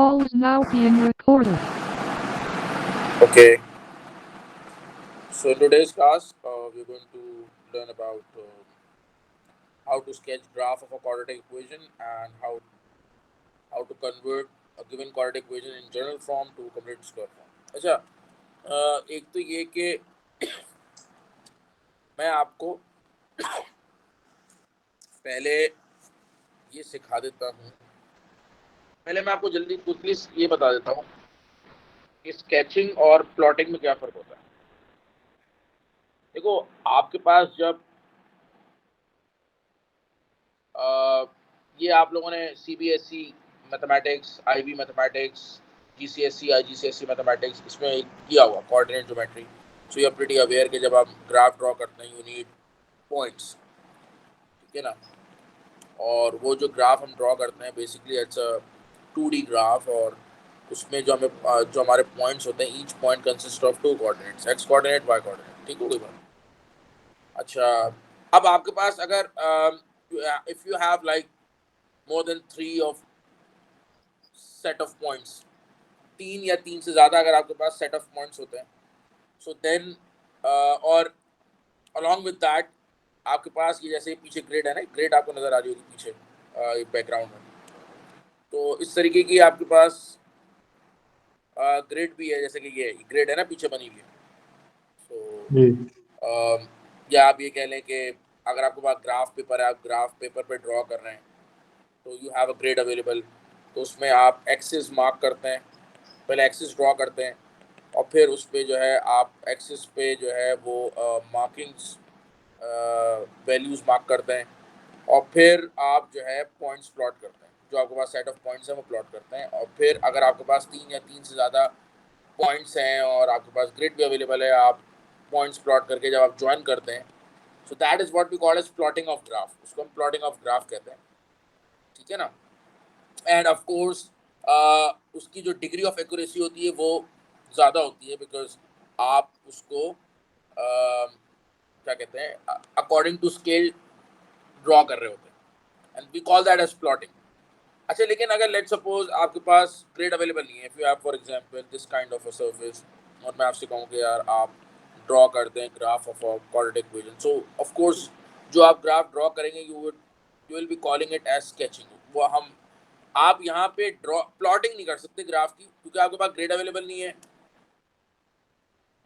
call is now being recorded. Okay, so in today's class, we're going to learn about how to sketch graph of a quadratic equation and how to convert a given quadratic equation in general form to complete square form. अच्छा, एक तो ये कि मैं आपको पहले ये सिखा देता हूँ। पहले मैं आपको जल्दी क्विकली ये बता देता हूँ कि स्केचिंग और प्लॉटिंग में क्या फ़र्क होता है। देखो, आपके पास जब अ, ये आप लोगों ने CBSE mathematics, IB mathematics, GCSE, IGCSE mathematics इसमें किया हुआ coordinate geometry, so you are pretty aware कि जब आप ग्राफ ड्रॉ करते हैं यू नीड पॉइंट्स, ठीक है ना। और वो जो ग्राफ हम ड्रॉ करते हैं basically it's a 2D graph, और उसमें जो जो हमारे पॉइंट्स होते हैं, each point consist of two coordinates, x coordinate, y coordinate, ठीक हो गई बात। अच्छा, अब आपके पास अगर if you have like more than 3 set of points, 3 या 3 से ज़्यादा अगर आपके पास सेट ऑफ पॉइंट्स होते हैं, सो देन और अलॉन्ग विद दैट आपके पास ये जैसे पीछे ग्रिड है ना, ग्रिड आपको नज़र आ रही होगी पीछे बैकग्राउंड में, तो इस तरीके की आपके पास ग्रिड भी है, जैसे कि ये ग्रिड है ना पीछे बनी हुई है। जी सो या आप ये कह लें कि अगर आपके पास ग्राफ पेपर है, आप ग्राफ पेपर पे ड्रॉ कर रहे हैं, तो you have a grid available, तो उसमें आप एक्सिस मार्क करते हैं, पहले एक्सिस ड्रॉ करते हैं, और फिर उस पर जो है आप एक्सिस पे जो है वो मार्किंग्स वैल्यूज़ मार्क करते हैं, और फिर आप जो है पॉइंट्स प्लॉट करते हैं, जो आपके पास सेट ऑफ पॉइंट्स हैं वो प्लॉट करते हैं, और फिर अगर आपके पास 3 या 3 से ज़्यादा पॉइंट्स हैं और आपके पास ग्रिड भी अवेलेबल है, आप पॉइंट्स प्लॉट करके जब आप ज्वाइन करते हैं, so that is what we call as plotting of graph, उसको हम प्लॉटिंग ऑफ ग्राफ कहते हैं, ठीक है ना। एंड ऑफ कोर्स उसकी जो डिग्री ऑफ एक्यूरेसी होती है वो ज़्यादा होती है, बिकॉज आप उसको क्या कहते हैं, अकॉर्डिंग टू स्केल ड्रॉ कर रहे होते हैं, and we call that as plotting. अच्छा, लेकिन अगर लेट सपोज आपके पास ग्रिड अवेलेबल नहीं है, if you have for example this kind of a surface, और मैं आपसे कहूँ कि यार आप ड्रॉ करते हैं graph of a quadratic equation, so of course जो आप ग्राफ ड्रॉ करेंगे you will be calling it as sketching. वो हम आप यहाँ पे ड्रॉ प्लॉटिंग नहीं कर सकते ग्राफ की, क्योंकि आपके पास ग्रिड अवेलेबल नहीं है,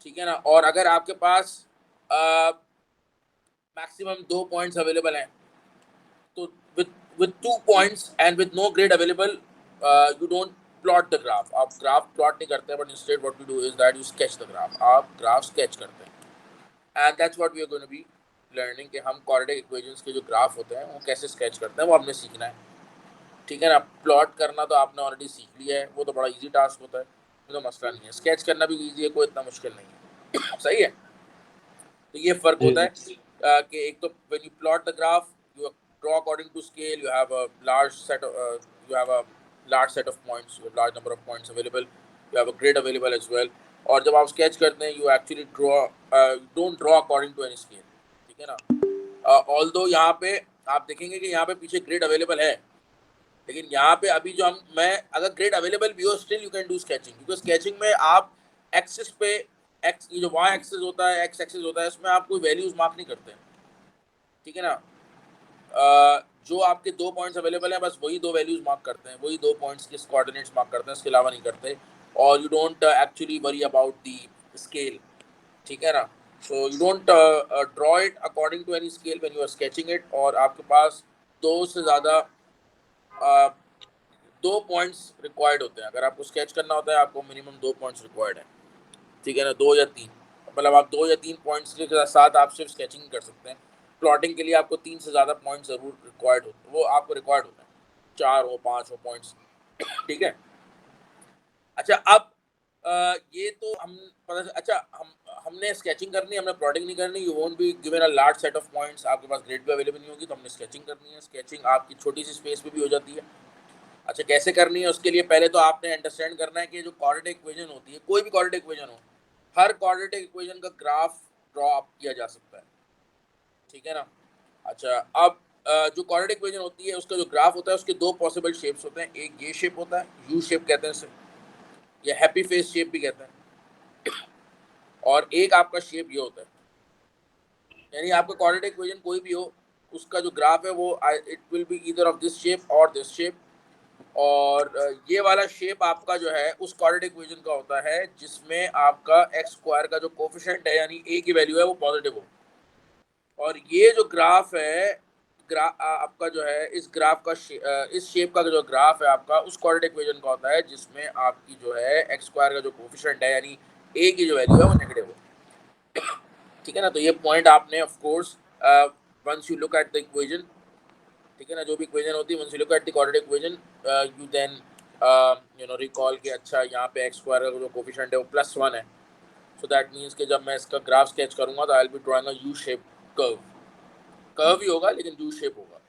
ठीक है ना। और अगर आपके पास मैक्सिमम 2 पॉइंट्स अवेलेबल हैं, तो with 2 points and with no grade available, you don't plot the graph, आप ग्राफ प्लॉट नहीं करते, but instead what you do is that you sketch the graph, आप ग्राफ स्केच करते हैं, and that's what we are going to be learning कि हम quadratic equations के जो ग्राफ होते हैं वो कैसे स्केच करते हैं, वो हमने सीखना है, ठीक है ना। प्लॉट करना तो आपने ऑलरेडी सीख लिया है, वो तो बड़ा इजी टास्क होता है, वो तो मसला नहीं है, स्केच करना भी इजी है, कोई इतना मुश्किल नहीं है, सही है। तो ये फ़र्क जी होता है कि एक तो when you plot the graph you draw according to scale, you have a you have a large set of points, you have large number of points available, you have a grid available as well, और जब आप sketch करते हैं you actually don't draw according to any scale, ठीक है ना। Although यहाँ पे आप देखेंगे कि यहाँ पे पीछे ग्रिड अवेलेबल है, लेकिन यहाँ पे अभी जो मैं अगर ग्रिड अवेलेबल भी हो still you can do sketching, क्योंकि स्केचिंग में आप एक्सिस पे एक्स, ये जो वाई एक्सिस होता है, एक्स एक्सिस होता है, इसमें आप कोई वैल्यूज मार्क नहीं करते, ठीक है ना। जो आपके 2 पॉइंट्स अवेलेबल हैं बस वही 2 वैल्यूज मार्क करते हैं, वही 2 पॉइंट्स के कोऑर्डिनेट्स मार्क करते हैं, इसके अलावा नहीं करते, और you don't actually worry about the scale, ठीक है ना। So you don't draw it according to any scale when you are sketching it, और आपके पास 2 से ज़्यादा 2 पॉइंट्स रिक्वायर्ड होते हैं, अगर आपको स्केच करना होता है आपको मिनिमम 2 पॉइंट्स रिक्वायर्ड है, ठीक है ना, 2 या 3, मतलब आप 2 या 3 पॉइंट्स के साथ आप सिर्फ स्केचिंग कर सकते हैं। प्लॉटिंग के लिए आपको 3 से ज़्यादा पॉइंट्स ज़रूर रिक्वायर्ड होते हैं, वो आपको रिक्वायर्ड होता है, 4 हो 5 हो पॉइंट्स, ठीक है। अच्छा, अब ये तो हम पता, अच्छा हमने स्केचिंग करनी है, हमने प्लॉटिंग नहीं करनी, you won't be given a large set of points, आपके पास ग्रिड भी अवेलेबल नहीं होगी, तो हमने स्केचिंग करनी है, स्केचिंग आपकी छोटी सी स्पेस पे भी हो जाती है। अच्छा, कैसे करनी है उसके लिए पहले तो आपने अंडरस्टैंड करना है कि जो क्वाड्रेटिक इक्वेशन होती है, कोई भी क्वाड्रेटिक इक्वेशन हो, हर क्वाड्रेटिक इक्वेशन का ग्राफ ड्रॉ किया जा सकता है, ठीक है ना। अच्छा, अब जो क्वाड्रेटिक इक्वेशन होती है उसका जो ग्राफ होता है उसके दो पॉसिबल शेप्स होते हैं, एक ये शेप होता है, यू शेप कहते हैं इसे, या हैप्पी फेस शेप भी कहते हैं, और एक आपका शेप ये होता है। यानी आपका क्वाड्रेटिक इक्वेशन कोई भी हो, उसका जो ग्राफ है वो it will be either of this shape और दिस शेप, और ये वाला शेप आपका जो है उस क्वाड्रेटिक इक्वेशन का होता है जिसमें आपका एक्स स्क्वायर का जो कोफिशिएंट है यानी ए की वैल्यू है वो पॉजिटिव हो। और ये जो ग्राफ है आपका जो है इस ग्राफ का इस शेप का जो ग्राफ है आपका उस क्वाड्रेटिक इक्वेशन का होता है जिसमें आपकी जो है एक्स स्क्वायर का जो कोफिशिएंट है यानी ए की जो वैल्यू है वो नेगेटिव हो। ठीक है ना, तो ये पॉइंट आपने of course once you look at the equation, ठीक है ना, जो भी इक्वेशन होती है once you look at the quadratic equation you then recall कि अच्छा यहाँ पे एक्स स्क्वायर का जो कोफिशिएंट है वो +1 है, सो दैट मीन्स कि जब मैं इसका ग्राफ स्केच करूंगा तो I will be drawing a U shape curve ही होगा लेकिन यू शेप होगा।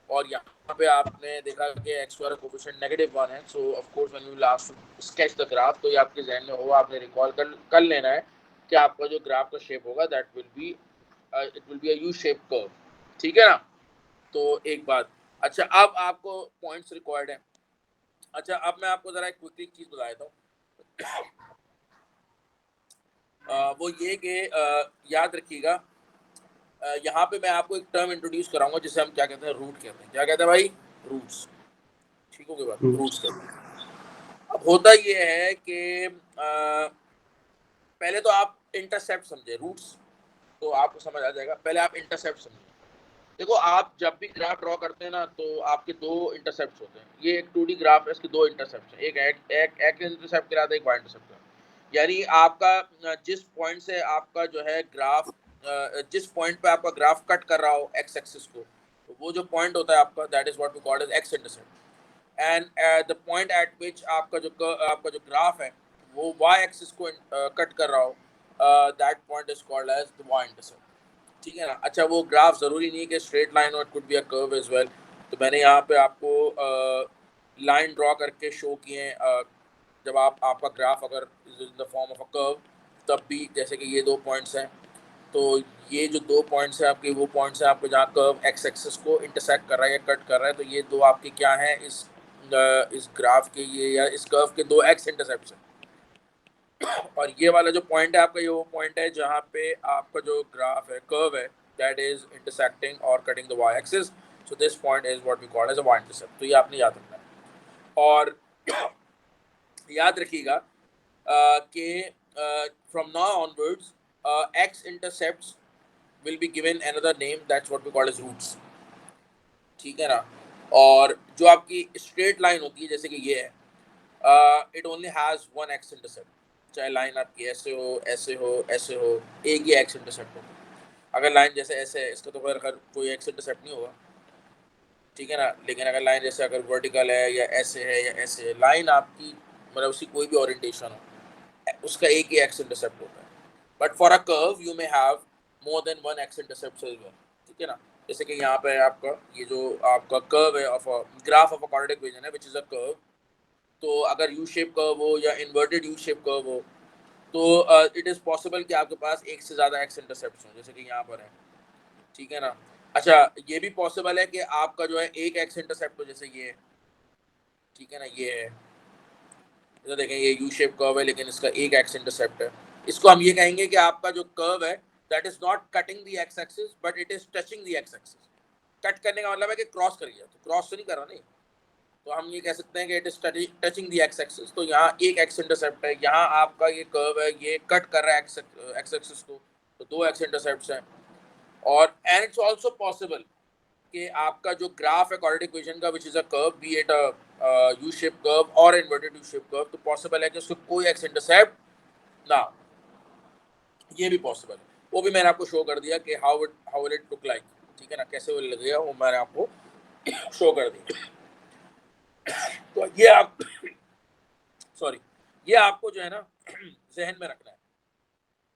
और यहाँ पे आपने देखा कि एक्स स्क्वायर कोफिशिएंट -1 है, सो of course when you last sketch the graph तो ये आपके जहन में होगा, आपने रिकॉल कर लेना है कि आपका जो ग्राफ का शेप होगा that will be it will be a U shape curve. ठीक है ना, तो एक बात। अच्छा, अब आपको पॉइंट्स रिक्वायर्ड है। अच्छा, अब मैं आपको जरा एक क्विकली चीज बता देता हूँ, वो ये कि याद रखिएगा, यहाँ पे मैं आपको एक टर्म इंट्रोड्यूस कराऊंगा जिसे हम क्या कहते हैं, रूट कहते हैं। क्या कहते हैं भाई? रूट्स। ठीक हो गई बात? रूट्स कहते हैं। अब होता ये है कि पहले तो आप इंटरसेप्ट समझे, रूट्स तो आपको समझ आ जाएगा, पहले आप इंटरसेप्ट समझे। देखो, आप जब भी ग्राफ ड्रॉ करते हैं ना तो आपके दो इंटरसेप्ट होते हैं। ये एक 2D ग्राफ है, इसके दो इंटरसेप्ट हैं, एक एक्स इंटरसेप्ट कहलाता है, एक वाई इंटरसेप्ट है। यानी आपका जिस पॉइंट से आपका जो है ग्राफ जिस पॉइंट पे आपका ग्राफ कट कर रहा हो एक्स एक्सिस को, तो वो जो पॉइंट होता है आपका that is what we call as x intercept. And the point at which आपका जो ग्राफ है वो वाई एक्सिस को कट कर रहा हो, that point is called as the y intercept. ठीक है ना। अच्छा, वो ग्राफ ज़रूरी नहीं है कि स्ट्रेट लाइन और it could be a curve as well. तो मैंने यहाँ पे आपको लाइन ड्रॉ करके शो किए हैं। जब आपका ग्राफ अगर in the form of a curve, तब भी जैसे कि ये दो पॉइंट्स हैं, तो ये जो दो पॉइंट्स हैं आपके, वो पॉइंट्स हैं आपके जहाँ कर्व एक्स एक्सिस को इंटरसेक्ट कर रहा है या कट कर रहा है, तो ये दो आपके क्या हैं इस ग्राफ के, ये या इस कर्व के दो एक्स इंटरसेप्ट्स हैं। और ये वाला जो पॉइंट है आपका, ये वो पॉइंट है जहाँ पे आपका जो ग्राफ है, कर्व है, दैट इज इंटरसेक्टिंग और cutting the y axis. So this point is what we call as a y intercept. तो ये आपने याद रखना है। और याद रखिएगा कि from now onwards x intercepts will be given another name, that's what we call as roots. ठीक है ना। और जो आपकी स्ट्रेट लाइन होती है जैसे कि ये है, it only has one x intercept. चाहे लाइन आपकी ऐसे हो, ऐसे हो, ऐसे हो, एक ही एक्स इंटरसेप्ट हो। अगर लाइन जैसे ऐसे है, इसका तो फिर कोई एक्स इंटरसेप्ट नहीं होगा। ठीक है ना। लेकिन अगर लाइन जैसे अगर वर्टिकल है या ऐसे है या ऐसे है, लाइन आपकी मतलब उसकी कोई भी ओरिएंटेशन हो, उसका एक ही एक्स इंटरसेप्ट होता है। But for a curve you may have more than one x intercept as well. ठीक है ना। जैसे कि यहाँ पे आपका ये जो आपका कर्व है of a graph of a quadratic equation है विच इज़ अ कर्व, तो अगर यू शेप कर्व हो या इन्वर्टेड यू शेप कर्व हो, तो इट इज़ पॉसिबल कि आपके पास एक से ज़्यादा एक्स इंटरसेप्ट हों, जैसे कि यहाँ पर है। ठीक है ना। अच्छा, ये भी पॉसिबल है कि आपका जो है एक एक्स इंटरसेप्ट हो, जैसे ये है। ठीक है ना, ये है, तो देखें ये यू शेप कर्व है लेकिन इसका एक एक्स इंटरसेप्ट है। इसको हम ये कहेंगे कि आपका जो कर्व है that is not cutting the x axis but it is touching the x axis. Cut करने का मतलब है कि क्रॉस कर गया, तो क्रॉस तो नहीं कर रहा नहीं, तो हम ये कह सकते हैं कि it is touching the x axis. तो यहाँ एक एक्स इंटरसेप्ट है, यहाँ आपका ये कर्व है, ये कट कर रहा है एक्स एक्सिस को, तो दो एक्स इंटरसेप्ट्स हैं। और एंड इट्स आल्सो पॉसिबल कि आपका जो ग्राफ है क्वाड्रेटिक इक्वेशन का which is a curve, B it a U shape curve और इन्वर्टेड यू शेप कर्व, तो पॉसिबल है कि उसको कोई एक्स इंटरसेप्ट ना, ये भी पॉसिबल है। वो भी मैंने आपको शो कर दिया कि how will it look like. ठीक है ना, कैसे वो लगेगा वो मैंने आपको शो कर दिया। तो ये आप सॉरी, ये आपको जो है ना जहन में रखना है।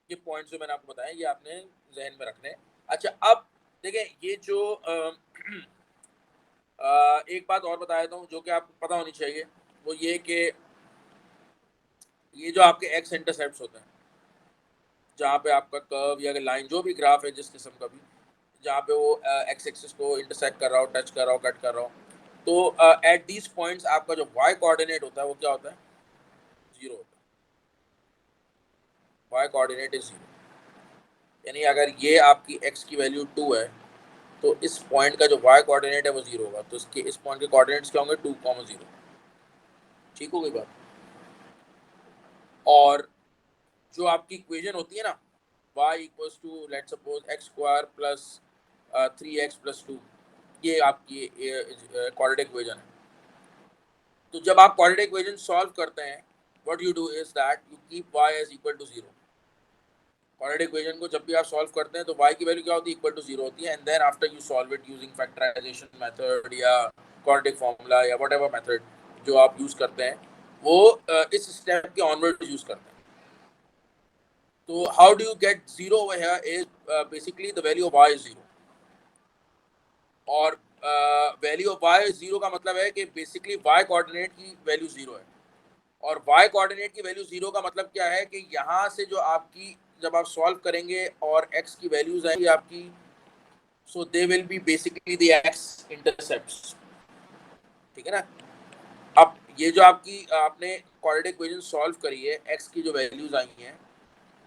ये पॉइंट्स जो मैंने आपको बताया ये आपने जहन में रखने हैं। अच्छा, अब देखें ये जो एक बात और बता देता हूँ जो कि आपको पता होनी चाहिए, वो ये कि ये जो आपके एक्स इंटरसेप्ट्स होते हैं, जहाँ पे आपका कर्व या लाइन जो भी ग्राफ है जिस किस्म का भी, जहाँ पे वो एक्स एक्सिस को इंटरसेक्ट कर रहा हो, टच कर रहा हो, कट कर रहा हो। तो एट दीज पॉइंट्स आपका जो वाई कोऑर्डिनेट होता है वो क्या होता है? जीरो होता है। वाई कोऑर्डिनेट इज जीरो, यानी अगर ये आपकी एक्स की वैल्यू 2 है तो इस पॉइंट का जो वाई कोऑर्डिनेट है वो जीरो होगा। तो इसके इस पॉइंट के कोऑर्डिनेट्स क्या होंगे? 2,0। ठीक हो गई बात? और जो आपकी इक्वेशन होती है ना, y equals to let's suppose x square plus 3x plus 2, ये आपकी क्वाड्रेटिक इक्वेशन है। तो जब आप क्वाड्रेटिक इक्वेशन सॉल्व करते हैं, what you do is that you keep y as equal to zero. Quadratic equation को जब भी आप सॉल्व करते हैं तो y की वैल्यू क्या होती है? इक्वल टू जीरो होती है। And then after you solve it using factorization method या क्वाड्रेटिक फार्मूला या व्हाटएवर मेथड जो आप यूज करते हैं, वो इस स्टेप के ऑनवर्ड यूज करते हैं। So how do you get zero over here is basically the value of y is zero, और वैल्यू ऑफ y जीरो का मतलब है कि बेसिकली y कोऑर्डिनेट की वैल्यू जीरो है। और y कोऑर्डिनेट की वैल्यू जीरो का मतलब क्या है कि यहाँ से जो आपकी जब आप सॉल्व करेंगे और x की वैल्यूज आएंगी आपकी, so they will be basically the x intercepts. ठीक है ना? अब ये जो आपकी आपने क्वाड्रेटिक इक्वेशन सॉल्व करी है, x की जो वैल्यूज आई हैं,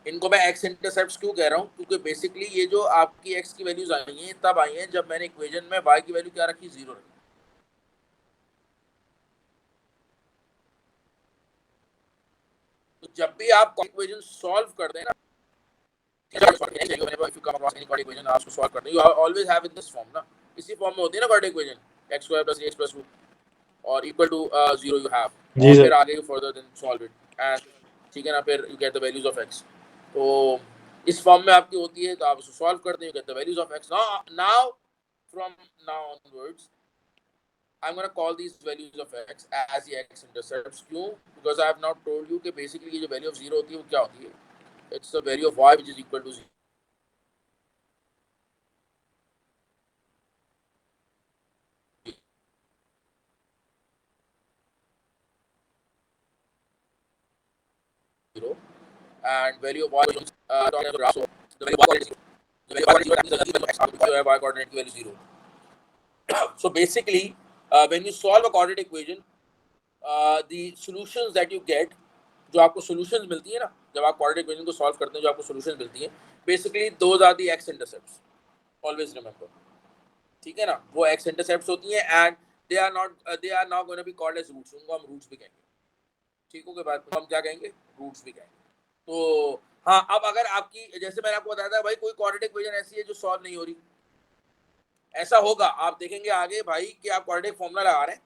इनको मैं x इंटरसेप्ट्स क्यों कह रहा हूँ? क्योंकि बेसिकली ये जो आपकी x की वैल्यूज आई हैं तब आई हैं जब मैंने इक्वेशन में y की वैल्यू क्या रखी? जीरो रखी। तो जब भी आप इक्वेशन सॉल्व करते हैं ना, if you come across any quadratic equation आप उसको सॉल्व करते हैं, you always have in this form ना, इसी फॉर्म में होती है ना quadratic equation, x square plus 3x plus 2 और equal to 0 you have, और फिर आगे further then solve it and ठीक है ना, फिर you get the values of x। तो इस फॉर्म में आपकी होती है, तो आप उसको सॉल्व करते हैं, you get the values of x। now from now onwards I'm going to call these values of x as the x intercepts। क्यों? because I have now told you कि basically ये जो value of 0 होती है वो क्या होती है? It's the value of y which is equal to 0। And value of y so the value of y is 0, the value of y is 0, that means the x y coordinate की value 0। So basically when you solve a quadratic equation, the solutions that you get, जो आपको solutions मिलती है ना जब आप quadratic equation को solve करते हैं, जो आपको solutions मिलती हैं, basically those are the x intercepts, always remember। ठीक है ना? वो x intercepts होती हैं and they are not going to be called as roots, उनको हम roots भी कहेंगे। ठीक हो गई बात? हम क्या कहेंगे? roots भी कहेंगे। तो हाँ, अब अगर आपकी, जैसे मैंने आपको बताया था भाई, कोई क्वाड्रेटिक इक्वेशन ऐसी है जो सॉल्व नहीं हो रही, ऐसा होगा आप देखेंगे आगे भाई कि आप क्वाड्रेटिक फॉर्मूला लगा रहे हैं,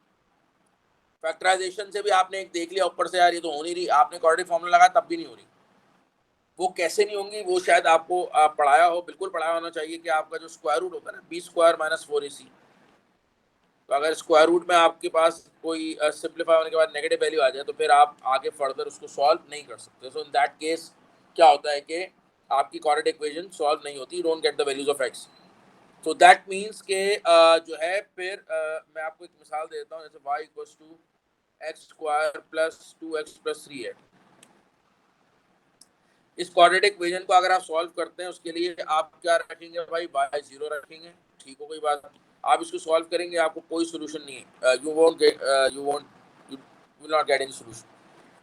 फैक्टराइजेशन से भी आपने एक देख लिया ऊपर से, यार ये तो हो नहीं रही, आपने क्वाड्रेटिक फॉर्मूला लगाया तब भी नहीं हो रही। वो कैसे नहीं होंगी? वो शायद आपको पढ़ाया हो, बिल्कुल पढ़ाया होना चाहिए कि आपका जो स्क्वायर रूट होता है ना, बी स्क्वायर माइनस 4ac, तो अगर स्क्वायर रूट में आपके पास कोई सिंप्लीफाई होने के बाद नेगेटिव वैल्यू आ जाए तो फिर आप आगे फर्दर उसको सॉल्व नहीं कर सकते। सो इन दैट केस क्या होता है कि आपकी क्वाड्रेटिक इक्वेशन सॉल्व नहीं होती, don't get the values of x. तो दैट मीन्स के जो है फिर मैं आपको एक मिसाल देता हूँ, जैसे y equals to x square plus 2x plus 3 है। इस क्वाड्रेटिक इक्वेशन को अगर आप सॉल्व करते हैं उसके लिए आप क्या रखेंगे भाई? y 0 रखेंगे। ठीक हो गई बात? आप इसको सॉल्व करेंगे, आपको कोई सोल्यूशन नहीं है, you will not get any solution,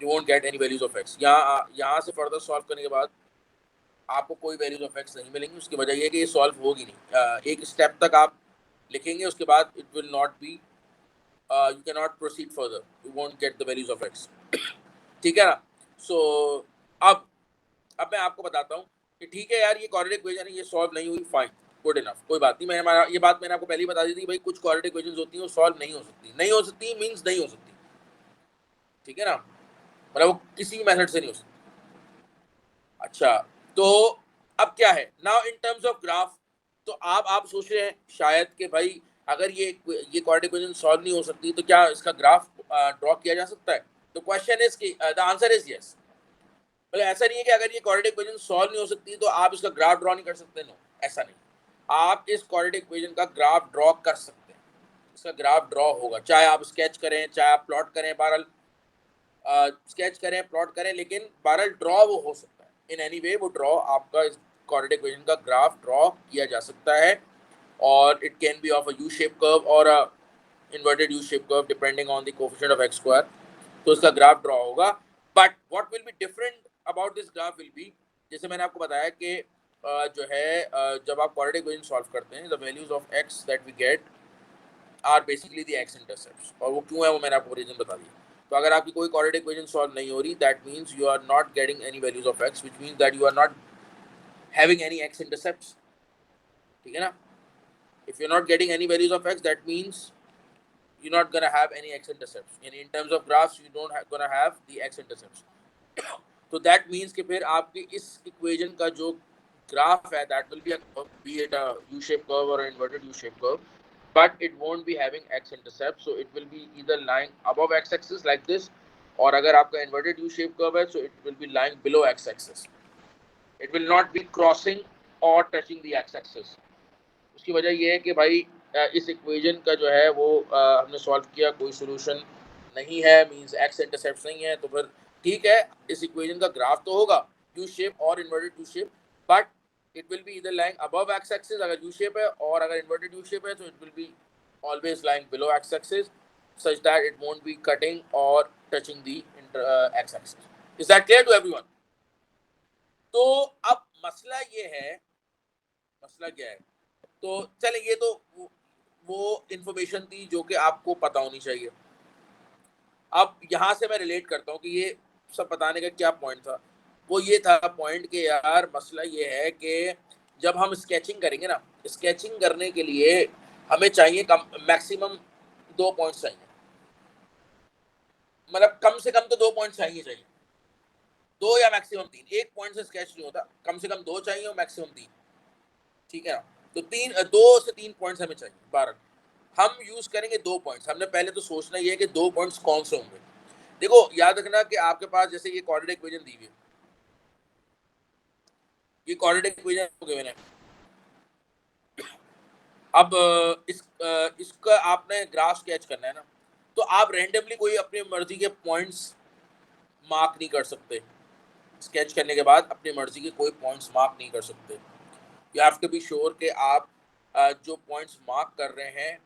you won't get any values of x. यहाँ से फर्दर सॉल्व करने के बाद आपको कोई वैल्यूज ऑफ एक्स नहीं मिलेंगी। उसकी वजह यह है कि ये सॉल्व होगी नहीं। एक स्टेप तक आप लिखेंगे, उसके बाद it will not be, you can not proceed further, you won't get the values of x. ठीक है ना? सो अब मैं आपको बताता हूँ कि ठीक है यार, ये क्वाड्रेटिक इक्वेशन है, ये सॉल्व नहीं हुई, फाइन, गुड इनफ, कोई बात नहीं। ये बात मैंने आपको पहले ही बता दी थी भाई, कुछ क्वाड्रेटिक इक्वेशंस होती हैं वो सॉल्व नहीं हो सकती। नहीं हो सकती मींस नहीं हो सकती। ठीक है ना? मतलब वो किसी भी मेथड से नहीं हो सकती। अच्छा, तो अब क्या है now in terms of graph, तो आप सोच रहे हैं शायद कि भाई अगर ये क्वाड्रेटिक इक्वेशन सॉल्व नहीं हो सकती तो क्या इसका ग्राफ ड्रॉ किया जा सकता है? तो क्वेश्चन इज कि द आंसर इज यस। मतलब ऐसा नहीं है कि अगर ये क्वाड्रेटिक इक्वेशन सॉल्व नहीं हो सकती तो आप इसका ग्राफ ड्रॉ नहीं कर सकते। नो, ऐसा नहीं। आप इस क्वाड्रेटिक इक्वेशन का ग्राफ ड्रॉ कर सकते हैं, इसका ग्राफ ड्रॉ होगा, चाहे आप स्केच करें, चाहे आप प्लॉट करें, बहरहाल स्केच करें, प्लॉट करें, लेकिन बहरहाल ड्रॉ वो हो सकता है। इन एनी वे वो ड्रॉ, आपका इस क्वाड्रेटिक इक्वेशन का ग्राफ ड्रॉ किया जा सकता है or it can be of a U-shaped curve or a inverted U-shaped curve depending on the coefficient of x square. तो इसका ग्राफ ड्रॉ होगा. But what will be different about this graph will be, जैसे मैंने आपको बताया कि जो है जब आप quadratic equation सॉल्व करते हैं, the values of x that we get are basically the x intercepts. और वो क्यों है वो मैंने आपको रीजन बता दिया. तो अगर आपकी कोई quadratic equation सॉल्व नहीं हो रही, that means you are not getting any values of x, which means that you are not having any x intercepts. ठीक है ना? If you're not getting any values of x, that means you're not gonna have any x intercepts. In terms of graphs, you don't gonna have the x intercepts. So that means कि फिर आपकी इस equation का जो graph है, that will be be it a U-shaped curve or an inverted U-shaped curve, but it won't be having x intercepts. So it will be either lying above x-axis like this, और अगर आपका inverted U-shaped curve है, so it will be lying below x-axis. It will not be crossing or touching the x-axis. उसकी वजह ये है कि भाई इस इक्वेशन का जो है वो हमने सॉल्व किया, कोई सोल्यूशन नहीं है, मींस एक्स इंटरसेप्ट नहीं है, तो फिर ठीक है, इस इक्वेशन का ग्राफ तो होगा यू शेप और inverted U shape, but it will be इधर लाइंग अबव एक्स एक्सिस अगर यू शेप है, और अगर इन्वर्टेड यू शेप है तो it will be always lying below x axis such that it won't be cutting और touching the x axis. Is that clear to everyone? तो अब मसला ये है, मसला क्या है, तो चले ये तो वो इंफॉर्मेशन थी जो कि आपको पता होनी चाहिए. अब यहाँ से मैं रिलेट करता हूँ कि ये सब बताने का क्या पॉइंट था. वो ये था पॉइंट कि यार मसला ये है कि जब हम स्केचिंग करेंगे ना, स्केचिंग करने के लिए हमें चाहिए मैक्सिमम 2 पॉइंट्स चाहिए, मतलब कम से कम तो 2 पॉइंट्स चाहिए, 2 या मैक्सिमम 3. एक पॉइंट से स्केच नहीं होता, कम से कम 2 चाहिए और मैक्सिमम 3. ठीक है ना? तो 2 से 3 पॉइंट्स हमें चाहिए. 12 हम यूज करेंगे 2 पॉइंट्स. हमने पहले तो सोचना ये है कि 2 पॉइंट्स कौन से होंगे. देखो याद रखना कि आपके पास जैसे ये क्वाड्रेटिक इक्वेशन दी हुई है, ये क्वाड्रेटिक इक्वेशन हो गए मैंने. अब इसका आपने ग्राफ स्केच करना है ना, तो आप रैंडमली कोई अपनी मर्जी के पॉइंट्स मार्क नहीं कर सकते. स्केच करने के बाद अपनी मर्जी के कोई पॉइंट्स मार्क नहीं कर सकते. You have to be sure कि आप जो पॉइंट्स मार्क कर रहे हैं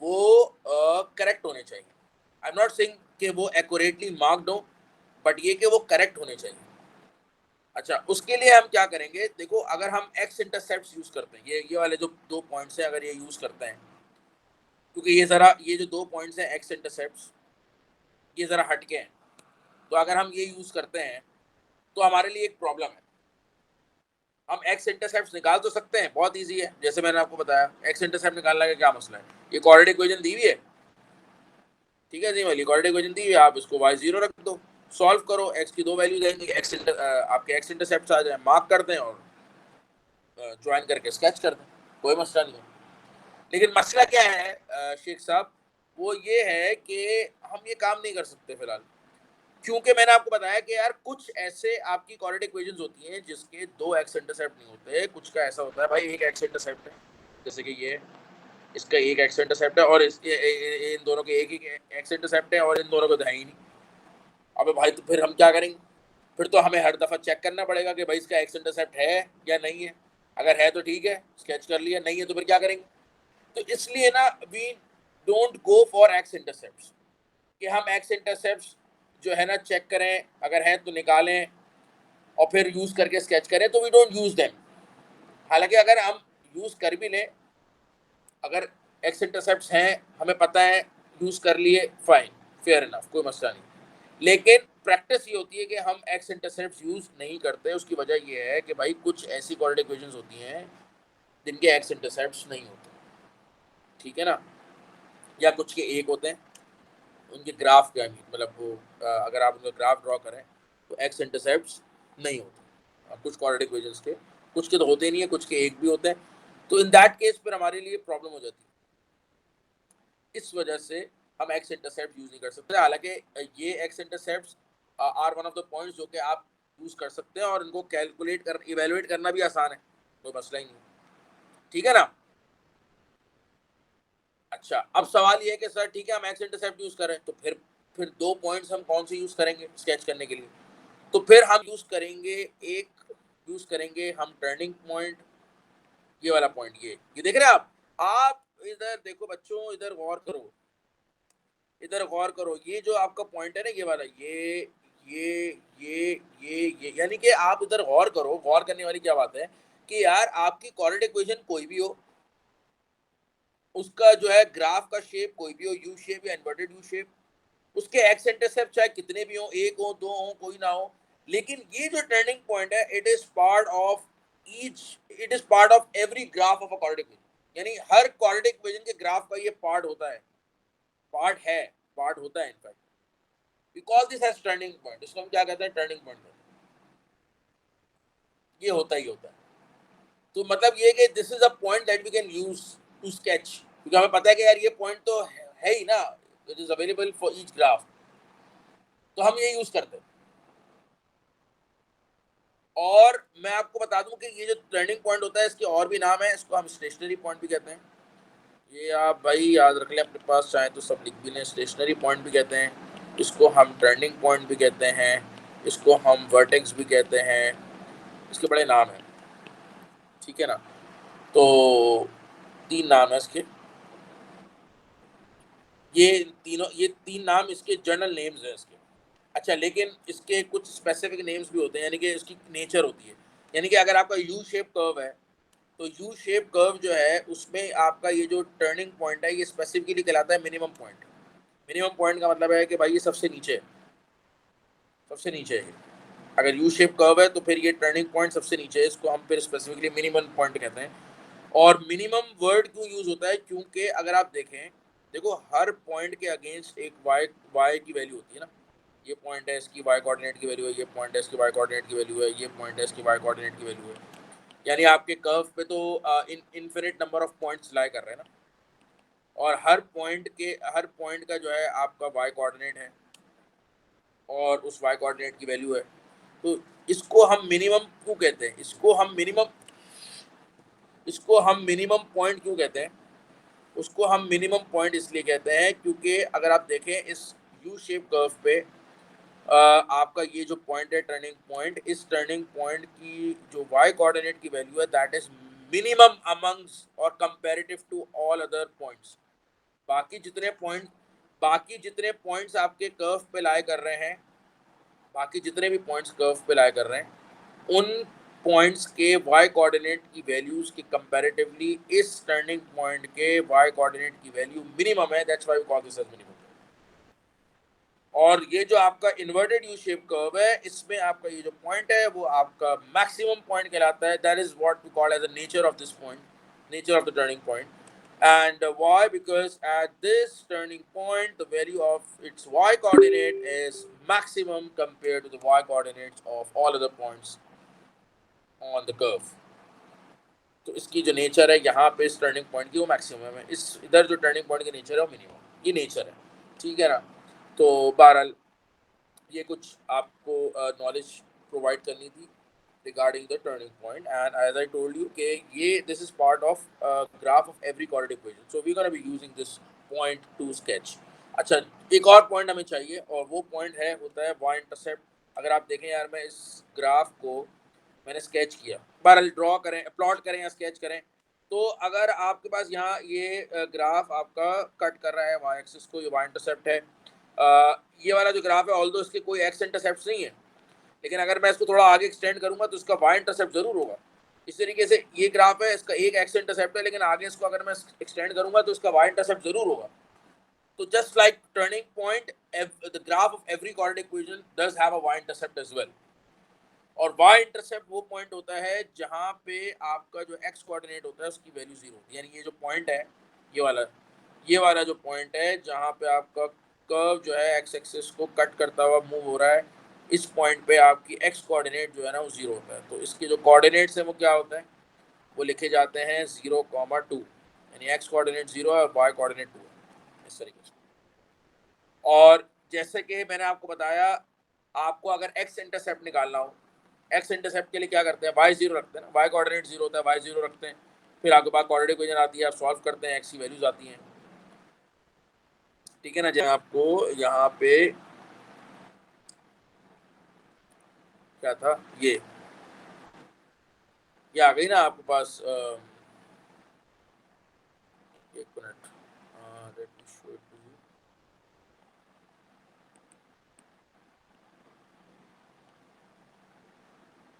वो करेक्ट होने चाहिए. आई एम नॉट सेइंग कि वो एक्यूरेटली मार्क्ड हो, बट ये कि वो करेक्ट होने चाहिए. अच्छा, उसके लिए हम क्या करेंगे, देखो अगर हम एक्स इंटरसेप्ट यूज करते हैं, ये वाले जो 2 पॉइंट्स हैं, अगर ये यूज करते हैं, क्योंकि ये जो 2 पॉइंट्स हैं एक्स इंटरसेप्ट, ये जरा हटके हैं, तो अगर हम ये यूज करते हैं तो हमारे लिए एक प्रॉब्लम है. हम एक्स इंटरसेप्ट निकाल तो सकते हैं, बहुत इजी है, जैसे मैंने आपको बताया. एक्स इंटरसेप्ट निकालने का क्या मसला है, ये क्वाड्रेटिक इक्वेशन दी हुई है, ठीक है जी वाली क्वाड्रेटिक इक्वेशन दी हुई है, आप इसको y0 रख दो, सॉल्व करो, x की 2 वैल्यू देंगे, आपके एक्स इंटरसेप्ट आ जाए, मार्क कर दें और ज्वाइन करके स्केच कर दें, कोई मसला नहीं है. लेकिन मसला क्या है शेख साहब, वो ये है कि हम ये काम नहीं कर सकते फिलहाल, क्योंकि मैंने आपको बताया कि यार कुछ ऐसे आपकी क्वाड्रेटिक इक्वेशंस होती हैं जिसके 2 एक्स इंटरसेप्ट नहीं होते. कुछ का ऐसा होता है भाई एक एक्स इंटरसेप्ट है, जैसे कि ये इसका एक एक्स इंटरसेप्ट है और इन दोनों के एक ही एक्स इंटरसेप्ट है और इन दोनों को तो है ही नहीं. अबे भाई तो फिर हम क्या करेंगे, फिर तो हमें हर दफ़ा चेक करना पड़ेगा कि भाई इसका एक्स इंटरसेप्ट है या नहीं है. अगर है तो ठीक है, स्केच कर लिया, नहीं है तो फिर क्या करेंगे. तो इसलिए ना we don't go for x intercept, कि हम एक्स इंटरसेप्ट जो है ना चेक करें, अगर है तो निकालें और फिर यूज़ करके स्केच करें, तो वी डोंट यूज़ देम. हालांकि अगर हम यूज़ कर भी लें, अगर एक्स इंटरसेप्ट हैं हमें पता है, यूज़ कर लिए, फाइन, फेयर इनफ, कोई मसला नहीं. लेकिन प्रैक्टिस ये होती है कि हम एक्स इंटरसेप्ट यूज़ नहीं करते. उसकी वजह ये है कि भाई कुछ ऐसी क्वाड्रेटिक इक्वेशंस होती हैं जिनके एक्स इंटरसेप्ट नहीं होते, ठीक है ना, या कुछ के एक होते हैं, उनके ग्राफ क्या मतलब वो अगर आप उनका ग्राफ ड्रॉ करें तो एक्स इंटरसेप्ट नहीं होते. कुछ क्वाड्रेटिक इक्वेशंस के, कुछ के तो होते नहीं है, कुछ के एक भी होते हैं. तो इन दैट केस फिर हमारे लिए प्रॉब्लम हो जाती है. इस वजह से हम एक्स इंटरसेप्ट यूज नहीं कर सकते. हालांकि ये x intercept are one of the points जो कि आप यूज कर सकते हैं और इनको कैलकुलेट कर इवेलुएट करना भी आसान है, कोई मसला ही नहीं, ठीक है ना. अच्छा, अब सवाल ये है कि सर ठीक है हम एक्स इंटरसेप्ट यूज करें, तो फिर 2 पॉइंट्स हम कौन से यूज करेंगे स्केच करने के लिए. तो फिर हम यूज करेंगे हम टर्निंग पॉइंट, ये वाला पॉइंट, ये देख रहे हैं आप, आप इधर देखो बच्चों, इधर गौर करो, इधर गौर करो, ये जो आपका पॉइंट है ना, ये वाला, ये यानी कि आप उधर गौर करो। गौर करने वाली क्या बात है कि यार आपकी कोऑर्डिनेट इक्वेशन कोई भी हो, उसका जो है ग्राफ का शेप कोई भी हो, यू शेप या इन्वर्टेड यू शेप, उसके एक्स इंटरसेप्ट चाहे कितने भी हो, एक हो, दो हो, कोई ना हो, लेकिन ये जो टर्निंग पॉइंट है, it is part of every graph of a coordinate equation. यानी हर कोऑर्डिनेट इक्वेशन के ग्राफ का ये पार्ट होता है, पार्ट है, पार्ट होता है in fact. We call this as turning point. इसको हम क्या कहते हैं? Turning point. ये होता ही होता है। तो मतलब ये कि this is a point that we can use to sketch, क्योंकि हमें पता है कि यार ये पॉइंट तो है ही ना, it is available for each graph, तो हम ये यूज करते हैं। और मैं आपको बता दूं कि ये जो टर्निंग पॉइंट होता है, इसके और भी नाम है। इसको हम स्टेशनरी पॉइंट भी कहते हैं। ये आप भाई याद रख लें, अपने पास चाहे तो सब लिख भी लें। स्टेशनरी पॉइंट भी कहते हैं इसको, हम टर्निंग पॉइंट भी कहते हैं इसको, हम वर्टेक्स भी कहते हैं। इसके बड़े नाम हैं, ठीक है ना। तो 3 नाम है इसके। ये तीन नाम इसके जनरल नेम्स हैं इसके। अच्छा, लेकिन इसके कुछ स्पेसिफिक नेम्स भी होते हैं, यानी कि इसकी नेचर होती है। यानी कि अगर आपका यू शेप कर्व है, तो यू शेप कर्व जो है उसमें आपका ये जो टर्निंग पॉइंट है, ये स्पेसिफिकली कहलाता है मिनिमम पॉइंट। मिनिमम पॉइंट का मतलब है कि भाई ये सबसे नीचे है, सबसे नीचे है। अगर यू शेप कर्व है तो फिर ये टर्निंग पॉइंट सबसे नीचे है, इसको हम फिर स्पेसिफिकली मिनिमम पॉइंट कहते हैं। और मिनिमम वर्ड क्यों यूज होता है? क्योंकि अगर आप देखें, देखो हर पॉइंट के अगेंस्ट एक वाई की वैल्यू होती है ना। ये पॉइंट है, इसकी वाई कोऑर्डिनेट की वैल्यू है, ये पॉइंट है, इसकी वाई कोऑर्डिनेट की वैल्यू है, ये पॉइंट है, इसकी वाई कोऑर्डिनेट की वैल्यू है। यानी आपके कर्व पे तो इनफिनिट नंबर ऑफ पॉइंट्स लाई कर रहे हैं ना, और हर पॉइंट का जो है आपका वाई कोऑर्डिनेट है और उस वाई कोऑर्डिनेट की वैल्यू है। तो इसको हम मिनिमम क्यों कहते हैं? इसको हम मिनिमम पॉइंट क्यों कहते हैं? उसको हम मिनिमम पॉइंट इसलिए कहते हैं क्योंकि अगर आप देखें इस यू शेप कर्व पे, आपका ये जो पॉइंट है टर्निंग पॉइंट, इस टर्निंग पॉइंट की जो वाई कोऑर्डिनेट की वैल्यू है, दैट इज मिनिमम अमंग्स और comparative to all other points. बाकी जितने पॉइंट बाकी जितने पॉइंट्स आपके कर्व पे लाई कर रहे हैं, बाकी जितने भी पॉइंट्स कर्व पे लाई कर रहे हैं, उन पॉइंट्स के वाई कोऑर्डिनेट की वैल्यूज के कंपैरेटिवली इस टर्निंग पॉइंट के वाई कोऑर्डिनेट की वैल्यू मिनिमम है। That's why we call this as minimum. और ये जो आपका इन्वर्टेड यू शेप कर्व है, इसमें आपका ये जो पॉइंट है वो आपका मैक्सिमम पॉइंट कहलाता है। That is what we call as the nature of this point, nature of the turning point. And why? Because at this turning point, the value of its y coordinate is maximum compared to the y coordinates of all other points on the curve. तो इसकी जो nature है यहाँ पे इस turning point की, वो maximum है। इस इधर जो टर्निंग पॉइंट की नेचर है वो मिनिमम, ये नेचर है, ठीक है ना। तो बहरहाल ये कुछ आपको नॉलेज प्रोवाइड करनी थी regarding the turning point, and as I told you कि ये this is part of graph of every coordinate equation, so we're going to be using this point to sketch. अच्छा, एक और पॉइंट हमें चाहिए और वो पॉइंट होता है y इंटरसेप्ट। अगर आप देखें यार, मैं इस ग्राफ को मैंने स्केच किया, बहरहाल ड्रॉ करें, प्लॉट करें या स्केच करें, तो अगर आपके पास यहाँ ये ग्राफ आपका कट कर रहा है y एक्सिस को, ये y इंटरसेप्ट है। ये वाला जो ग्राफ है, ऑल्दो इसके कोई x इंटरसेप्ट नहीं है, लेकिन अगर मैं इसको थोड़ा आगे एक्सटेंड करूंगा तो इसका वाई इंटरसेप्ट जरूर होगा। इस तरीके से ये ग्राफ है, इसका एक एक्स इंटरसेप्ट है, लेकिन आगे इसको अगर मैं एक्सटेंड करूंगा तो इसका वाई इंटरसेप्ट जरूर होगा। तो just like turning point, the graph of every coordinate equation does have a y intercept as well. और वाई इंटरसेप्ट वो पॉइंट होता है जहां पे आपका जो एक्स कोऑर्डिनेट होता है उसकी वैल्यू 0 होती है। यानी ये जो पॉइंट है, ये वाला जो पॉइंट है जहां पे आपका कर्व जो है एक्स एक्सिस को कट करता हुआ मूव हो रहा है, इस पॉइंट पे आपकी एक्स कोऑर्डिनेट जो है ना वो 0 होता है। तो इसके जो कोऑर्डिनेट्स हैं वो क्या होते हैं? वो लिखे जाते हैं 0,2, यानी एक्स कोऑर्डिनेट 0 है और वाई कोऑर्डिनेट 2 है, इस तरीके से। और जैसे कि मैंने आपको बताया, आपको अगर एक्स इंटरसेप्ट निकालना हो, एक्स इंटरसेप्ट के लिए क्या करते हैं? वाई 0 रखते हैं ना, वाई कोऑर्डिनेट 0 होता है, वाई 0 रखते हैं। फिर आपके पास कोऑर्डिनेट इक्वेशन आती है, आप सॉल्व करते हैं, एक्स की वैल्यूज आती हैं, ठीक है ना। जब आपको यहाँ पे क्या था, ये आ गई ना आपके पास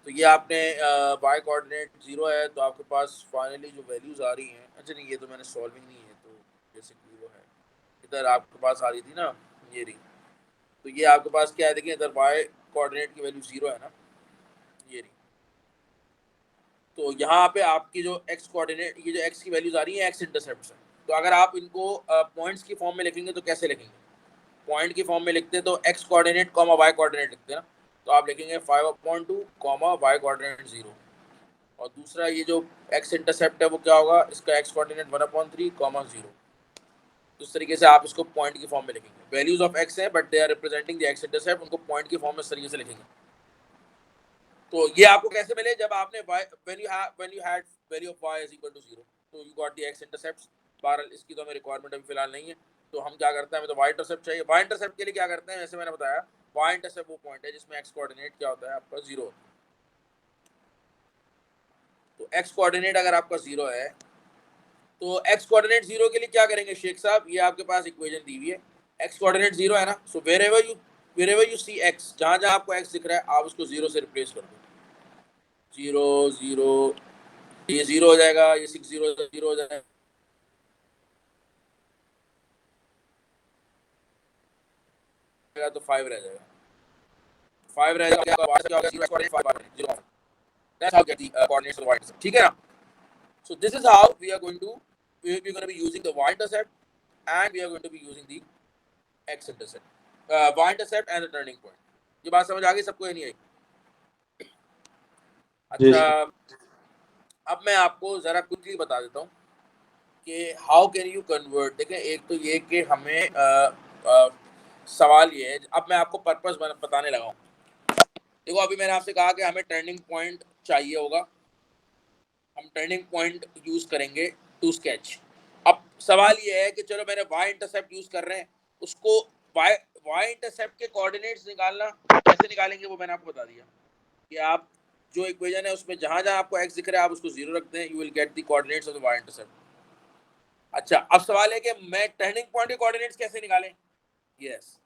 तो ये आपने y कोऑर्डिनेट 0 है, तो आपके पास फाइनली जो वैल्यूज आ रही हैं, अच्छा नहीं ये तो मैंने सॉल्विंग नहीं है, तो बेसिकली वो है इधर आपके पास आ रही थी ना, ये रही। तो ये आपके पास क्या है, देखिए इधर y कोऑर्डिनेट की वैल्यू 0 है ना, ये रही। तो यहाँ पे आपकी जो x कोऑर्डिनेट, ये जो x की वैल्यूज आ रही है x इंटरसेप्ट है। तो अगर आप इनको पॉइंट्स की फॉर्म में लिखेंगे तो कैसे लिखेंगे? पॉइंट की फॉर्म में लिखते तो x coordinate comma y coordinate लिखते हैं ना, तो आप लिखेंगे 5/2 कॉमा y कोऑर्डिनेट 0। और दूसरा ये जो x इंटरसेप्ट है वो क्या होगा, इसका x कोऑर्डिनेट 1/3 कॉमा 0। तो इस तरीके से आप इसको पॉइंट की फॉर्म में लिखेंगे। वैल्यूज ऑफ x है but they are representing the x intercept, उनको पॉइंट की फॉर्म में इस तरीके से लिखेंगे। तो ये आपको कैसे मिले, जब आपने when you had value of y is equal to 0, तो you got the x intercepts। बहरहाल इसकी तो हमें रिक्वायरमेंट अभी फिलहाल नहीं है, तो हम क्या करते हैं, हमें तो y इंटरसेप्ट चाहिए। y इंटरसेप्ट के लिए क्या करते हैं, जैसे मैंने बताया, y इंटरसेप्ट वो पॉइंट है जिसमें x कोऑर्डिनेट क्या होता है आपका 0। तो x कोऑर्डिनेट अगर आपका 0 है, तो x कोऑर्डिनेट 0 के लिए क्या करेंगे शेख साहब, ये आपके पास इक्वेशन दी हुई है, x कोऑर्डिनेट 0 है ना, सो wherever you see x, जहां जहां आपको x दिख रहा है आप उसको 0 से रिप्लेस कर दो। 0 0, ये 0 हो जाएगा, ये 6 0 हो जाएगा, तो 5 रह जाएगा, 5 रह जाएगा, क्या होगा 0 coordinate 5 0। That's how get the coordinates of y, ठीक है ना। So this is how we are going to be using the y intercept and we are going to be using the x intercept, y intercept and the turning point. ये बात समझ आ गई सबको, नहीं आई? जी अच्छा, सर। अब मैं आपको जरा क्विकली बता देता हूँ कि हाउ कैन यू कन्वर्ट। देखें, एक तो ये कि हमें सवाल ये है, अब मैं आपको पर्पस बताने लगा हूँ। देखो, अभी मैंने आपसे कहा कि हमें टर्निंग पॉइंट चाहिए होगा, हम टर्निंग पॉइंट यूज करेंगे टू स्केच। अब सवाल ये है कि चलो मैंने y इंटरसेप्ट यूज कर रहे हैं, उसको y इंटरसेप्ट के कोऑर्डिनेट्स निकालना कैसे निकालेंगे वो मैंने आपको बता दिया कि आप जो इक्वेशन है उसमें जहां जहां आपको x दिख रहा है आप उसको 0 रखते हैं, you will get the coordinates of the y intercept. अच्छा, अब सवाल है कि मैं टर्निंग पॉइंट के कोऑर्डिनेट्स कैसे निकालें? यस,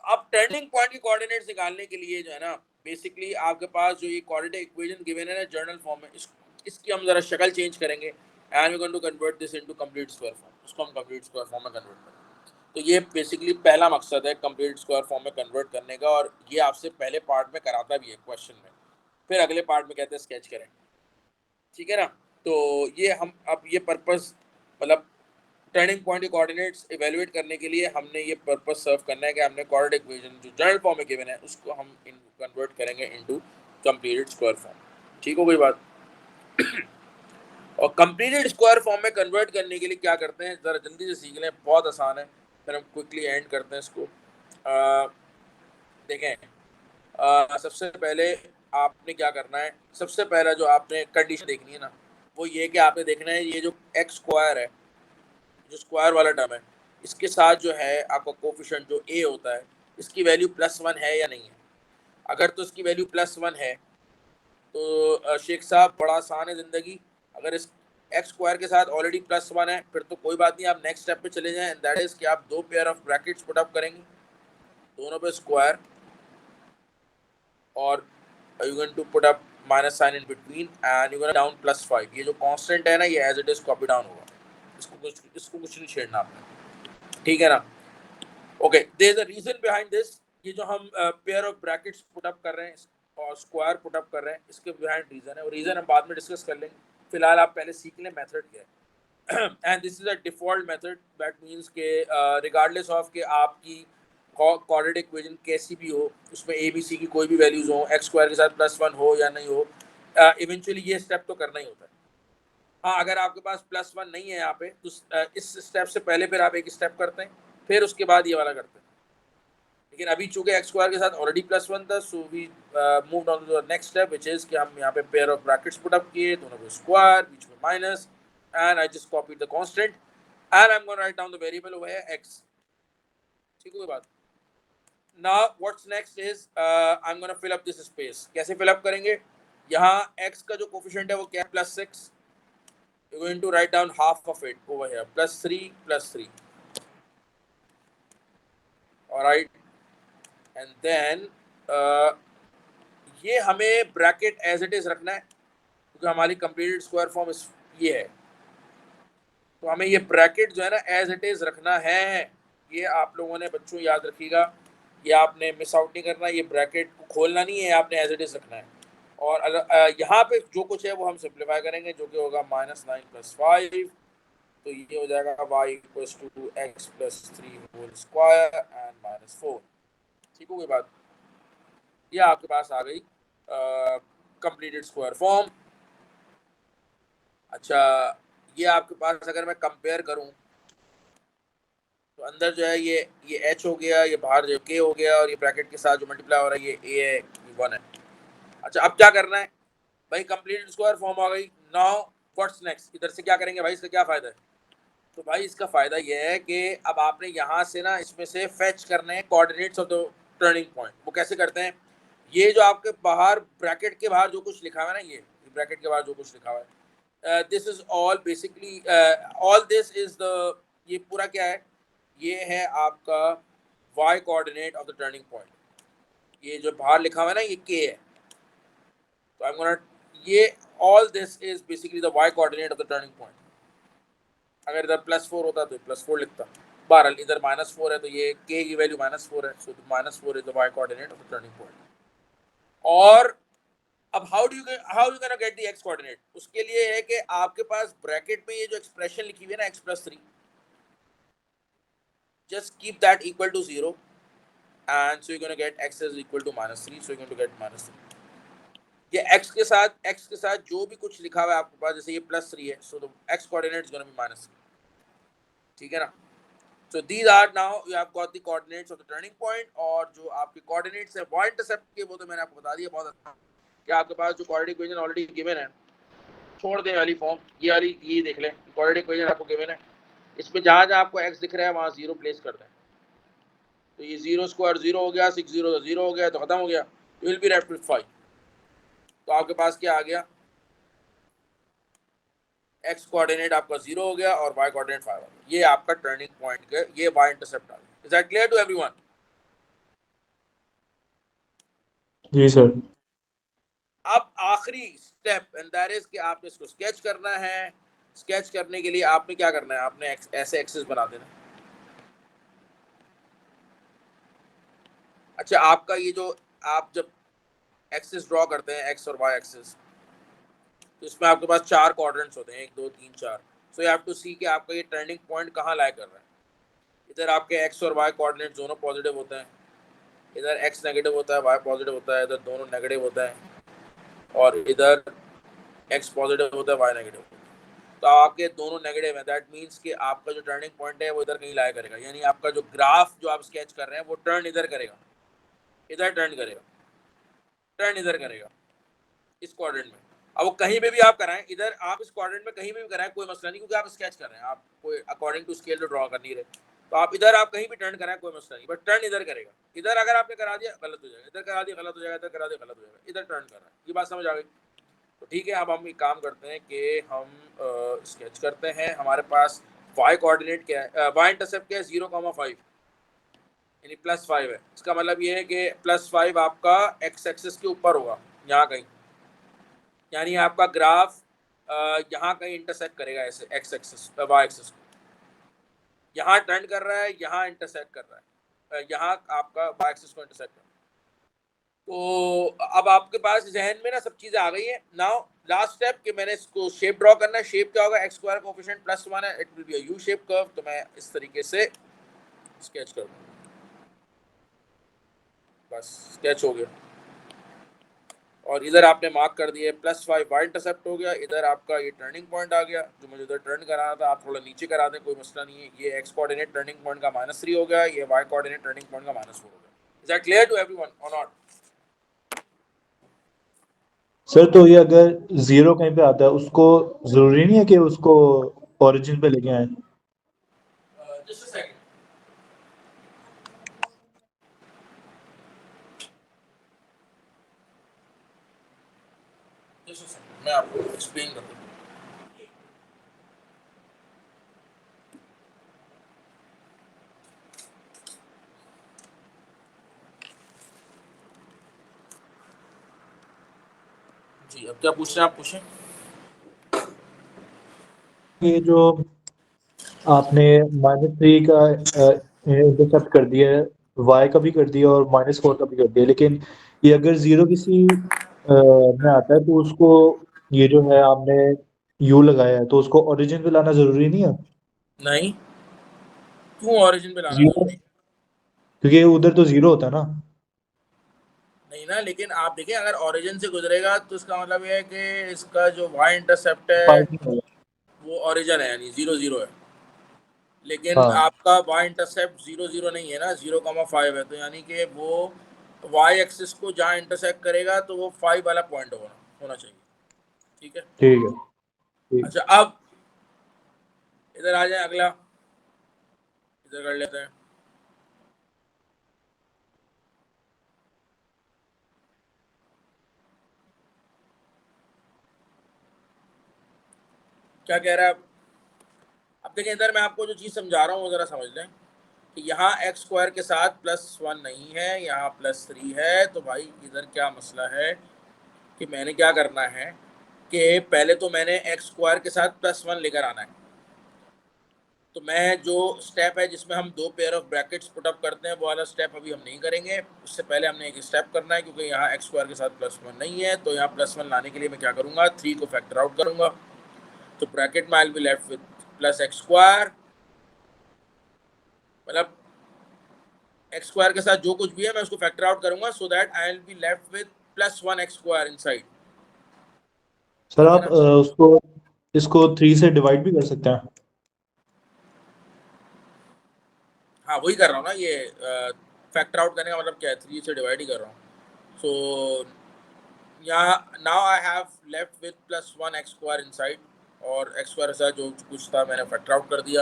अब टर्निंग पॉइंट के कोऑर्डिनेट्स निकालने के लिए जो है ना, बेसिकली आपके पास जो ये कोऑर्डिनेट इक्वेशन गिवन है ना जर्नल फॉर्म में, इसकी हम जरा शक्ल चेंज करेंगे and we going to convert this into complete square form. इसको हम कंप्लीट स्क्वायर फॉर्म में कन्वर्ट करेंगे। तो ये बेसिकली पहला मकसद है कंप्लीट स्क्वायर फॉर्म में कन्वर्ट करने का, और ये आपसे पहले पार्ट में कराता भी है क्वेश्चन में, फिर अगले पार्ट में कहते हैं स्केच करें, ठीक है ना। तो ये हम अब ये पर्पस, मतलब टर्निंग पॉइंट के कोऑर्डिनेट्स इवैल्यूएट करने के लिए हमने ये पर्पस सर्व करना है कि हमने कोऑर्डिनेट इक्वेशन जो जनरल फॉर्म में गिवन है उसको हम कन्वर्ट करेंगे इनटू कंप्लीटेड स्क्वायर फॉर्म। ठीक हो गई बात? और कंप्लीटेड स्क्वायर फॉर्म में कन्वर्ट करने के लिए क्या करते हैं, ज़रा जल्दी से सीख लें, बहुत आसान है, फिर हम क्विकली एंड करते हैं इसको। देखें, सबसे पहले आपने क्या करना है, सबसे पहला जो आपने कंडीशन देखनी है ना, वो ये कि आपने देखना है ये जो एक्स स्क्वायर है, जो स्क्वायर वाला टर्म है, इसके साथ जो है आपका कोफिशिएंट जो a होता है, इसकी वैल्यू +1 है या नहीं है। अगर तो इसकी वैल्यू +1 है तो शेख साहब बड़ा आसान है ज़िंदगी। अगर इस एक्स स्क्वायर के साथ ऑलरेडी +1 है फिर तो कोई बात नहीं, आप नेक्स्ट स्टेप पे चले जाएं, दैट इज़ कि आप 2 pair of brackets put up करेंगे, दोनों पे स्क्वायर, और you going to put up minus sign in between and you going down +5। ये जो कांस्टेंट है ना, ये as it is copy down होगा, इसको कुछ नहीं छेड़ना आपने, ठीक है ना। Okay, there is a reason behind this. ये जो हम pair of brackets put up कर रहे हैं और स्क्वायर पुट अप कर रहे हैं, इसके बिहाइंड रीजन है, और रीजन हम बाद में डिस्कस कर लेंगे। फिलहाल आप पहले सीख लें मेथड क्या है। And this is a default method, that means के रिगार्डलेस ऑफ कि आपकी कोऑर्डिनेट इक्वेशन कैसी भी हो, उसमें ए बी सी की कोई भी वैल्यूज हो, एक्स स्क्वायर के साथ +1 हो या नहीं हो, इवेंचुअली ये स्टेप तो करना ही होता है। हाँ, अगर आपके पास +1 नहीं है यहाँ पे, तो इस स्टेप से पहले फिर आप एक स्टेप करते हैं, फिर उसके बाद ये वाला करते हैं। लेकिन अभी चूंकि एक्स स्क्वायर के साथ ऑलरेडी +1 था, so we moved on to the next step, which is कि हम यहाँ पे pair of brackets put up किए, दोनों को स्क्वायर, बीच में minus, and I just copied the constant and I am going to write down the variable over here x. ठीक है बात? Now what's next is I am going to fill up this space. कैसे fill up करेंगे? यहाँ x का जो coefficient है वो क्या है, +6, you're going to write down half of it over here, +3, all right, and then ये हमें ब्रैकेट एज इट इज रखना है क्योंकि हमारी कंप्लीटेड स्क्वायर फॉर्म ये है, तो हमें ये ब्रैकेट जो है ना एज इट इज रखना है। ये आप लोगों ने बच्चों याद रखिएगा, ये आपने मिस आउट नहीं करना, ये ब्रैकेट को खोलना नहीं है, आपने एज इट इज रखना है। और यहाँ पे जो कुछ है वो हम सिंप्लीफाई करेंगे, जो कि होगा -9 + 5, तो ये हो जाएगा y = x + 3 whole square and -4। ठीक हो गई बात? ये आपके पास आ गई कंप्लीटेड स्क्वायर फॉर्म। अच्छा, ये आपके पास अगर मैं कंपेयर करूं तो अंदर जो है ये h हो गया, ये बाहर जो k हो गया, और ये ब्रैकेट के साथ जो मल्टीप्लाई हो रहा है ये a है, ये 1 है। अच्छा, अब क्या करना है भाई? कंप्लीटेड स्क्वायर फॉर्म आ गई। Now what's next? इधर से क्या करेंगे भाई? इसका क्या फायदा है? तो भाई इसका फायदा ये है कि अब आपने यहाँ से ना इसमें से फेच करने हैं coordinates of the turning point. वो कैसे करते हैं? ये जो आपके बाहर ब्रैकेट के बाहर जो कुछ लिखा हुआ है ना, ये ब्रैकेट के बाहर जो कुछ लिखा हुआ है, this is all basically all this is the, ये पूरा क्या है? ये है आपका y coordinate of the turning point. ये जो बाहर लिखा हुआ है ना, ये k है। तो आई एम गोना, ये all this is basically the y coordinate of the turning point. अगर इधर +4 होता तो +4 लिखता, बहरहाल इधर -4 है तो ये k की वैल्यू -4 है, सो -4 is the y coordinate of the turning point. और अब how you can get the x coordinate? उसके लिए है कि आपके पास ब्रैकेट में ये जो एक्सप्रेशन लिखी हुई है ना x + 3, just keep that equal to 0 and so you're going to get x is equal to -3, so you're going to get -3। ये x के साथ जो भी कुछ लिखा हुआ है आपके पास, जैसे ये +3 है, so the x coordinate is going to be -3। ठीक है ना? So these are, now you have got the coordinates of the turning point। और जो आपके coordinates है y intercept के, वो तो मैंने आपको बता दिया बहुत अच्छा कि आपके पास जो quadratic equation ऑलरेडी गिवन है, छोड़ दें वाली फॉर्म, ये वाली ये देख लें, quadratic equation आपको गिवन है, इसमें जहाँ जहाँ आपको x दिख रहा है वहाँ 0 प्लेस कर दें। तो ये 0 स्क्वायर 0 हो गया, 6 0 0 हो गया, तो खत्म हो गया। You will be left with 5। तो आपके पास क्या आ गया? x कोऑर्डिनेट आपका 0 हो गया और y कोऑर्डिनेट 5 हो गया। ये आपका टर्निंग पॉइंट का ये y इंटरसेप्ट आ गया। Is that clear to everyone? जी सर। अब आखिरी स्टेप एंड दैट इज कि आपने इसको स्केच करना है। स्केच करने के लिए आपने क्या करना है? आपने ऐसे एक्सिस बना देना। अच्छा, आपका ये जो आप जब एक्सिस ड्रॉ करते हैं, एक्स और वाई एक्सिस, तो इसमें आपके पास 4 क्वाड्रेंट्स होते हैं, 1 2 3 4। सो यू हैव टू सी कि आपका ये टर्निंग पॉइंट कहाँ लाई कर रहा है। इधर आपके एक्स और वाई कोऑर्डिनेट्स दोनों पॉजिटिव होते हैं, इधर एक्स नेगेटिव होता है, वाई पॉजिटिव होता है, इधर दोनों नेगेटिव होता है, और इधर एक्स पॉजिटिव होता है, वाई नेगेटिव होता है। तो आपके दोनों नेगेटिव है, दैट मीन्स कि आपका जो टर्निंग पॉइंट है वो इधर कहीं लाया करेगा। यानी आपका जो ग्राफ जो आप स्केच कर रहे हैं वो टर्न इधर करेगा, इधर टर्न करेगा, टर्न इधर करेगा इस क्वाड्रेंट में। अब वो कहीं पे भी आप कराएं, इधर आप इस क्वाड्रेंट में कहीं पे भी कराएं कोई मसला नहीं, क्योंकि आप स्केच कर रहे हैं, आप कोई अकॉर्डिंग टू स्केल तो ड्रॉ कर नहीं रहे। तो आप इधर आप कहीं भी टर्न कराएं कोई मसला नहीं, बट टर्न इधर करेगा। इधर अगर आपने करा दिया गलत हो जाएगा, इधर करा दिया गलत हो जाएगा, इधर करा दिया गलत हो जाएगा, इधर टर्न कर रहा है। ये बात समझ आ गई? तो ठीक है, अब हम एक काम करते हैं कि हम स्केच करते हैं। हमारे पास y कोऑर्डिनेट क्या है, y इंटरसेप्ट क्या है? 0,5 यानी +5 है। इसका मतलब ये है कि +5 आपका x एक्सिस के ऊपर होगा यहाँ कहीं, यानी आपका ग्राफ यहाँ कहीं इंटरसेक्ट करेगा ऐसे x एक्सिस y एक्सिस को। यहाँ टर्न कर रहा है, यहाँ इंटरसेक्ट कर रहा है, यहाँ आपका y एक्सिस को इंटरसेक्ट कर रहा है। तो अब आपके पास जहन में ना सब चीज़ें आ गई हैं। नाउ लास्ट स्टेप कि मैंने इसको शेप ड्रॉ करना है। शेप क्या होगा? एक्स स्क्वायर कोएफिशिएंट +1 है, it will be a U shape curve. तो मैं इस तरीके से स्केच कर दूँ, बस स्केच हो गया। और इधर आपने मार्क कर दिए +5 वाई इंटरसेप्ट हो गया, इधर आपका ये टर्निंग पॉइंट आ गया जो मुझे इधर टर्न कराना था। आप थोड़ा नीचे करा दें, कोई मसला नहीं है। ये एक्स कोऑर्डिनेट टर्निंग पॉइंट का -3 हो गया, ये वाई कोऑर्डिनेट टर्निंग पॉइंट का -4 हो गया। Is that clear to everyone और नॉट? सर तो ये अगर 0 कहीं पे आता है उसको जरूरी नहीं है कि उसको ओरिजिन पे लेके आए? जस्ट अ सेकंड, मैं आपको एक्सप्लेन कर दूँ। जी, अब क्या पूछ रहे हैं आप, पूछें। ये जो आपने -3 का इंटरसेप्ट कर दिया है, y का भी कर दिया और -4 का भी कर दिया, लेकिन ये अगर जीरो किसी में आता है तो उसको, ये जो है आपने u लगाया है तो उसको ओरिजिन पे लाना जरूरी नहीं है? नहीं, क्यों ओरिजिन पे लाना जीरो, जरूरी है? क्योंकि उधर तो जीरो होता है ना। नहीं ना, लेकिन आप देखिए अगर ओरिजिन से गुजरेगा तो इसका मतलब ये है कि इसका जो वाई इंटरसेप्ट है फाइव नहीं होगा। वो ओरिजिन है, यानी 0 0 है। लेकिन हाँ आपका वाई इंटरसेप्ट 0 0 नहीं है ना, 0,5 है, तो यानी कि वो वाई एक्सिस को जहाँ इंटरसेक्ट करेगा तो वो 5 वाला पॉइंट होना चाहिए। ठीक है। ठीक है, ठीक। अच्छा, अब इधर आ जाए, अगला इधर कर लेते हैं। क्या कह रहा है अब देखिए, इधर मैं आपको जो चीज़ समझा रहा हूँ वो ज़रा समझ लें कि यहाँ एक्स स्क्वायर के साथ +1 नहीं है, यहाँ +3 है। तो भाई इधर क्या मसला है कि मैंने क्या करना है कि पहले तो मैंने एक्स स्क्वायर के साथ +1 लेकर आना है। तो मैं जो स्टेप है जिसमें हम दो pair of brackets put up करते हैं वो वाला स्टेप अभी हम नहीं करेंगे। उससे पहले हमने एक स्टेप करना है, क्योंकि यहाँ एक्स स्क्वायर के साथ +1 नहीं है। तो यहाँ +1 लाने के लिए मैं क्या करूँगा, 3 को फैक्टर आउट करूँगा। तो ब्रैकेट में आई will be left with +x², मतलब एक्स स्क्वायर के साथ जो कुछ भी है मैं उसको फैक्टर आउट करूंगा, so that I will be left with +1x² inside. Sir ठीक है आप ना। उसको, इसको 3 से डिवाइड भी कर सकते हैं। हाँ, वही कर रहा हूँ ना, ये फैक्टर आउट करने का मतलब क्या है, 3 से डिवाइड ही कर रहा हूँ। सो यहाँ now I have left with +1x² inside, और x² के साथ जो कुछ था मैंने फैक्टर आउट कर दिया।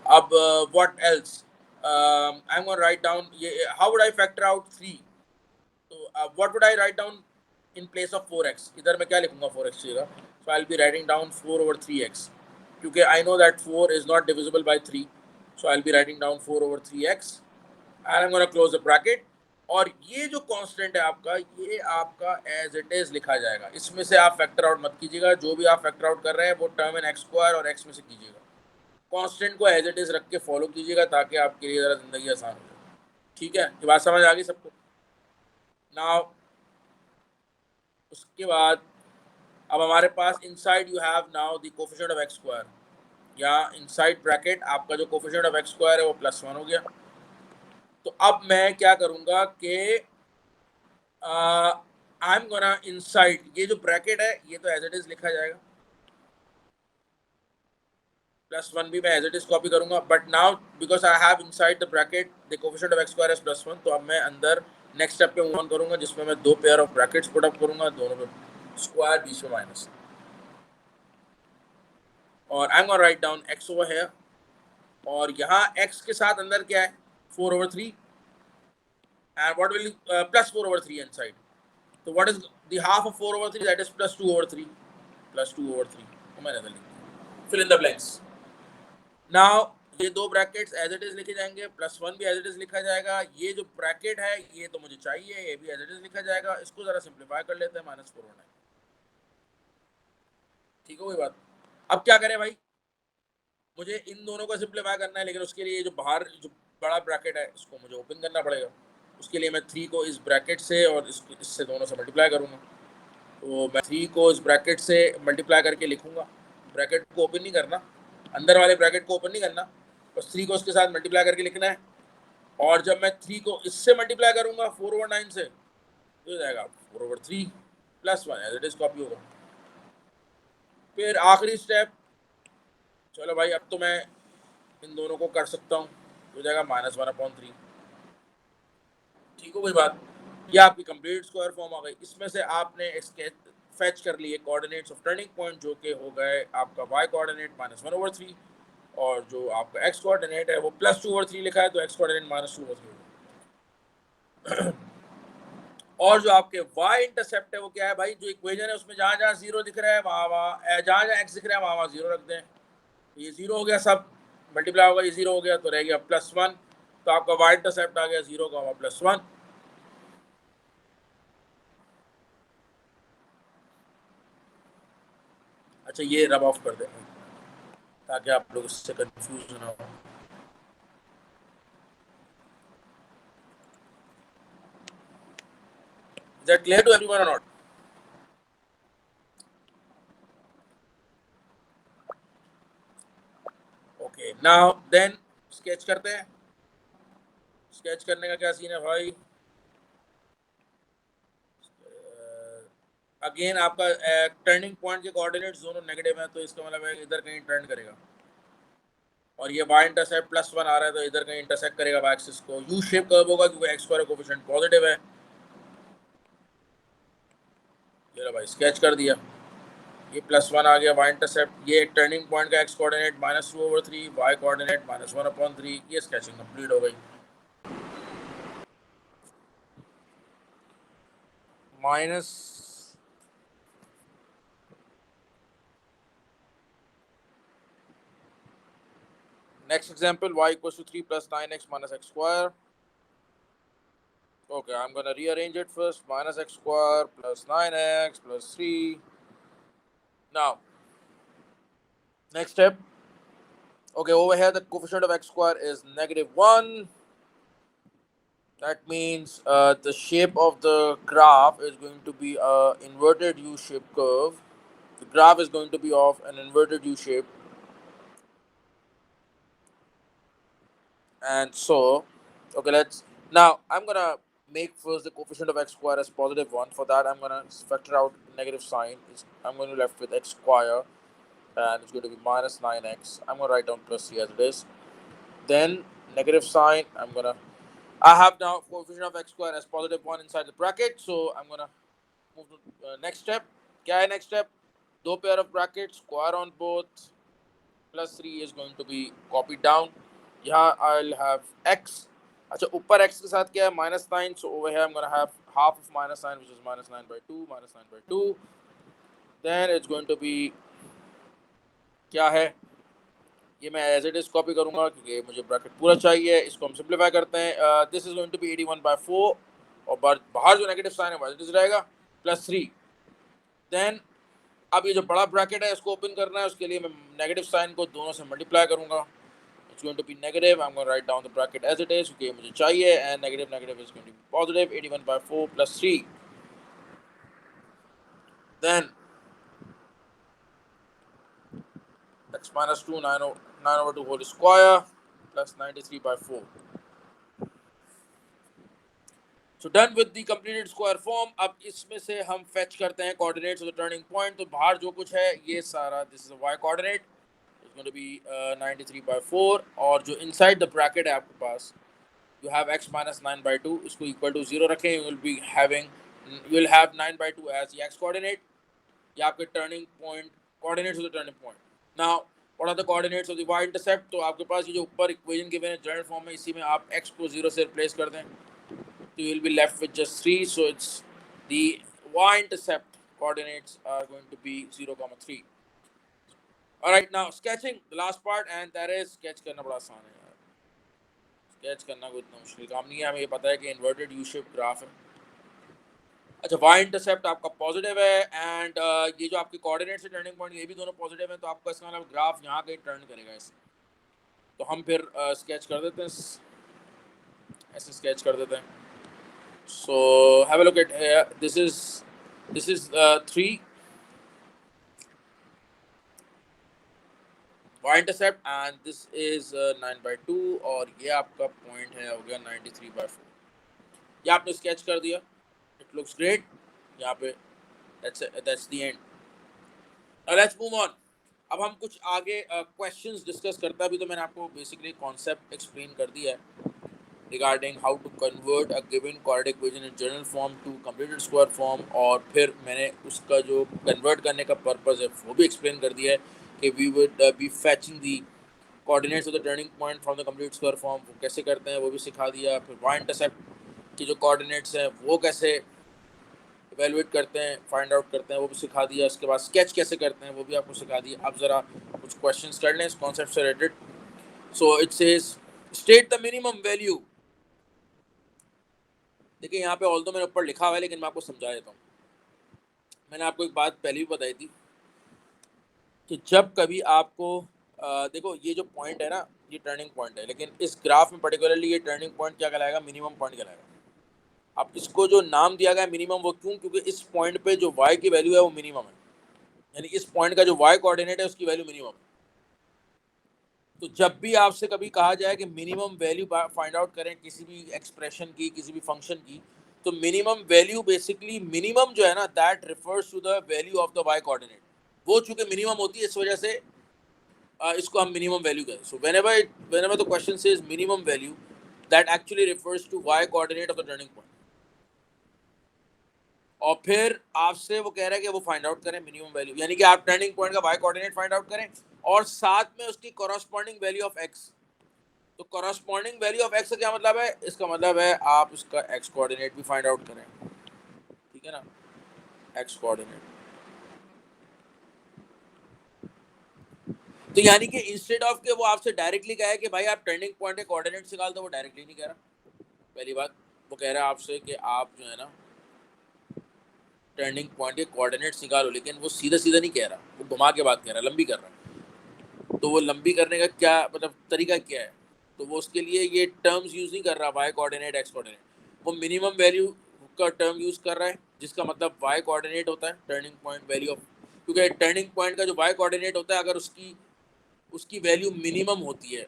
अब what else, I am gonna write down ये, how would I factor out 3। तो what would I write down in place of 4x, इधर मैं क्या लिखूंगा 4x की जगह। So I will be writing down 4/3x, क्योंकि I know that 4 is not divisible by 3। So I will be writing down 4/3x and I am gonna close the bracket. और ये जो कांस्टेंट है आपका, ये आपका एज इट इज लिखा जाएगा। इसमें से आप फैक्टर आउट मत कीजिएगा, जो भी आप फैक्टर आउट कर रहे हैं वो टर्म इन x² और x में से कीजिएगा। कांस्टेंट को एज इट इज रख के फॉलो कीजिएगा ताकि आपके लिए ज़रा जिंदगी आसान हो जाए। ठीक है, ये बात समझ आ गई सबको। नाउ उसके बाद अब हमारे पास inside you have now the coefficient of x²। या इनसाइड ब्रैकेट आपका जो कोफिशिएंट ऑफ x² है वो +1 हो गया। तो अब मैं क्या करूंगा कि आई एम गोना इनसाइड, ये जो ब्रैकेट है ये तो एज इट इज लिखा जाएगा, +1 भी मैं एज इट इज कॉपी करूंगा। But now because I have inside the bracket the coefficient of x² is +1, तो अब मैं अंदर नेक्स्ट स्टेप पे मूव ऑन करूंगा, जिसमें मैं दो pair of brackets put up करूंगा, दोनों में स्क्वायर बीच में माइनस, और आई am gonna write down x over here. और यहाँ x के साथ अंदर क्या है, 4/3, and what will +4/3 inside. So what is the half of 4/3? That is +2/3. +2/3 मैंने लिख दिया, fill in the blanks. Now ये दो ब्रैकेट्स एज इट इज लिखे जाएंगे, +1 भी एज इट इज लिखा जाएगा। ये जो ब्रैकेट है ये तो मुझे चाहिए, ये भी एज इट इज लिखा जाएगा। इसको जरा सिंप्लीफाई कर लेते हैं, -4/9। ठीक है, वही बात। अब क्या करें भाई, मुझे इन दोनों को सिंप्लीफाई करना है, लेकिन उसके लिए जो बाहर जो बड़ा ब्रैकेट है इसको मुझे ओपन करना पड़ेगा। उसके लिए मैं 3 को इस ब्रैकेट से और इससे दोनों से मल्टीप्लाई करूँगा। तो मैं 3 को इस ब्रैकेट से मल्टीप्लाई करके लिखूँगा। ब्रैकेट को ओपन नहीं करना, अंदर वाले ब्रैकेट को ओपन नहीं करना, बस 3 को उसके साथ मल्टीप्लाई करके लिखना है। और जब मैं 3 को इससे मल्टीप्लाई करूँगा 4/9 से, तो हो जाएगा 4/3 +1 एज इट इज कॉपी होगा। फिर आखिरी स्टेप, चलो भाई अब तो मैं इन दोनों को कर सकता हूँ, हो जाएगा -1/3। ठीक हो गई बात। ये आपकी कंप्लीट स्क्वायर फॉर्म आ गई। इसमें से आपने इसके फेच कर लिए कोऑर्डिनेट्स ऑफ टर्निंग पॉइंट, जो कि हो गए आपका y कोऑर्डिनेट -1/3, और जो आपका x कोऑर्डिनेट है वो +2/3 लिखा है, तो x कोऑर्डिनेट -2/3। और जो आपके y इंटरसेप्ट है वो क्या है भाई, जो इक्वेशन है उसमें जहाँ जहाँ 0 दिख रहा है वहाँ जहाँ जहाँ x दिख रहा है वहाँ 0 रख दें। ये 0 हो गया, सब मल्टीप्लाई होगा, ये 0 हो गया, तो रह गया +1। तो आपका y इंटरसेप्ट आ गया 0,+1। अच्छा ये रब ऑफ कर देंगे ताकि आप लोग इससे कंफ्यूज ना हो। Is that clear to everyone or not? Okay, now then sketch करते हैं। स्केच करने का क्या सीन है भाई? अगेन आपका टर्निंग पॉइंट के कोऑर्डिनेट्स दोनों नेगेटिव हैं, तो इसका मतलब है इधर कहीं टर्न करेगा, और ये y इंटरसेप्ट +1 आ रहा है तो इधर कहीं इंटरसेक्ट करेगा y एक्सिस को। यू शेप कर्व होगा क्योंकि x स्क्वायर कोफिशिएंट पॉजिटिव है। ये लो भाई स्केच कर दिया, ये +1 आ गया y इंटरसेप्ट, ये टर्निंग पॉइंट का x कोऑर्डिनेट -2/3, y कोऑर्डिनेट -1/3। ये स्केचिंग कंप्लीट हो गई। Minus next example, y equals to 3 plus 9x minus x square. Okay, I'm gonna rearrange it first. Minus x square plus 9x plus 3. Now, next step. Okay, over here the coefficient of x square is -1. That means the shape of the graph is going to be a inverted U-shaped curve. The graph is going to be of an inverted U shape. And so, okay, now I'm gonna make first the coefficient of x square as +1. For that, I'm gonna factor out negative sign. I'm going to be left with x square, and it's going to be -9x. I'm gonna write down +3 as it is. Then negative sign. I have now coefficient of x square as +1 inside the bracket. So I'm gonna move to next step. क्या है next step? दो pair of brackets, square on both. +3 is going to be copied down. यहाँ I'll have x. अच्छा ऊपर x के साथ क्या है? -9. So over here I'm gonna have half of -9, which is -9/2, -9/2. Then it's going to be क्या है? ये मैं एज इट इज कॉपी करूंगा क्योंकि मुझे ब्रैकेट पूरा चाहिए। इसको हम सिंप्लीफाई करते हैं। This is going to be 81/4, और बाहर जो नेगेटिव साइन है एज इट इज रहेगा +3। देन अब ये जो बड़ा ब्रैकेट है इसको ओपन करना है, उसके लिए मैं नेगेटिव साइन को दोनों से मल्टीप्लाई करूंगा। It's going to be negative. I'm going to write down the bracket as it is. Okay, मुझे चाहिए, and negative is going to be positive. 81/4 plus 3. Then x minus 2, 9/2 whole square plus 93/4. So done with the completed square form. अब इसमें से हम fetch करते हैं coordinates of the turning point. तो बाहर जो कुछ है ये सारा, this is a y coordinate. It's going to be 93/4, और जो inside the bracket है आपके पास, you have x minus 9/2, इसको equal to 0 रखें, you will have 9/2 as the x coordinate. ये आपके turning point coordinates of the turning point. Now what are the coordinates of the y intercept? तो आपके पास ये जो ऊपर equation given है जनरल फॉर्म में, इसी में आप x को 0 से रिप्लेस कर दें, so you will be left with just 3. So it's the y intercept coordinates are going to be 0,3. All right, now sketching, the last part, and that is sketch करना बड़ा आसान है यार। स्केच करना कोई इतना मुश्किल काम नहीं है। हमें ये पता है कि इन्वर्टेड यू शेप ग्राफ है। अच्छा y इंटरसेप्ट आपका पॉजिटिव है, एंड ये जो आपके कोऑर्डिनेट्स है टर्निंग पॉइंट ये भी दोनों पॉजिटिव हैं, तो आपका इसका मतलब ग्राफ यहाँ कहीं टर्न करेगा ऐसे। तो हम फिर स्केच कर देते हैं, ऐसे स्केच कर देते हैं। So have a look at this is 3 y intercept, and this is 9/2, और ये आपका पॉइंट है हो गया 93/4। ये आपने स्केच कर दिया, इट लुक्स ग्रेट। यहाँ पे that's the end. Now let's move on. अब हम कुछ आगे क्वेश्चंस डिस्कस करते हैं। अभी तो मैंने आपको बेसिकली कॉन्सेप्ट एक्सप्लेन कर दिया है regarding how to convert a given quadratic equation in general form to completed square form, और फिर मैंने उसका जो कन्वर्ट करने का पर्पस है वो भी एक्सप्लेन कर दिया है कि we would be fetching the coordinates of the turning point from the complete square form, वो कैसे करते हैं वो भी सिखा दिया। फिर y इंटरसेप्ट की जो कोऑर्डिनेट्स हैं वो कैसे इवेलुएट करते हैं, फाइंड आउट करते हैं, वो भी सिखा दिया। उसके बाद स्केच कैसे करते हैं वो भी आपको सिखा दिया। अब ज़रा कुछ क्वेश्चंस कर लें इस कॉन्सेप्ट से related. So it says state the minimum value. देखिए यहाँ पे ऑल्दो मैंने ऊपर लिखा हुआ है, लेकिन मैं आपको समझा देता हूँ। मैंने आपको एक बात पहले भी बताई थी कि जब कभी आपको देखो ये जो पॉइंट है ना, ये टर्निंग पॉइंट है, लेकिन इस ग्राफ में पर्टिकुलरली ये टर्निंग पॉइंट क्या कहलाएगा, मिनिमम पॉइंट कहलाएगा। अब इसको जो नाम दिया गया मिनिमम, वो क्यों, क्योंकि इस पॉइंट पे जो y की वैल्यू है वो मिनिमम है, यानी इस पॉइंट का जो y कोऑर्डिनेट है उसकी वैल्यू मिनिमम है। तो जब भी आपसे कभी कहा जाए कि मिनिमम वैल्यू फाइंड आउट करें किसी भी एक्सप्रेशन की, किसी भी फंक्शन की, तो मिनिमम वैल्यू बेसिकली, मिनिमम जो है ना, that refers to the value of the y coordinate. वो चूंकि मिनिमम होती है, इस वजह से इसको हम मिनिमम वैल्यू कहें। सो whenever the question says minimum value, that actually refers to y coordinate of the turning point। और फिर आपसे वो कह रहा है कि वो फाइंड आउट करें मिनिमम वैल्यू, यानी कि आप टर्निंग पॉइंट का y कोऑर्डिनेट फाइंड आउट करें और साथ में उसकी कॉरस्पॉन्डिंग वैल्यू ऑफ x। तो कॉरस्पॉन्डिंग वैल्यू ऑफ x का क्या मतलब है, इसका मतलब है आप उसका x कोऑर्डिनेट भी फाइंड आउट करें, ठीक है ना, x कोऑर्डिनेट। तो यानी कि इंस्टेड ऑफ के वो आपसे डायरेक्टली कहे कि भाई आप टर्निंग पॉइंट के कोऑर्डिनेट्स निकाल दो, वो डायरेक्टली नहीं कह रहा। पहली बात वो कह रहा है आपसे कि आप जो है ना टर्निंग पॉइंट के कोऑर्डिनेट्स निकालो, लेकिन वो सीधा सीधा नहीं कह रहा, वो घुमा के बात कह रहा है, लंबी कर रहा है। तो वो लंबी करने का क्या मतलब तरीका क्या है, तो वो उसके लिए ये टर्म्स यूज़ नहीं कर रहा, वाई कोऑर्डिनेट एक्स कोऑर्डिनेट, वो मिनिमम वैल्यू का टर्म यूज़ कर रहा है, जिसका मतलब वाई कोऑर्डिनेट होता है टर्निंग पॉइंट वैल्यू ऑफ, क्योंकि टर्निंग पॉइंट का जो वाई कोऑर्डिनेट होता है, अगर उसकी वैल्यू मिनिमम होती है,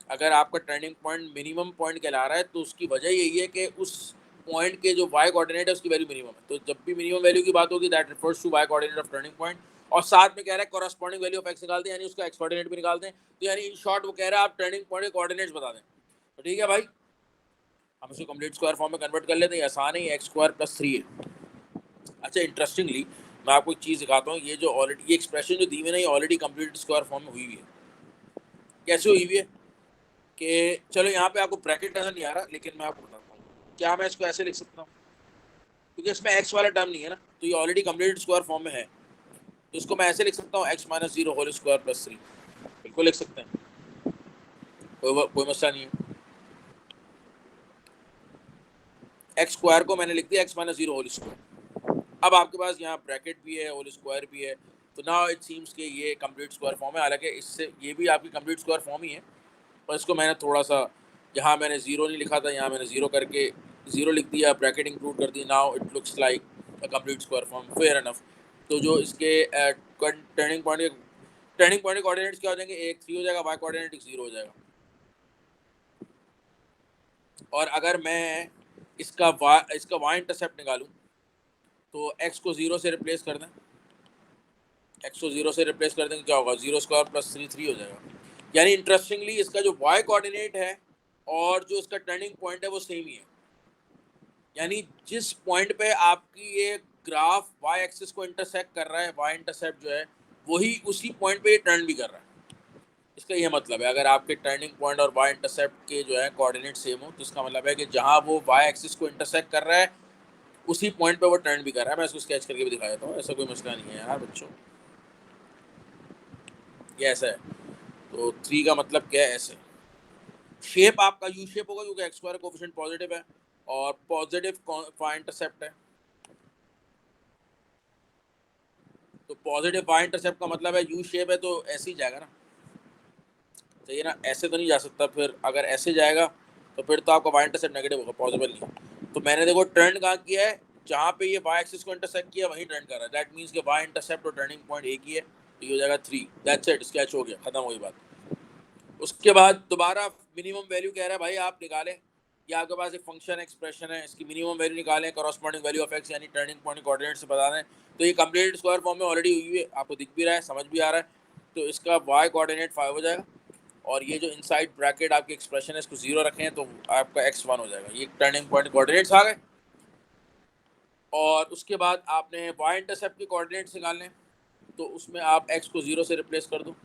अगर आपका टर्निंग पॉइंट मिनिमम पॉइंट कहला रहा है, तो उसकी वजह यही है कि उस पॉइंट के जो y कोऑर्डिनेट है उसकी वैल्यू मिनिमम है। तो जब भी मिनिमम वैल्यू की बात होगी, that refers to y coordinate of turning point. और साथ में कह रहा है कॉरस्पॉन्डिंग वैल्यू ऑफ x निकाल दें, यानी उसका x कोऑर्डिनेट भी निकाल दें। तो यानी इन शॉर्ट वो कह रहा है आप टर्निंग पॉइंट के कोऑर्डिनेट्स बता दें। तो ठीक है भाई, हम इसको कंप्लीट स्क्वायर फॉर्म में कन्वर्ट कर लेते हैं, आसान है, x स्क्वायर प्लस 3 है। अच्छा, इंटरेस्टिंगली मैं आपको एक चीज़ दिखाता हूँ, ये जो ऑलरेडी ये एक्सप्रेशन जो दी हुई है ना, ये ऑलरेडी कंप्लीट स्क्वायर फॉर्म में हुई हुई है। कैसे हुई हुई है कि चलो यहाँ पे आपको ब्रैकेट नजर नहीं आ रहा, लेकिन मैं आपको बताता हूँ, क्या मैं इसको ऐसे लिख सकता हूँ, क्योंकि इसमें x वाला टर्म नहीं है ना, तो ये ऑलरेडी कंप्लीट स्क्वायर फॉर्म में है। तो इसको मैं ऐसे लिख सकता हूँ x minus 0 whole square plus 3, बिल्कुल लिख सकते हैं, कोई मसला नहीं है। x स्क्वायर को मैंने लिख दिया x माइनस 0 होल स्क्वायर। अब आपके पास यहाँ ब्रैकेट भी है, होल स्क्वायर भी है, तो नाउ इट सीम्स कि ये कंप्लीट स्क्वायर फॉर्म है। हालांकि इससे ये भी आपकी कंप्लीट स्क्वायर फॉर्म ही है, पर इसको मैंने थोड़ा सा, यहाँ मैंने 0 नहीं लिखा था, यहाँ मैंने 0 करके 0 लिख दिया, ब्रैकेट इंक्लूड कर दी, now it looks like a complete square form, fair enough. तो जो इसके टर्निंग पॉइंट के कोऑर्डिनेट्स क्या हो जाएंगे, एक 3 हो जाएगा, वाई कोऑर्डिनेट 0 हो जाएगा। और अगर मैं इसका वाई इंटरसेप्ट निकालूं, तो x को 0 से रिप्लेस कर दें, x को 0 से रिप्लेस कर देंगे, क्या होगा, 0 स्क्वायर प्लस 3 हो जाएगा। यानी इंटरेस्टिंगली इसका जो y कोऑर्डिनेट है और जो इसका टर्निंग पॉइंट है वो सेम ही है। यानी जिस पॉइंट पे आपकी ये ग्राफ y एक्सिस को इंटरसेक्ट कर रहा है, y इंटरसेप्ट जो है वही उसी पॉइंट पे ये टर्न भी कर रहा है। इसका ये मतलब है, अगर आपके टर्निंग पॉइंट और y इंटरसेप्ट के जो है कोऑर्डिनेट सेम हो, तो इसका मतलब है कि जहाँ वो y एक्सिस को इंटरसेक्ट कर रहा है उसी पॉइंट पे वो टर्न भी कर रहा है। मैं इसको स्केच करके भी दिखा देता हूँ, ऐसा कोई मसला नहीं है यार बच्चों, ये ऐसा है। तो 3 का मतलब क्या है, ऐसे शेप आपका यू शेप होगा, क्योंकि एक्स स्क्वायर कोफिशिएंट पॉजिटिव है और पॉजिटिव वाई इंटरसेप्ट है। तो पॉजिटिव वाई इंटरसेप्ट का मतलब है यू शेप है, तो ऐसे ही जाएगा ना, सही है ना, ऐसे तो नहीं जा सकता। फिर अगर ऐसे जाएगा तो फिर तो आपका वाई इंटरसेप्ट नेगेटिव होगा, पॉसिबल नहीं। तो मैंने देखो टर्न कहाँ किया है, जहाँ पे ये वाई एक्सिस को इंटरसेक्ट किया वहीं टर्न कर रहा है, दैट मीन्स कि वाई इंटरसेप्ट और टर्निंग पॉइंट एक ही है, तो ये हो जाएगा 3। दैट्स इट, स्केच हो गया, खत्म हो गई बात। उसके बाद दोबारा मिनिमम वैल्यू कह रहा है भाई आप निकालें, या आपके पास एक फंक्शन एक्सप्रेशन है, इसकी मिनिमम वैल्यू निकालें कॉरस्पॉन्डिंग वैल्यू ऑफ एक्स, यानी टर्निंग पॉइंट कोऑर्डिनेट से बता दें। तो ये कंप्लीट स्क्वायर फॉर्म में ऑलरेडी हुई है, आपको दिख भी रहा है, समझ भी आ रहा है। तो इसका वाई कोऑर्डिनेट 5 हो जाएगा, और ये जो इनसाइड ब्रैकेट आपकी एक्सप्रेशन है इसको 0 रखें तो आपका x 1 हो जाएगा। ये टर्निंग पॉइंट कोऑर्डिनेट्स आ गए। और उसके बाद आपने y इंटरसेप्ट के कोऑर्डिनेट्स निकालने, तो उसमें आप x को 0 से रिप्लेस कर दो।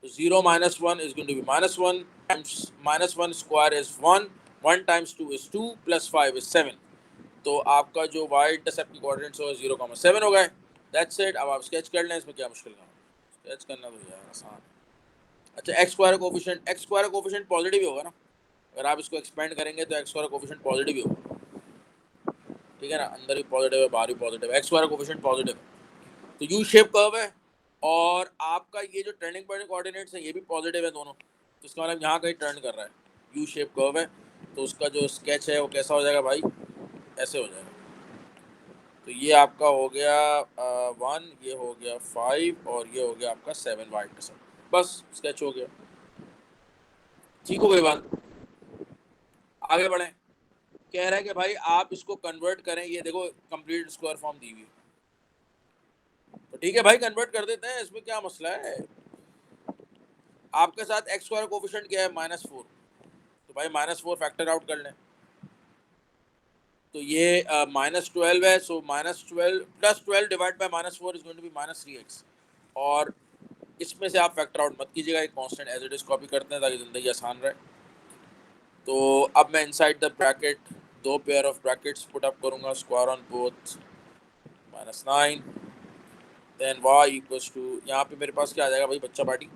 तो 0 minus 1 is going to be -1 times -1 square is 1, 1 times 2 is 2 plus 5 is 7। तो आपका जो y इंटरसेप्ट की कोऑर्डिनेट्स होगा 0,7 हो गए। That's it. अब आप स्केच कर लें, इसमें क्या मुश्किल है, स्केच करना तो यार आसान। अच्छा, एक्स स्क्वायर कोफिशिएंट पॉजिटिव ही होगा ना, अगर आप इसको एक्सपेंड करेंगे तो एक्स स्क्वायर कोफिशिएंट पॉजिटिव ही होगा, ठीक है ना, अंदर भी पॉजिटिव है बाहर भी पॉजिटिव है, एक्स स्क्वायर कोफिशिएंट पॉजिटिव है। तो यू शेप कर्व है और आपका ये जो टर्निंग पॉइंट कोऑर्डिनेट्स है ये भी पॉजिटिव है दोनों, तो इसका मतलब यहाँ कहीं टर्न कर रहा है, यू शेप कर्व है, तो उसका जो स्केच है वो कैसा हो जाएगा भाई, ऐसे हो जाएगा। तो ये आपका हो गया 1, ये हो गया 5 और ये हो गया आपका 7 वाई इंटरसेप्ट, बस स्केच हो गया। ठीक हो गई बात, आगे बढ़े। कह रहा है कि भाई आप इसको कन्वर्ट करें, ये देखो कंप्लीट स्क्वायर फॉर्म दी हुई, तो ठीक है भाई कन्वर्ट कर देते हैं, इसमें क्या मसला है। आपके साथ एक्स स्क्वायर कोफिशिएंट क्या है -4, तो भाई -4 फैक्टर आउट कर लें, तो ये -12 है, so -12 + 12 divide by -4 is going to be -3x, और इसमें से आप फैक्टर आउट मत कीजिएगा, एक constant as it is copy करते हैं ताकि ज़िंदगी आसान रहे। तो अब मैं inside the bracket 2 pair of brackets put up करूंगा, square on both -9 then y equals to, यहाँ पे मेरे पास क्या आ जाएगा भाई बच्चा पार्टी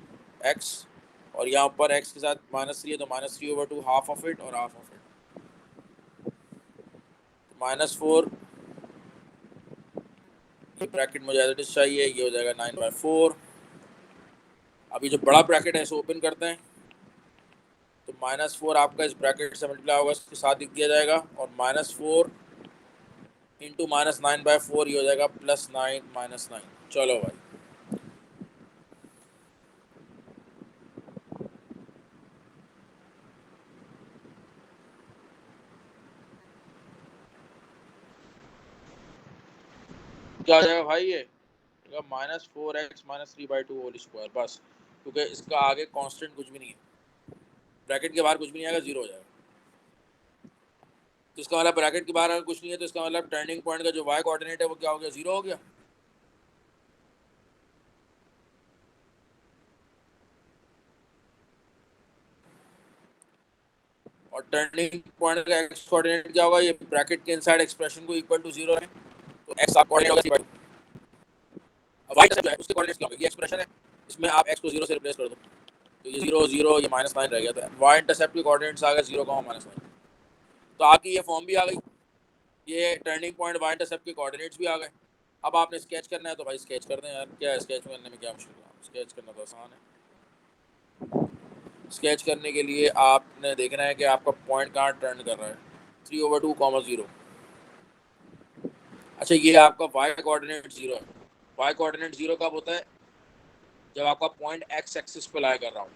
x, और यहाँ पर x के साथ -3 है तो -3/2 हाफ ऑफ इट और हाफ ऑफ इट, -4 ये ब्रैकेट मुझे एज इट इज चाहिए, ये हो जाएगा 9/4। अभी जो बड़ा ब्रैकेट है इसे ओपन करते हैं, तो -4 आपका इस ब्रैकेट से मल्टीप्लाई होगा, इसके साथ लिख दिया जाएगा, और -4 इंटू -9/4 ये हो जाएगा +9 -9। चलो भाई क्या हो जाएगा भाई, ये -4x -3/2 होल स्क्वायर, बस, क्योंकि इसका आगे कांस्टेंट कुछ भी नहीं है, ब्रैकेट के बाहर कुछ भी नहीं आएगा, जीरो हो जाएगा। तो इसका मतलब ब्रैकेट के बाहर अगर कुछ नहीं है तो इसका मतलब टर्निंग पॉइंट का जो y कोऑर्डिनेट है वो क्या हो गया, जीरो हो गया। और टर्निंग पॉइंट का x कोऑर्डिनेट क्या होगा, ये ब्रैकेट के इनसाइड एक्सप्रेशन को इक्वल टू 0 है, तो x आप कोऑर्डिनेट होगा 3/2, अब y इंटरसेप्ट जो है उसके कोऑर्डिनेट्स क्या होंगे, ये एक्सप्रेशन है, इसमें आप x को 0 से रिप्लेस कर दो, तो ये 0 0 ये -9 रह गया, तो y इंटरसेप्ट के कोऑर्डिनेट्स आ गए 0, -9। तो आपकी ये फॉर्म भी आ गई, ये टर्निंग पॉइंट y इंटरसेप्ट के कोऑर्डिनेट्स भी आ गए। अब आपने स्केच करना है तो भाई स्केच कर दें यार, क्या है स्केच करने में क्या मुश्किल है, स्केच करना तो आसान है। स्केच करने के लिए आपने देखना है कि आपका पॉइंट कहाँ टर्न कर रहा है, 3/2, 0। अच्छा ये आपका y कोऑर्डिनेट 0 है, y कोऑर्डिनेट 0 कब होता है, जब आपका पॉइंट x एक्सिस पे लाई कर रहा हो,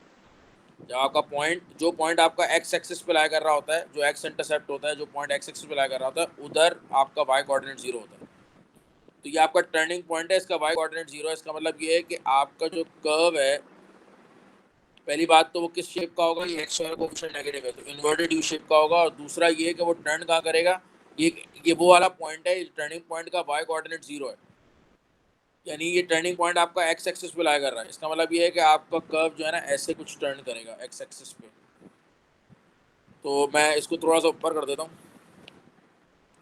जब आपका पॉइंट, जो पॉइंट आपका x एक्सिस पे लाई कर रहा होता है, जो x इंटरसेप्ट होता है, जो पॉइंट x एक्सिस पे लाई कर रहा होता है, उधर आपका y कोऑर्डिनेट 0 होता है, तो ये आपका टर्निंग पॉइंट है, इसका y कोऑर्डिनेट 0 है। इसका मतलब ये है कि आपका जो कर्व है, पहली बात तो वो किस शेप का होगा, ये एक्स स्क्वायर कोएफिशिएंट नेगेटिव है तो इन्वर्टेड यू शेप का होगा, और दूसरा ये है कि वो टर्न कहाँ करेगा, ये वो वाला पॉइंट है, टर्निंग पॉइंट का y कोऑर्डिनेट 0 है, यानी ये टर्निंग पॉइंट आपका x एक्सिस पे लाई कर रहा है, इसका मतलब ये है कि आपका कर्व जो है ना ऐसे कुछ टर्न करेगा x एक्सिस पे। तो मैं इसको थोड़ा सा ऊपर कर देता हूँ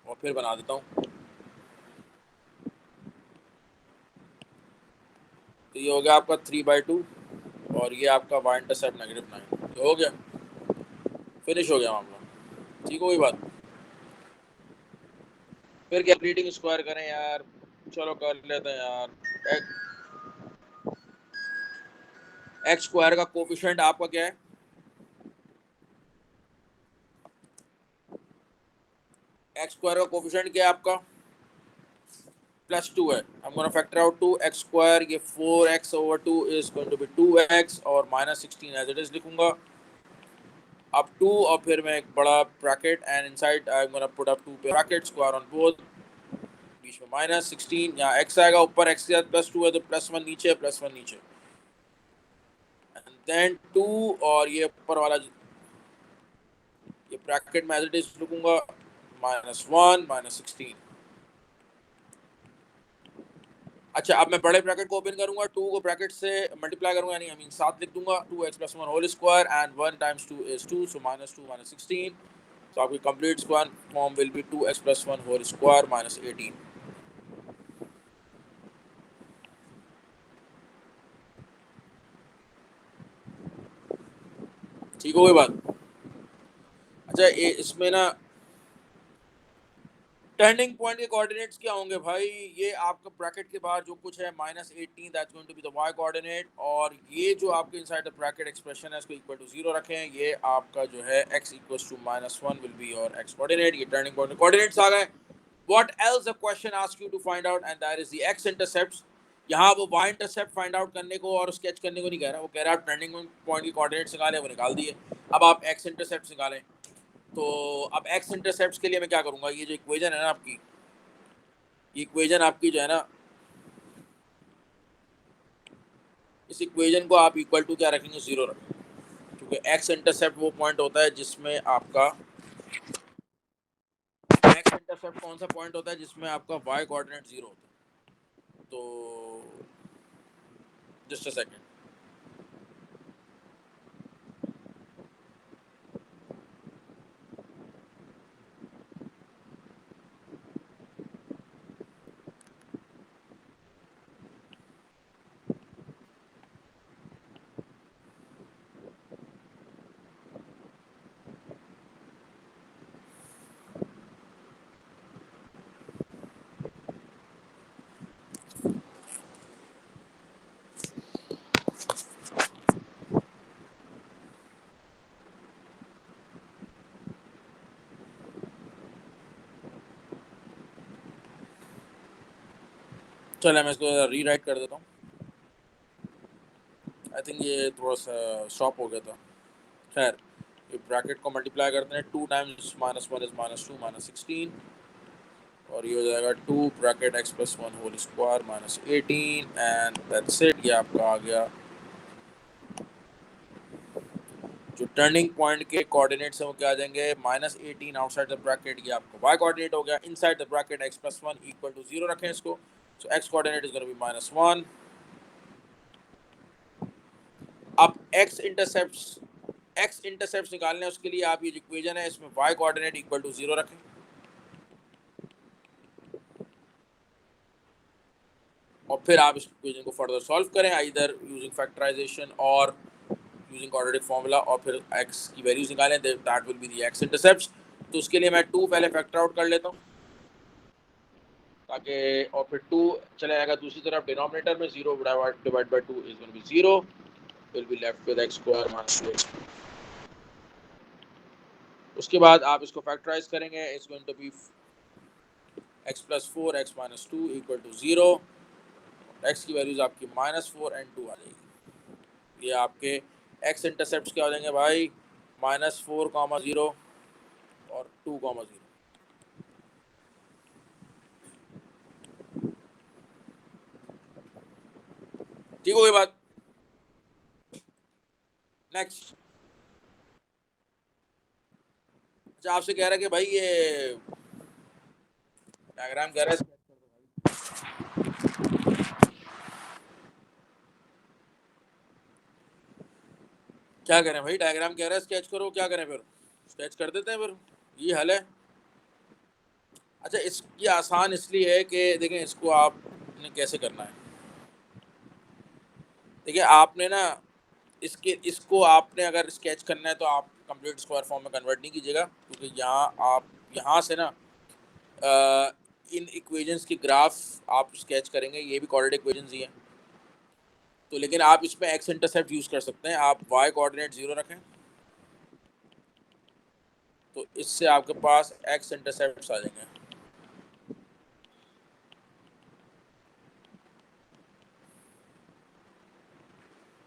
और फिर बना देता हूँ, तो ये हो गया आपका 3/2 और ये आपका y इंटरसेप्ट -9, तो हो गया, फिनिश हो गया मामला। ठीक हो गई बात, फिर क्या रीडिंग स्क्वायर करें यार, चलो कर लेते हैं यार। एक्स स्क्वायर का कोफिशिएंट आपका क्या है, एक्स स्क्वायर का कोफिशिएंट क्या है आपका, +2 है। I'm gonna factor out 2x square, ये 4x/2 is going to be 2x और -16 एज इट इज लिखूंगा, अब 2 और फिर मैं एक बड़ा bracket and inside I am gonna put up 2 bracket square on both, बीच में -16, यहाँ x आएगा, ऊपर x के साथ +2 है तो +1 नीचे, +1 नीचे, एंड देन 2 और ये ऊपर वाला ये ब्रैकेट में एज इट इज लिखूंगा, -1 -16। अच्छा अब मैं बड़े ब्रैकेट को ओपन करूंगा, 2 को ब्रैकेट से मल्टीप्लाई करूंगा, यानी आई मीन साथ लिख दूंगा, 2x + 1 whole square and 1 × 2 is 2, so -2 -16, तो आपकी complete square form will be 2x + 1 whole square -18। ठीक हो गई बात। अच्छा ये इसमें ना टर्निंग पॉइंट के कोऑर्डिनेट्स क्या होंगे भाई? ये आपका ब्रैकेट के बाहर जो कुछ है -18 that's going to be the y coordinate, और ये जो आपके इनसाइड द ब्रैकेट एक्सप्रेशन है इसको इक्वल टू 0 रखें। ये आपका जो है x equals to -1 will be your x coordinate. ये टर्निंग पॉइंट के कोऑर्डिनेट्स आ गए। What else the question ask you to find out, and that is the x intercepts. यहाँ वो y इंटरसेप्ट फाइंड आउट करने को और स्केच करने को नहीं कह रहा, वो कह रहा है आप टर्निंग पॉइंट के कोऑर्डिनेट्स निकालें, वो निकाल दिए। अब आप x इंटरसेप्ट्स निकालें, तो अब x इंटरसेप्ट्स के लिए मैं क्या करूंगा, ये जो इक्वेशन है ना आपकी, इक्वेशन आपकी जो है ना, इस इक्वेशन को आप इक्वल टू क्या रखेंगे, 0 रखेंगे, क्योंकि x इंटरसेप्ट वो पॉइंट होता है जिसमें आपका x इंटरसेप्ट कौन सा पॉइंट होता है जिसमें आपका y कोऑर्डिनेट 0 होता है। तो जस्ट अ सेकंड, चलो मैं इसको रीराइट कर देता हूँ। आई थिंक ये थोड़ा सा स्टॉप हो गया था। खैर, ये ब्रैकेट को मल्टीप्लाई करते हैं, 2 टाइम्स -1 इज -2 -16, और ये हो जाएगा 2 bracket x plus 1 whole square -18, and that's it. ये आपका आ गया जो टर्निंग पॉइंट के कोऑर्डिनेट्स हैं वो क्या आ जाएंगे, -18 आउटसाइड द ब्रैकेट, ये आपका y कोऑर्डिनेट हो गया। Inside the bracket x plus 1 equal to 0 रखें इसको, so x coordinate is gonna be -1। अब x इंटरसेप्ट्स निकालने हैं, उसके लिए आप ये जो इक्वेशन है इसमें y कोऑर्डिनेट इक्वल टू 0 रखें, और फिर आप इस इक्वेशन को फर्दर सॉल्व करें आइदर यूजिंग फैक्टराइजेशन और यूजिंग क्वाड्रेटिक फार्मूला, और फिर x की वैल्यूज निकालें, that will be the x intercepts. तो उसके लिए मैं 2 पहले फैक्टर आउट कर लेता हूँ, ताकि, और फिर 2 चले जाएगा दूसरी तरफ डिनोमिनेटर में, 0 divide by 2 is gonna be 0, will be left with x square minus 8। उसके बाद आप इसको फैक्टराइज करेंगे, it's going to be x plus 4 x minus 2 equal to 0, x की वैल्यूज आपकी -4 एंड 2 आ जाएगी। ये आपके x इंटरसेप्ट्स क्या हो जाएंगे भाई, -4, 0 और 2, 0। ठीक हो गई बात? नेक्स्ट, अच्छा आपसे कह रहा है कि भाई ये डायग्राम कह रहा है, क्या करें भाई, डायग्राम कह रहा है स्केच करो, क्या करें फिर, स्केच कर देते हैं फिर, ये हल है। अच्छा, ये आसान इसलिए है कि देखें इसको आपने कैसे करना है। देखिए आपने ना इसको आपने अगर स्केच करना है तो आप कंप्लीट स्क्वायर फॉर्म में कन्वर्ट नहीं कीजिएगा, क्योंकि यहाँ आप यहाँ से ना इन इक्वेशंस की ग्राफ आप स्केच करेंगे, ये भी कोऑर्डिनेट इक्वेशंस ही हैं, तो लेकिन आप इसमें एक्स इंटरसेप्ट यूज़ कर सकते हैं। आप वाई कोऑर्डिनेट 0 रखें, तो इससे आपके पास एक्स इंटरसेप्ट आ जाएंगे।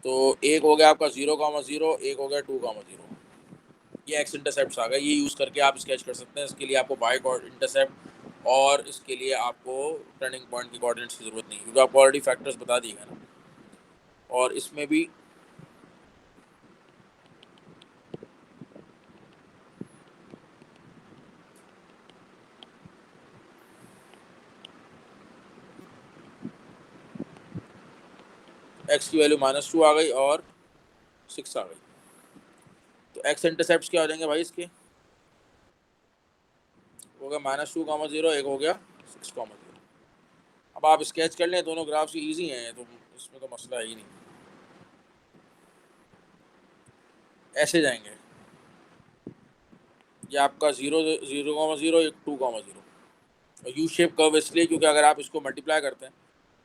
तो एक हो गया आपका 0, 0, एक हो गया 2, 0। ये एक्स इंटरसेप्ट आ गए, ये यूज़ करके आप स्केच कर सकते हैं। इसके लिए आपको वाई इंटरसेप्ट और इसके लिए आपको टर्निंग पॉइंट की कोऑर्डिनेट्स की ज़रूरत नहीं, क्योंकि आपको ऑलरेडी फैक्टर्स बता दिए गए ना। और इसमें भी एक्स की वैल्यू -2 आ गई और 6 आ गई, तो एक्स इंटरसेप्ट क्या हो जाएंगे भाई इसके, हो गया -2, 0, एक हो गया 6, 0। अब आप स्केच कर लें, दोनों ग्राफ्स ईजी हैं, तो इसमें तो मसला ही नहीं। ऐसे जाएंगे, ये आपका 0, 0, 0, एक 2, 0, यू शेप कर्व इसलिए क्योंकि अगर आप इसको मल्टीप्लाई करते हैं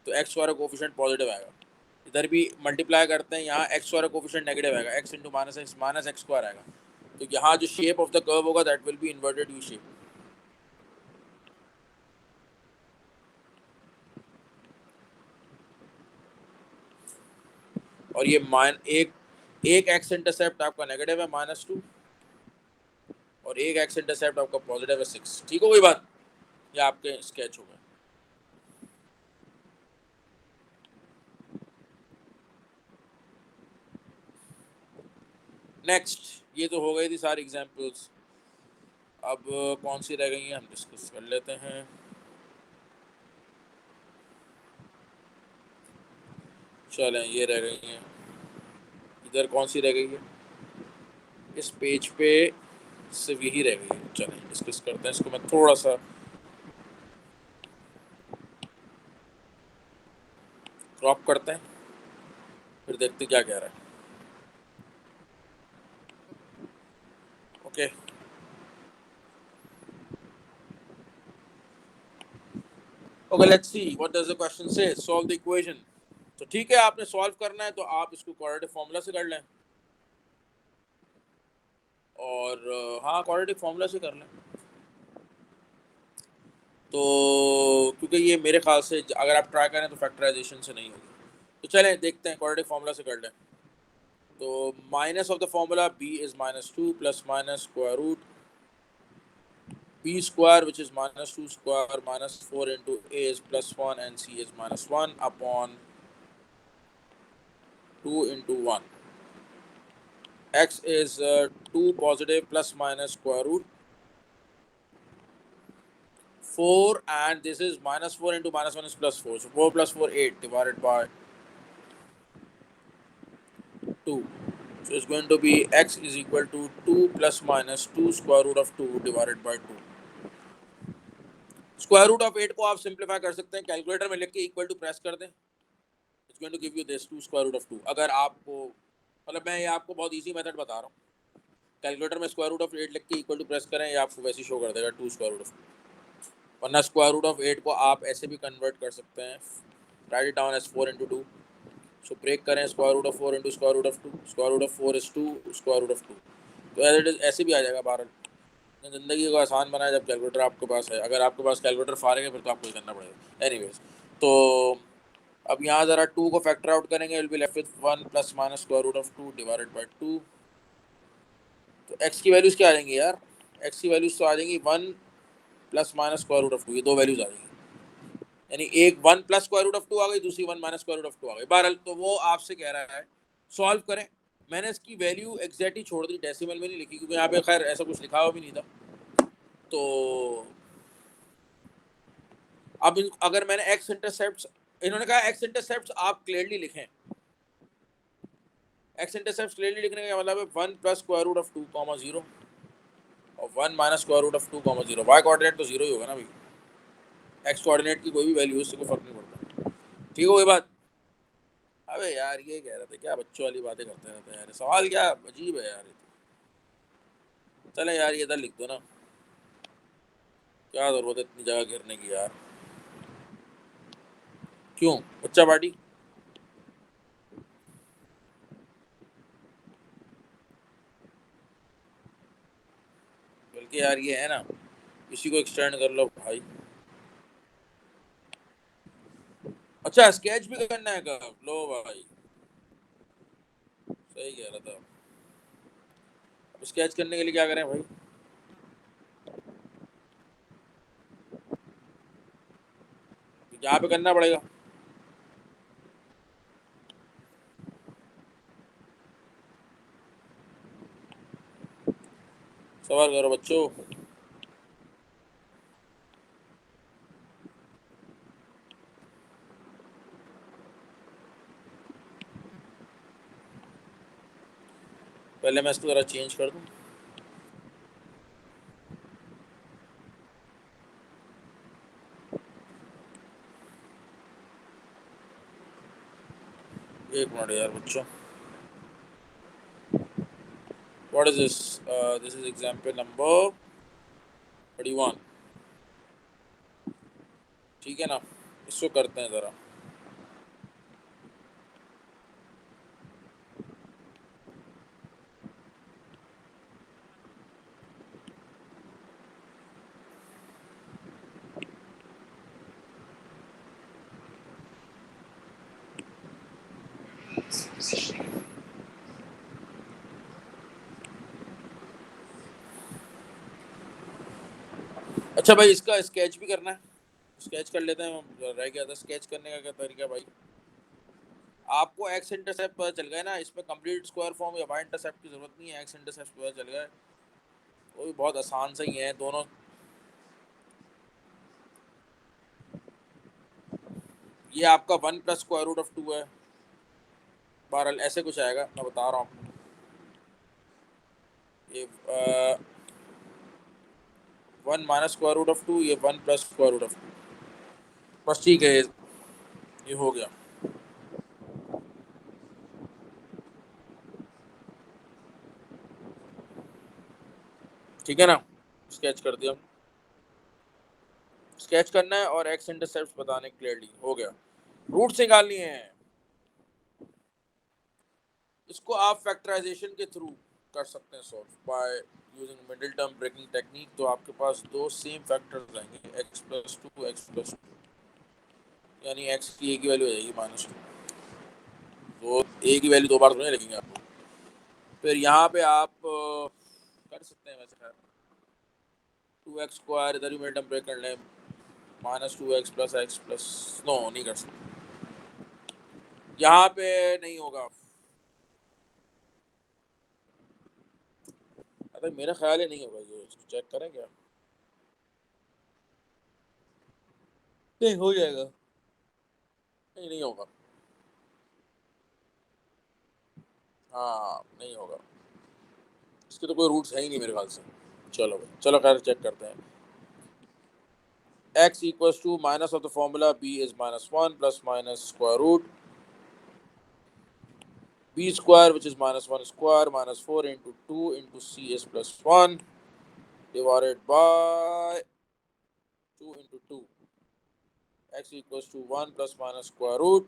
तो एक्स स्क्वायर कोफिशिएंट पॉजिटिव आएगा, इधर भी मल्टीप्लाई करते हैं यहाँ एक्स स्क्वायर कोफिशिएंट नेगेटिव आएगा, x into minus x square आएगा, तो यहाँ जो शेप ऑफ द कर्व होगा that will be inverted U shape. और ये एक एक्स इंटरसेप्ट आपका नेगेटिव है -2 और एक एक्स इंटरसेप्ट आपका पॉजिटिव है 6। ठीक हो गई बात? ये आपके स्केच हो गए। नेक्स्ट, ये तो हो गई थी सारी एग्जांपल्स। अब कौन सी रह गई हैं हम डिस्कस कर लेते हैं। चलें, ये रह गई हैं। इधर कौन सी रह गई है? इस पेज पे सिर्फ यही रह गई है। चलें डिस्कस करते हैं इसको। मैं थोड़ा सा क्रॉप करते हैं, फिर देखते क्या कह रहा है। Okay, okay, let's see what does the question say. Solve the equation. तो ठीक है, आपने सॉल्व करना है तो आप इसको क्वाड्रेटिक फार्मूला से कर लें, और हाँ क्वाड्रेटिक फार्मूला से कर लें। तो क्योंकि ये मेरे ख्याल से अगर आप ट्राई करें तो फैक्टराइजेशन से नहीं होगी, तो चलें देखते हैं क्वाड्रेटिक फार्मूला से कर लें। तो minus of the formula b is -2 plus minus square root b square which is -2 square minus 4 into a is +1 and c is -1 upon 2 into 1. X is 2 positive plus minus square root 4, and this is -4 into -1 is +4. So 4 plus 4, 8 divided by 2. So it's going to be x is equal to 2 plus minus 2 square root of 2 divided by 2. Square root of 8 को आप simplify कर सकते हैं, calculator में लिख के equal to press कर दें, it's going to give you this 2 square root of 2। अगर आपको मतलब मैं ये आपको बहुत इजी मेथड बता रहा हूँ, कैलकुलेटर में स्क्वायर रूट ऑफ 8 लिख के इक्वल टू प्रेस करें, ये आपको वैसे ही शो कर देगा 2 स्क्वायर रूट ऑफ 2। वरना स्क्वायर रूट ऑफ 8 को आप ऐसे भी कन्वर्ट कर सकते हैं, write it down as 4 into 2। So break करें, square root of 4 into square root of 2, square root of 4 is 2 square root of 2। तो एज इट इज ऐसे भी आ जाएगा। बहरहाल ज़िंदगी को आसान बनाए जब कैलकुलेटर आपके पास है। अगर आपके पास कैलकुलेटर फारिग है फिर तो आपको ही करना पड़ेगा। एनीवेज, तो अब यहाँ ज़रा 2 को फैक्टर आउट करेंगे, will be left with 1 plus minus square root of 2 divided by 2। तो x की वैल्यूज़ क्या आ जाएंगी यार? x की वैल्यूज़ तो आ जाएंगी 1 plus minus square root of 2, ये दो वैल्यूज़ आ जाएंगी। यानी एक 1 प्लस स्क्वायर रूट ऑफ 2 आ गई, दूसरी 1 माइनस स्क्वायर रूट ऑफ 2 आ गई। बहरहाल तो वो आपसे कह रहा है सॉल्व करें। मैंने इसकी वैल्यू एग्जैक्ट ही छोड़ दी, डेसिमल में नहीं लिखी क्योंकि यहाँ पे खैर ऐसा कुछ लिखा हुआ भी नहीं था। तो अब अगर मैंने एक्स इंटरसेप्ट, इन्होंने कहा एक्स इंटरसेप्ट आप क्लियरली लिखें। एक्स इंटरसेप्ट क्लियरली लिखने का मतलब है 1 plus square root of 2 comma 0 और 1 minus square root of 2 comma 0। Y coordinate तो 0 ही होगा ना भाई, एक्स कोऑर्डिनेट की कोई भी वैल्यू उससे कोई फर्क नहीं पड़ता। ठीक हो गई बात? अबे यार ये कह रहे थे क्या बच्चों वाली बातें करते रहते हैं यार, सवाल क्या अजीब है यार। चले यार ये इधर लिख दो ना, क्या जरूरत है इतनी जगह घेरने की यार। क्यों बच्चा पार्टी? बल्कि यार ये है ना, इसी को एक्सटेंड कर लो भाई। अच्छा स्केच भी करना है क्या? लो भाई, सही कह रहा था। अब स्केच करने के लिए क्या करें भाई? यहाँ पे करना पड़ेगा। सवाल करो बच्चों। पहले मैं इसको जरा चेंज कर दूं। एक मिनट यार बच्चों। What is this? This is example number 31. ठीक है ना, इसको करते हैं ज़रा। अच्छा भाई, इसका स्केच भी करना है, स्केच कर लेते हैं, रह गया था स्केच करने का क्या तरीका भाई। आपको एक्स इंटरसेप्ट पता चल गया ना, इसमें कंप्लीट स्क्वायर फॉर्म या वाई इंटरसेप्ट की जरूरत नहीं है, एक्स इंटरसेप्ट पता चल गया, वो भी बहुत आसान से ही है दोनों। ये आपका 1 + √2 है, बहरहाल ऐसे कुछ आएगा, मैं बता रहा हूँ। ये 1 - √2, ये 1 + √2, बस ठीक है, ये हो गया। ठीक है ना, स्केच कर दिया, स्केच करना है और एक्स इंटरसेप्ट बताने क्लियरली हो गया। रूट्स निकालनी है, इसको आप फैक्टराइजेशन के थ्रू कर सकते हैं solve by using middle term breaking technique. तो आपके पास दो सेम फैक्टर्स आएंगे, x+2 x+2, यानी x की a की वैल्यू आ जाएगी -2, तो a की वैल्यू दो बार तो नहीं लिखेंगे आपको। फिर यहाँ पे आप कर सकते हैं वैसे, खैर 2x² इधर ही मिडिल टर्म ब्रेक कर लें, -2x + x प्लस, नो नहीं कर सकते, यहाँ पे नहीं होगा। अरे मेरा ख्याल ही नहीं होगा, ये चेक करें क्या, नहीं हो जाएगा, नहीं नहीं होगा, हाँ नहीं होगा, इसके तो कोई रूट्स है ही नहीं मेरे ख्याल से। चलो भाई, चलो खैर चेक करते हैं। x = minus of the formula b is -1 plus minus square root b square, which is -1 square minus 4 into 2 into c is +1 divided by 2 into 2. X = 1 plus minus square root.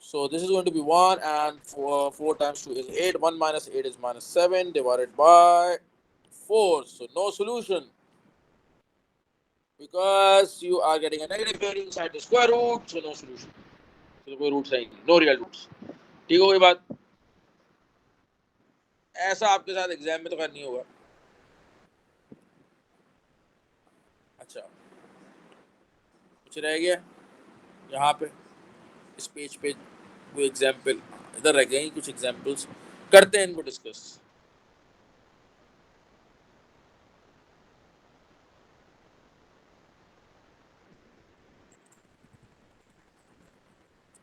So this is going to be 1, and 4 times 2 is 8. 1 minus 8 is -7 divided by 4. So no solution, because you are getting a negative value inside the square root, so no solution. So कोई roots है ही नहीं, no real roots. ठीक हो गई बात। ऐसा आपके साथ एग्जाम में तो खैर नहीं होगा। अच्छा, कुछ रह गया यहाँ पे इस पेज पे, कोई एग्जाम्पल इधर रह गए, कुछ एग्जाम्पल्स करते हैं, इनको डिस्कस।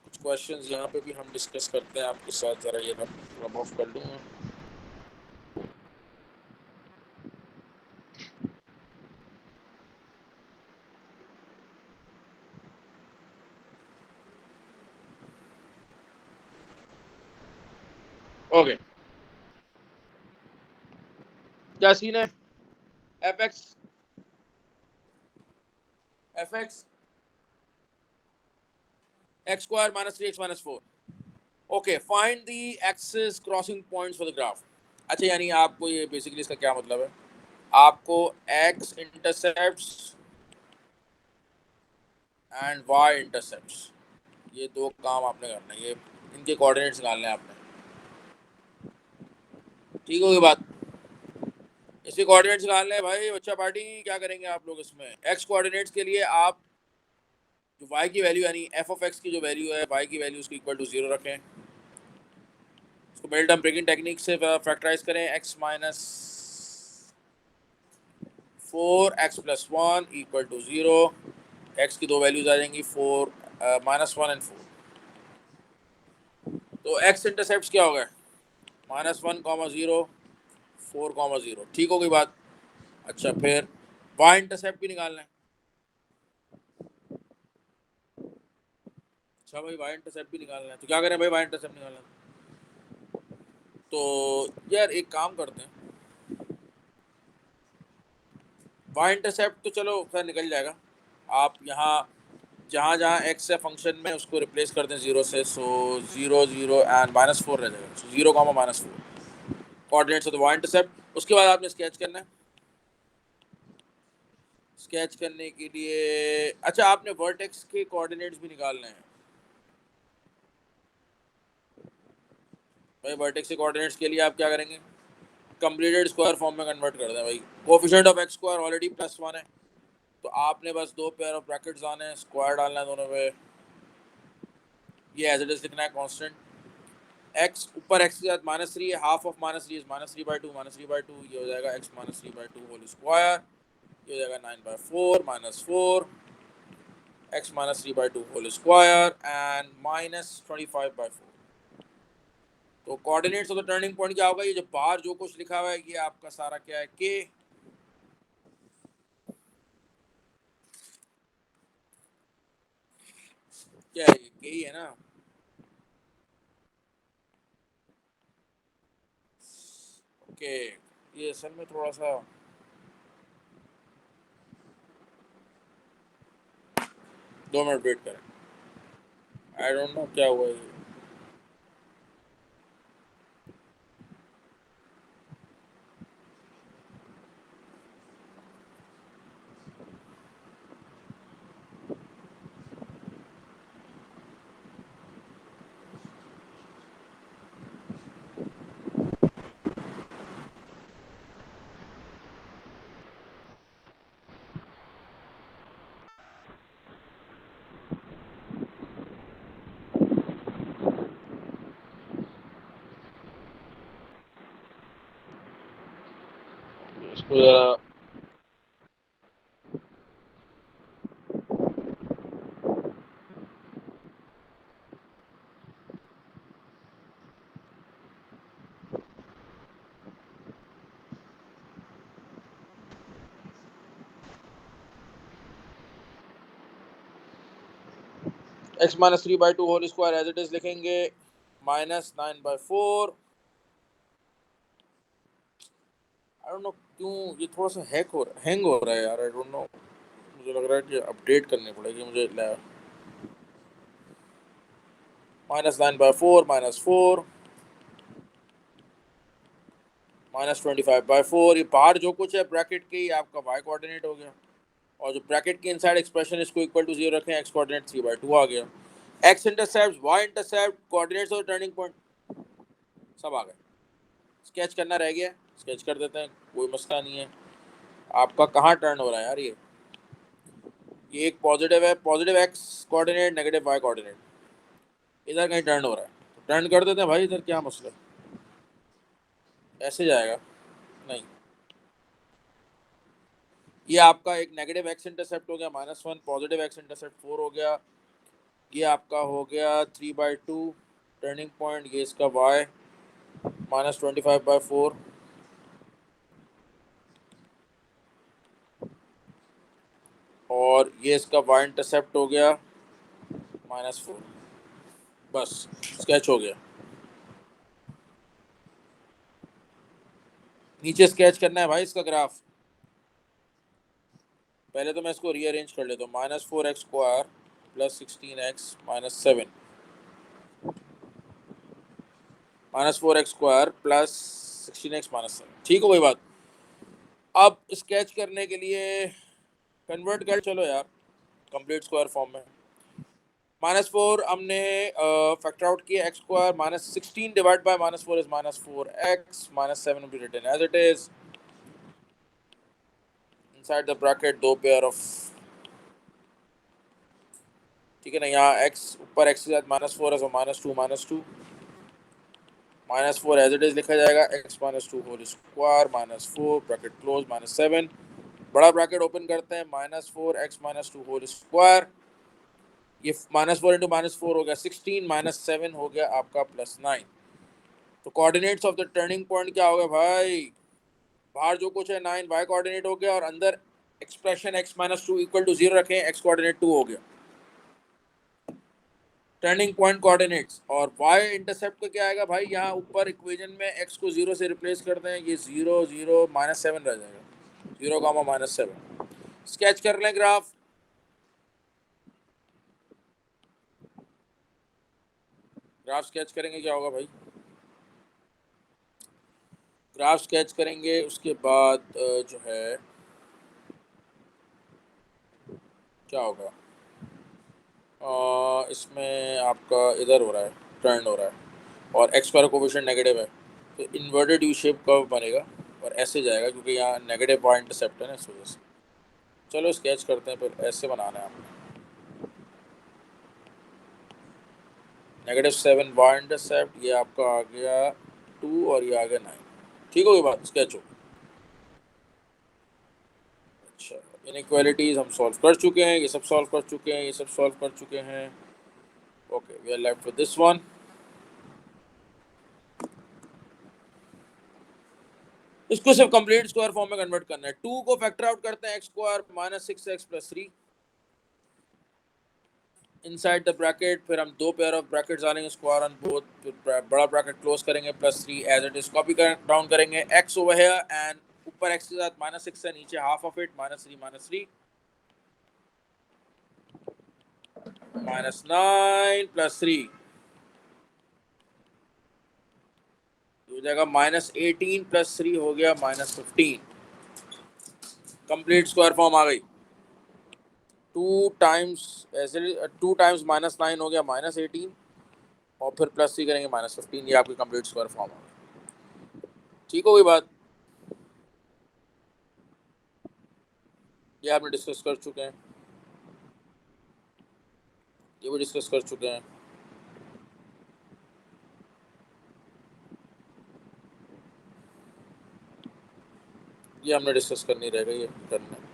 कुछ क्वेश्चंस यहाँ पे भी हम डिस्कस करते हैं आपके साथ, जरा ये रब ऑफ कर लूँ। ओके, क्या सीन है, F x x² -3x -4। Okay, find the axis crossing points for the graph. अच्छा, यानी आपको ये बेसिकली इसका क्या मतलब है, आपको x intercepts and y intercepts, ये दो काम आपने करना है, ये इनके कोऑर्डिनेट्स निकालने हैं आपने। ठीक होगी बात, इसके कोऑर्डिनेट्स निकालने हैं भाई। बच्चा पार्टी क्या करेंगे आप लोग इसमें, x कोऑर्डिनेट्स के लिए आप जो y की वैल्यू यानी f ऑफ x की जो वैल्यू है, y की वैल्यू उसको इक्वल टू 0 रखें, इसको मिडिल टर्म ब्रेकिंग टेक्निक से फैक्टराइज करें, x -4x + 1 = 0। x की दो वैल्यूज आ जाएंगी, -1 एंड 4। तो x इंटरसेप्ट क्या होगा, -1, 0, 4, 0। ठीक हो गई बात। अच्छा, फिर y इंटरसेप्ट भी निकालना है। अच्छा भाई, y इंटरसेप्ट भी निकालना है, तो क्या करें भाई, y इंटरसेप्ट निकालना है तो यार एक काम करते हैं, y इंटरसेप्ट तो चलो खैर निकल जाएगा, आप यहाँ जहाँ जहाँ x है फंक्शन में उसको रिप्लेस कर दें 0 से, सो 0 0 एंड -4 रह जाएगा, सो 0, -4 coordinates of the y intercept. उसके बाद आपने स्केच करना है। स्केच करने के लिए अच्छा आपने वर्टेक्स के कोऑर्डिनेट्स भी निकालने हैं भाई। वर्टेक्स के कोऑर्डिनेट्स के लिए आप क्या करेंगे, कंप्लीटेड स्क्वायर फॉर्म में कन्वर्ट कर दें भाई। Coefficient of x square already +1 है, तो आपने बस 2 पेयर ऑफ ब्रैकेट्स आने हैं, स्क्वायर डालना है दोनों पे, ये एज इट इज लिखना है कांस्टेंट। x ऊपर x के साथ -3 है, हाफ ऑफ -3 इज -3/2, -3/2 ये हो जाएगा x -3/2 होल स्क्वायर, ये हो जाएगा 9/4 -4 x -3/2 होल स्क्वायर एंड -25/4। तो coordinates of the turning point क्या होगा, ये जो बाहर जो कुछ लिखा हुआ है ये आपका सारा क्या है, k। क्या है ये, k ही है ना। ओके ये असल में थोड़ा सा 2 मिनट वेट करें, आई डोंट नो क्या हुआ ये। इसको जरा x -3/2 whole square as it is लिखेंगे, -9/4। आई डोंट नो क्यों ये थोड़ा सा हैंग हो रहा है यार, आई डोंट नो। मुझे लग रहा है कि अपडेट करनी पड़ेगी मुझे। -9/4 -4 -25/4, ये बाहर जो कुछ है ब्रैकेट के, ये आपका y कोऑर्डिनेट हो गया, और जो ब्रैकेट के इनसाइड एक्सप्रेशन इसको इक्वल टू 0 रखें, x कोऑर्डिनेट 3/2 आ गया। x intercept, y intercept, coordinates of turning point सब आ गए। स्केच करना रह गया, स्केच कर देते हैं, कोई मसला नहीं है। आपका कहाँ टर्न हो रहा है यार, ये एक पॉजिटिव है, positive x coordinate, negative y coordinate, इधर कहीं टर्न हो रहा है, तो टर्न कर देते हैं भाई। इधर क्या मसला है, ऐसे जाएगा नहीं। ये आपका एक नेगेटिव x इंटरसेप्ट हो गया -1, पॉजिटिव x इंटरसेप्ट 4 हो गया, ये आपका हो गया 3/2 टर्निंग पॉइंट, ये इसका y -25/4, और ये इसका y इंटरसेप्ट हो गया -4। बस स्केच हो गया। नीचे स्केच करना है भाई इसका ग्राफ। पहले तो मैं इसको रीअरेंज कर लेता हूँ, -4x² + 16x -7, -4x² + 16x -7, ठीक हो गई बात। अब स्केच करने के लिए कन्वर्ट कर, चलो यार कंप्लीट स्क्वायर फॉर्म में। -4 हमने फैक्टर आउट किया, x² -16 divide by -4 is -4x, -7 will be written as it is, inside the bracket 2 pair of, ठीक है ना। यहाँ x ऊपर x के साथ -4 है, so -2 -4 एज इट इज लिखा जाएगा, x -2 whole square -4 bracket close -7, बड़ा ब्रैकेट ओपन करते हैं, -4x -2 होल स्क्वायर, ये -4 इंटू -4 हो गया 16, -7 हो गया आपका +9। तो coordinates of the turning point क्या हो गया भाई, बाहर जो कुछ है 9 y कोऑर्डिनेट हो गया, और अंदर एक्सप्रेशन x -2 इक्वल टू 0 रखें, x कोऑर्डिनेट 2 हो गया टर्निंग पॉइंट कोऑर्डिनेट्स। और y इंटरसेप्ट का क्या आएगा भाई, यहाँ ऊपर इक्वेशन में x को 0 से रिप्लेस कर दें, ये 0 0 -7 रह जाएगा, 0, -7। स्केच कर लें ग्राफ। ग्राफ स्केच करेंगे, क्या होगा भाई? ग्राफ स्केच करेंगे, उसके बाद जो है क्या होगा, इसमें आपका इधर हो रहा है, ट्रेंड हो रहा है और एक्स स्क्वायर कोफिशिएंट नेगेटिव है, तो इन्वर्टेड यू शेप कर्व बनेगा और ऐसे जाएगा क्योंकि यहाँ नेगेटिव पॉइंट इंटरसेप्ट है ना, इस वजह से। चलो स्केच करते हैं, फिर ऐसे बनाना है आपने। -7 पॉइंट इंटरसेप्ट, ये आपका आ गया 2 और ये आ गया 9। ठीक होगी बात? स्केच हो। अच्छा, इनइक्वालिटीज हम सॉल्व कर चुके हैं, ये सब सॉल्व कर चुके हैं, ये सब सॉल्व कर चुके हैं। Okay, we are left with this one. इसको सिर्फ कंप्लीट स्क्वायर फॉर्म में कन्वर्ट करना है। 2 को फैक्टर आउट करते हैं, x square -6x + 3 inside the bracket, फिर हम दो पेयर ऑफ ब्रैकेट्स डालेंगे, स्क्वायर ऑन बोथ, फिर बड़ा ब्रैकेट क्लोज करेंगे, +3 as it is copy down करेंगे, x ओवर हियर एंड ऊपर x के साथ -6 है, नीचे हाफ ऑफ इट, -3 -3 -9 +3 हो जाएगा -18 +3 हो गया -15। कंप्लीट स्क्वायर फॉर्म आ गई। 2 टाइम्स ऐसे 2 टाइम्स -9 हो गया -18 और फिर +3 करेंगे -15, ये आपकी कंप्लीट स्क्वायर फॉर्म आ गई। ठीक हो गई बात? ये आपने डिस्कस कर चुके हैं, ये भी डिस्कस कर चुके हैं। ये हमने डिस्कस करनी रह गई, ये करना है।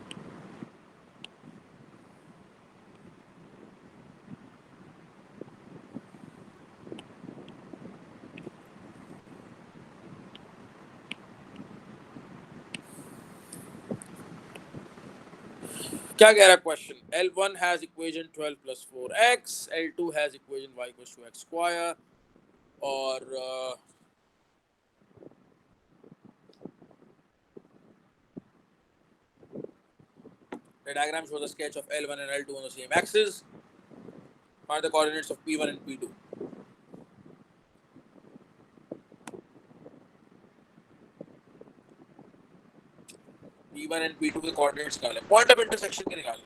क्या कह रहा है question? L1 has equation 12 + 4x, L2 has equation y = x², और the diagram shows a sketch of L1 and L2 on the same axis. Find the coordinates of P1 and P2. P1 and P2 के coordinates निकालें, point of intersection के निकालें।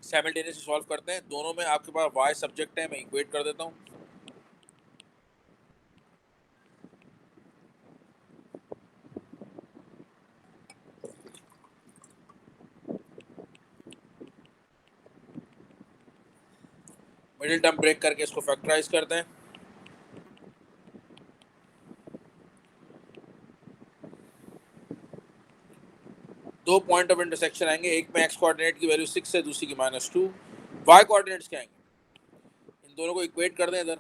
Simultaneously solve करते हैं, दोनों में आपके पास y सब्जेक्ट है, मैं इक्वेट कर देता हूँ। मिडिल टर्म ब्रेक करके इसको फैक्टराइज करते हैं। दो पॉइंट ऑफ इंटरसेक्शन आएंगे, एक में x कोऑर्डिनेट की वैल्यू 6 है, दूसरी की -2। y कोऑर्डिनेट्स क्या आएंगे? इन दोनों को इक्वेट कर दें इधर,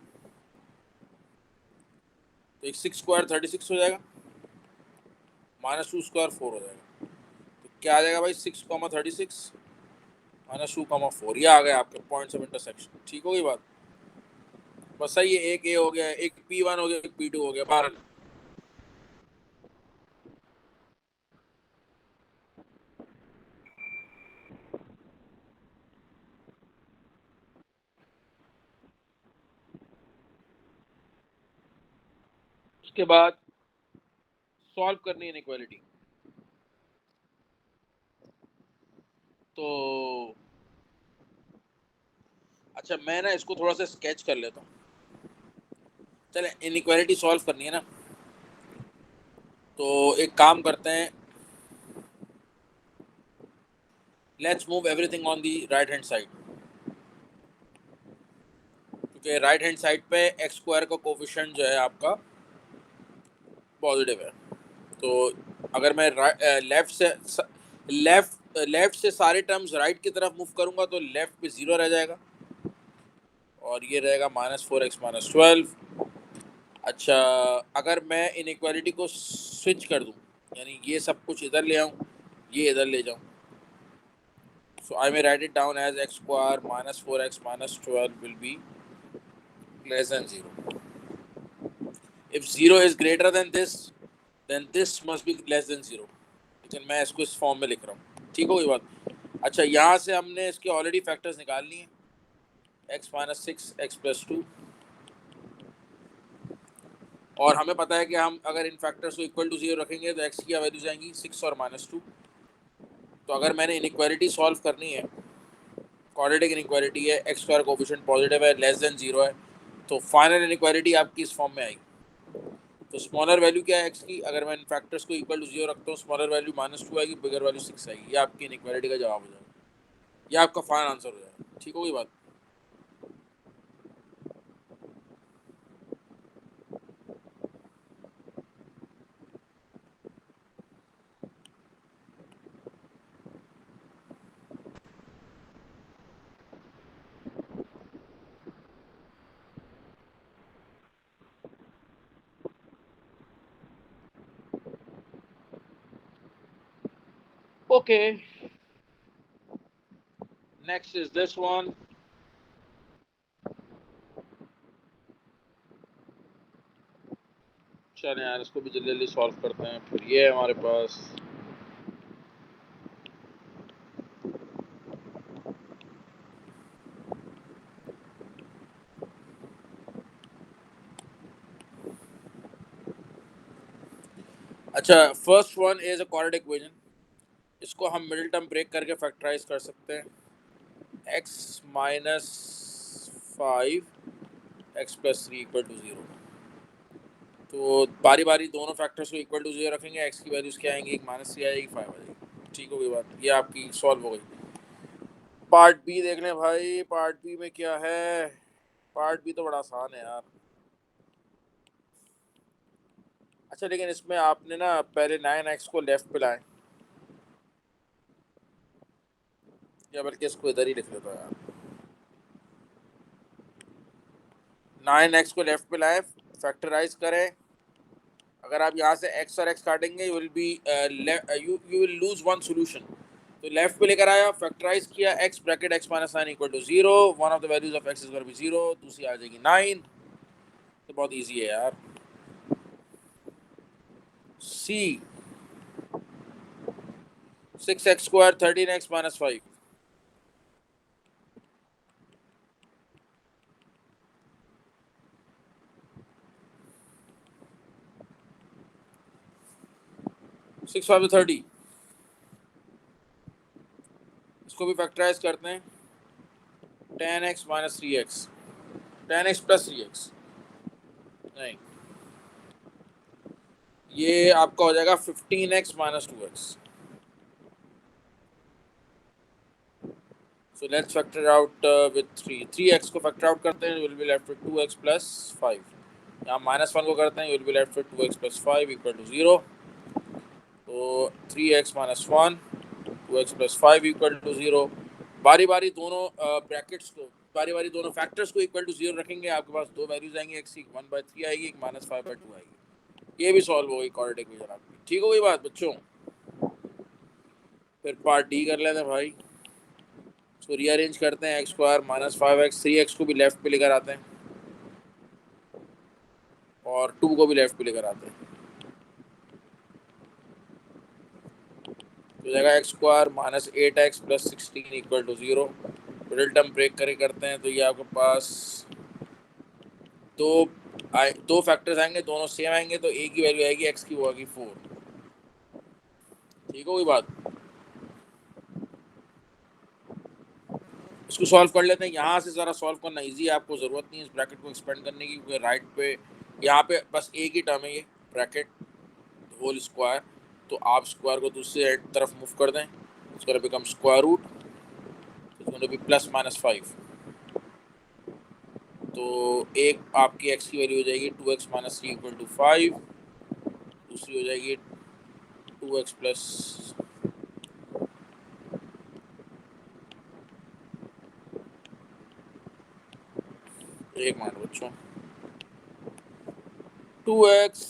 तो एक 6² 36 हो जाएगा, -2² 4 हो जाएगा। तो क्या आ जाएगा भाई? 6, 36 -2, 4। ये आ गए आपके पॉइंट्स ऑफ इंटरसेक्शन। ठीक होगी बात? बस सही है, एक ए हो गया, एक P1 हो गया, एक P2 हो गया, 12। उसके बाद सॉल्व करनी है इनइक्वालिटी। तो अच्छा, मैं ना इसको थोड़ा सा स्केच कर लेता हूँ। चले, इनइक्वालिटी सॉल्व करनी है ना, तो एक काम करते हैं, let's move everything on the right hand side, क्योंकि राइट हैंड साइड पे x² का कोफिशिएंट जो है आपका पॉजिटिव है। तो अगर मैं लेफ्ट से सारे टर्म्स राइट की तरफ मूव करूंगा तो लेफ्ट पे 0 रह जाएगा और ये रहेगा -4x -12। अच्छा, अगर मैं इनइक्वालिटी को स्विच कर दूं, यानी ये सब कुछ इधर ले आऊं, ये इधर ले जाऊं, so I may write it down as x² -4x -12 will be less than 0. If 0 is greater than this, then this must be less than 0. लेकिन मैं इसको इस फॉर्म में लिख रहा हूँ। ठीक होगी बात? अच्छा, यहाँ से हमने इसके ऑलरेडी फैक्टर्स निकाल लिए, x -6 x + 2 और हमें पता है कि हम अगर इन फैक्टर्स को इक्वल टू 0 रखेंगे तो x की वैल्यूज आएंगी 6 और -2। तो अगर मैंने इनइक्वालिटी सॉल्व करनी है, क्वाड्रेटिक इनइक्वालिटी है, x स्क्वायर कोफिशिएंट पॉजिटिव है, लेस देन 0 है, तो फाइनल इनइक्वालिटी आपकी इस फॉर्म में आएगी। तो स्मॉलर वैल्यू क्या है x की, अगर मैं इन फैक्टर्स को इक्वल टू 0 रखता हूँ, स्मॉलर वैल्यू -2 आएगी, बिगर वैल्यू 6 आएगी। ये आपकी इनइक्वालिटी का जवाब हो जाएगा, ये आपका फाइनल आंसर हो जाएगा। ठीक होगी बात? Okay. Next is this one. चलें यार, इसको भी जल्दी जल्दी सॉल्व करते हैं। फिर ये है हमारे पास अच्छा, first one is a quadratic equation. इसको हम मिडिल टर्म ब्रेक करके फैक्टराइज कर सकते हैं। x minus 5 x plus 3 equal to 0। तो बारी बारी दोनों फैक्टर्स को इक्वल टू 0 रखेंगे, x की वैल्यूज क्या आएंगी, एक -3 आएगी, 5 आ जाएगी। ठीक हो गई बात? ये आपकी सॉल्व हो गई। पार्ट बी देख लें भाई, पार्ट बी में क्या है। पार्ट बी तो बड़ा आसान है यार। अच्छा, लेकिन इसमें आपने ना पहले 9x को लेफ्ट पे लाएं, या बल्कि इसको इधर ही लिख लेता हूँ यार। 9x को लेफ्ट पे लाएं, फैक्टराइज करें। अगर आप यहाँ से x और x काटेंगे, you will be you will lose one solution. तो लेफ्ट पे लेकर आया, फैक्टराइज किया, x bracket x minus 9 equal to 0, one of the values of x is going to be 0, दूसरी आ जाएगी 9। तो बहुत इजी है यार। c 6x square 13x minus 5। Six 5 30। इसको भी फैक्टराइज करते हैं। 10x minus 3x, 10x plus 3x, नहीं, ये आपका हो जाएगा 15x minus 2x। So let's factor out with 3. 3x को फैक्टर आउट करते हैं, will be left with 2x plus 5। यहाँ -1 को करते हैं, will be left with 2x plus 5 equal to 0। तो 3x minus 1, 2x plus 5 equal to 0। बारी बारी दोनों ब्रैकेट्स को, बारी बारी दोनों फैक्टर्स को इक्वल टू 0 रखेंगे। आपके पास दो वैल्यूज आएंगी, x की 1/3 आएगी, एक -5/2 आएगी। ये भी सॉल्व हो गई क्वाड्रेटिक इक्वेशन आपकी। ठीक हो गई बात बच्चों? फिर पार्ट डी कर लेते हैं भाई। इसको रीअरेंज करते हैं, x square minus 5x, 3x को भी लेफ्ट पे लेकर आते हैं और 2 को भी लेफ्ट पे लेकर आते हैं। तो जाएगा x square minus 8x plus 16 equal to 0। Middle term break करते हैं, तो ये आपके पास दो फैक्टर्स आएंगे, दोनों सेम आएंगे, तो a की वैल्यू आएगी x की, वो आएगी 4। ठीक होगी बात? इसको सॉल्व कर लेते हैं। यहाँ से ज़रा सॉल्व करना इजी है, आपको ज़रूरत नहीं है इस ब्रैकेट को एक्सपेंड करने की, क्योंकि राइट पे यहाँ पे बस एक ही टर्म है, ये ब्रैकेट होल स्क्वायर। तो आप स्क्वायर को दूसरी तरफ मूव कर दें, इसका become square root, it's be plus minus 5। तो एक आपकी x की वैल्यू हो जाएगी 2x माइनस 3 इक्वल टू 5, दूसरी हो जाएगी 2x प्लस, एक मिनट बच्चों, 2x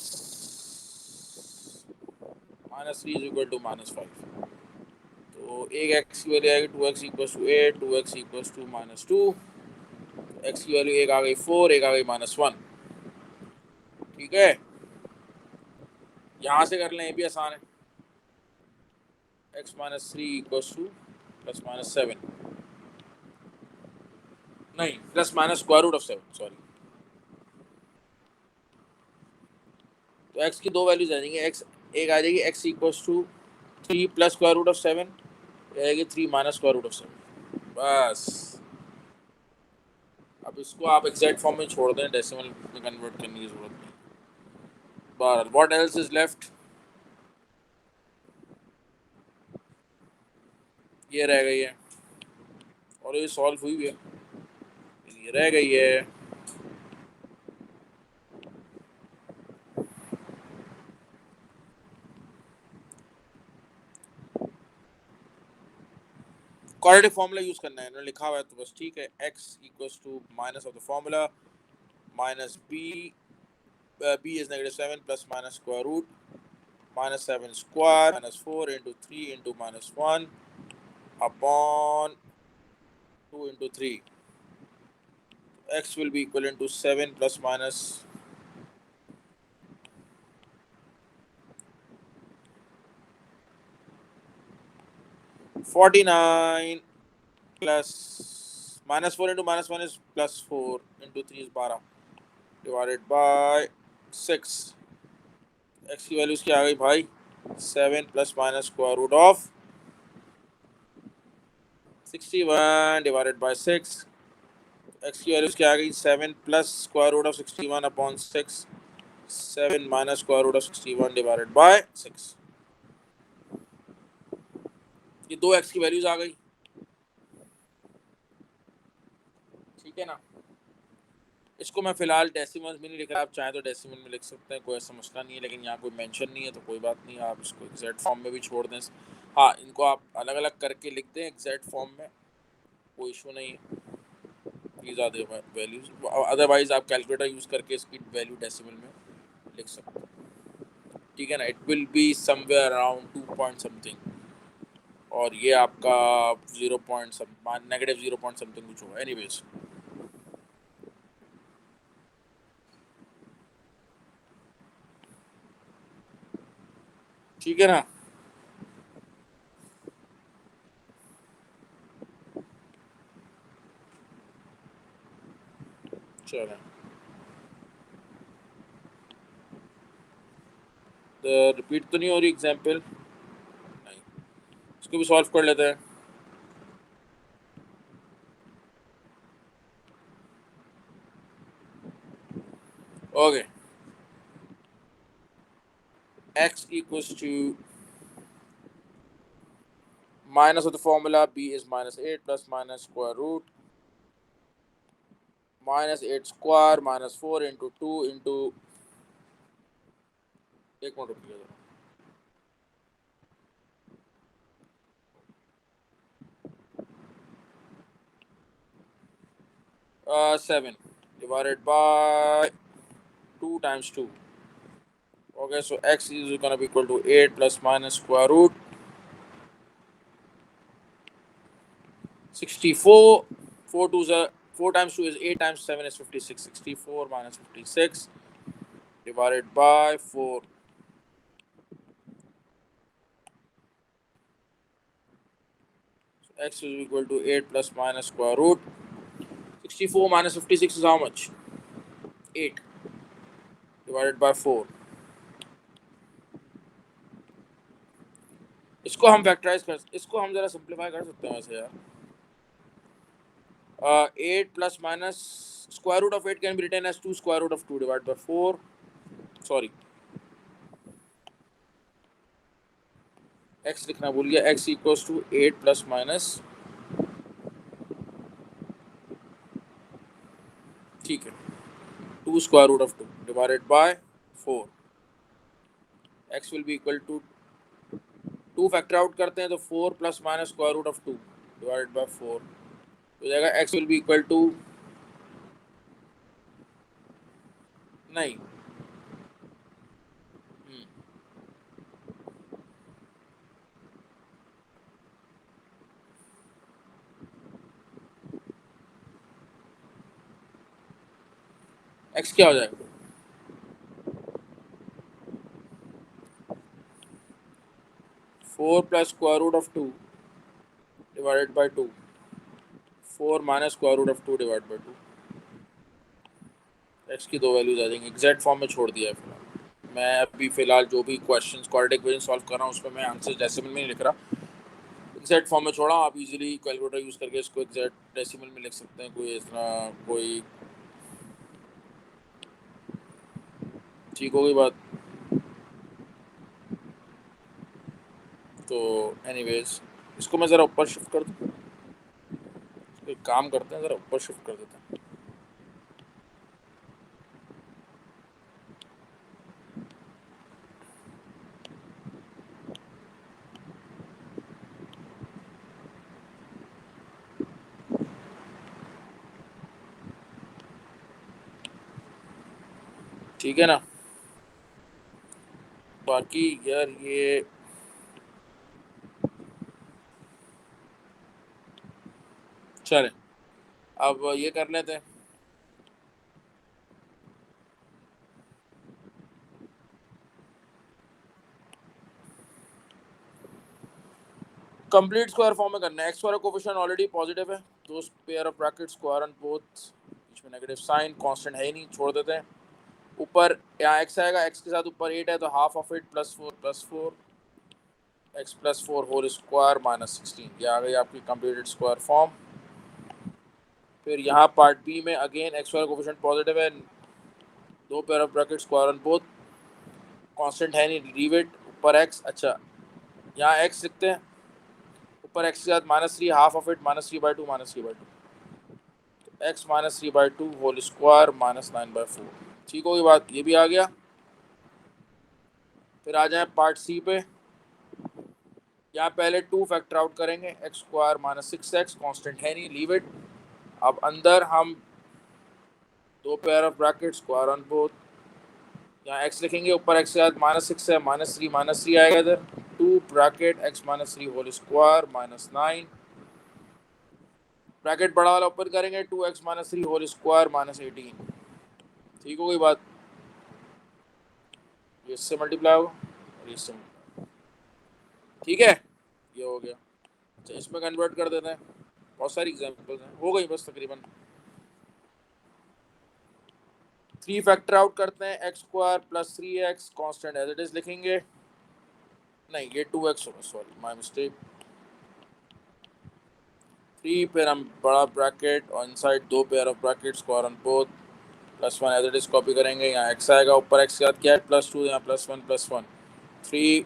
minus 3 is equal to -5। तो एक x की वैल्यू आएगी 2x equals to 8, 2x equals to -2, x की वैल्यू एक आ गई 4, एक आ गई -1। ठीक है, यहाँ से कर लें, ये भी आसान है। x minus 3 equals to plus -7, नहीं, plus minus square root of 7, sorry. x की दो वैल्यूज आ जाएंगी, x एक आ जाएगी x equals to 3 plus square root of 7, आएगी 3 माइनस स्क्वायर रूट ऑफ 7। बस अब इसको आप एग्जैक्ट फॉर्म में छोड़ दें, डेसिमल में कन्वर्ट करने की जरूरत नहीं। बहरहाल व्हाट एल्स इज लेफ्ट, ये रह गई है और ये सॉल्व हुई भी है, ये रह गई है। क्वाड्रेटिक फार्मूला यूज करना है ना, लिखा हुआ है तो बस ठीक है। x equals to minus of the formula minus b is -7 plus minus square root -7 square -4 into 3 into -1 upon 2 into 3. X will be equivalent to 7 plus minus 49 plus -4 into -1 is +4 into 3 is 12 divided by 6. X की वैल्यूज क्या आ गई भाई, 7 plus minus square root of 61 divided by 6. X की वैल्यूज क्या आ गई, 7 plus square root of 61 upon 6, 7 minus square root of 61 divided by 6. ये दो x की वैल्यूज आ गई, ठीक है ना। इसको मैं फिलहाल डेसिमल में नहीं लिख रहा, आप चाहें तो डेसिमल में लिख सकते हैं, कोई ऐसा मसला नहीं है, लेकिन यहाँ कोई मेंशन नहीं है तो कोई बात नहीं, आप इसको एग्जैक्ट फॉर्म में भी छोड़ दें। हाँ, इनको आप अलग अलग करके लिख दें एग्जैक्ट फॉर्म में, कोई इशू नहीं है। These are the values, otherwise आप कैलकुलेटर यूज़ करके इसकी वैल्यू डेसिमल में लिख सकते हैं, ठीक है ना। It will be somewhere around 2 point something और ये आपका 0 पॉइंट नेगेटिव 0 पॉइंट समथिंग कुछ होगा। एनीवेज ठीक है ना। चलें, रिपीट तो नहीं हो रही एग्जाम्पल, नहीं, इसको भी सॉल्व कर लेते हैं। Okay, x equals to minus of the formula b is -8 plus minus square root -8 square -4 into 2 into, एक मिनट रुकिए जरा, 7 divided by 2 times 2. Okay, so x is going to be equal to 8 plus minus square root 64. 4 times 2 is 8 times 7 is 56. 64 minus 56 divided by 4. So x is equal to 8 plus minus square root 64 minus 56 is how much? 8 divided by 4. इसको हम factorise कर, इसको हम जरा simplify कर सकते हैं वैसे यार। 8 plus minus square root of 8 can be written as 2 square root of 2 divided by 4. Sorry, x लिखना भूल गया। x equals to 8 plus minus, ठीक है, 2 square root of 2 divided by 4. x will be equal to 2 factor out करते हैं तो 4 plus minus square root of 2 divided by 4 हो जाएगा। x will be equal to, नहीं, x क्या हो जाएगा, 4 plus square root of 2 divided by 2, 4 minus square root of 2 divided by 2। x की दो वैल्यूज आ जाएंगी, एग्जैक्ट फॉर्म में छोड़ दिया है फिलहाल। मैं अभी फ़िलहाल जो भी क्वेश्चंस क्वाड्रेटिक इक्वेशन सॉल्व कर रहा हूँ उस पर मैं आंसर डेसिमल में नहीं लिख रहा, एग्जैक्ट फॉर्म में छोड़ा हूँ। आप इजीली कैलकुलेटर यूज़ करके इसको एग्जैक्ट डेसिमल में लिख सकते हैं, कोई इतना कोई ठीक होगी बात। तो एनीवेज इसको मैं ज़रा ऊपर शिफ्ट कर दूँ, एक काम करते हैं ज़रा ऊपर शिफ्ट कर देते हैं। ठीक है ना, बाकी यार ये चले अब ये कर लेते हैं। कंप्लीट स्क्वायर फॉर्म में करना है। X square coefficient already positive है, दो pair of bracket square on both, बीच में नेगेटिव साइन, कांस्टेंट है ही नहीं, छोड़ देते हैं। ऊपर यहाँ एक्स आएगा, एक्स के साथ ऊपर 8 है तो half of it plus four x plus four whole square minus 16, ये आ गई आपकी कंप्लीटेड स्क्वायर फॉर्म। फिर यहाँ पार्ट बी में again x square coefficient positive है, दो pair of bracket square on both, constant है नहीं, लीव इट, ऊपर एक्स। अच्छा यहाँ एक्स लिखते हैं, ऊपर एक्स के साथ -3, half of it -3/2 -3/2, x -3/2 whole square -9/4। ठीक होगी बात, ये भी आ गया। फिर आ जाए पार्ट सी पे, यहाँ पहले 2 फैक्टर आउट करेंगे, एक्स स्क्वायर -6x, कांस्टेंट है नहीं, लीव इट। अब अंदर हम दो pair of bracket square on both, यहाँ x लिखेंगे, ऊपर x के साथ -6 है, -3 आएगा इधर, 2 bracket x -3 whole square -9, bracket बड़ा वाला ओपन करेंगे, 2x -3 होल स्क्वायर -18। ठीक हो गई बात, ये इससे मल्टीप्लाई होगा और ये इससे multiply। ठीक है, ये हो गया। अच्छा इसमें कन्वर्ट कर देते हैं, बहुत सारी एग्जांपल्स हैं, हो गई बस तकरीबन। 3 फैक्टर आउट करते हैं, x square plus 3x constant as it is लिखेंगे, नहीं ये 2x होगा, सॉरी माय मिस्टेक। 3 फिर हम बड़ा ब्रैकेट और इनसाइड दो pair of bracket square on both, +1 as it is copy करेंगे, यहाँ x आएगा, ऊपर x के साथ क्या है +2, यहाँ +1 3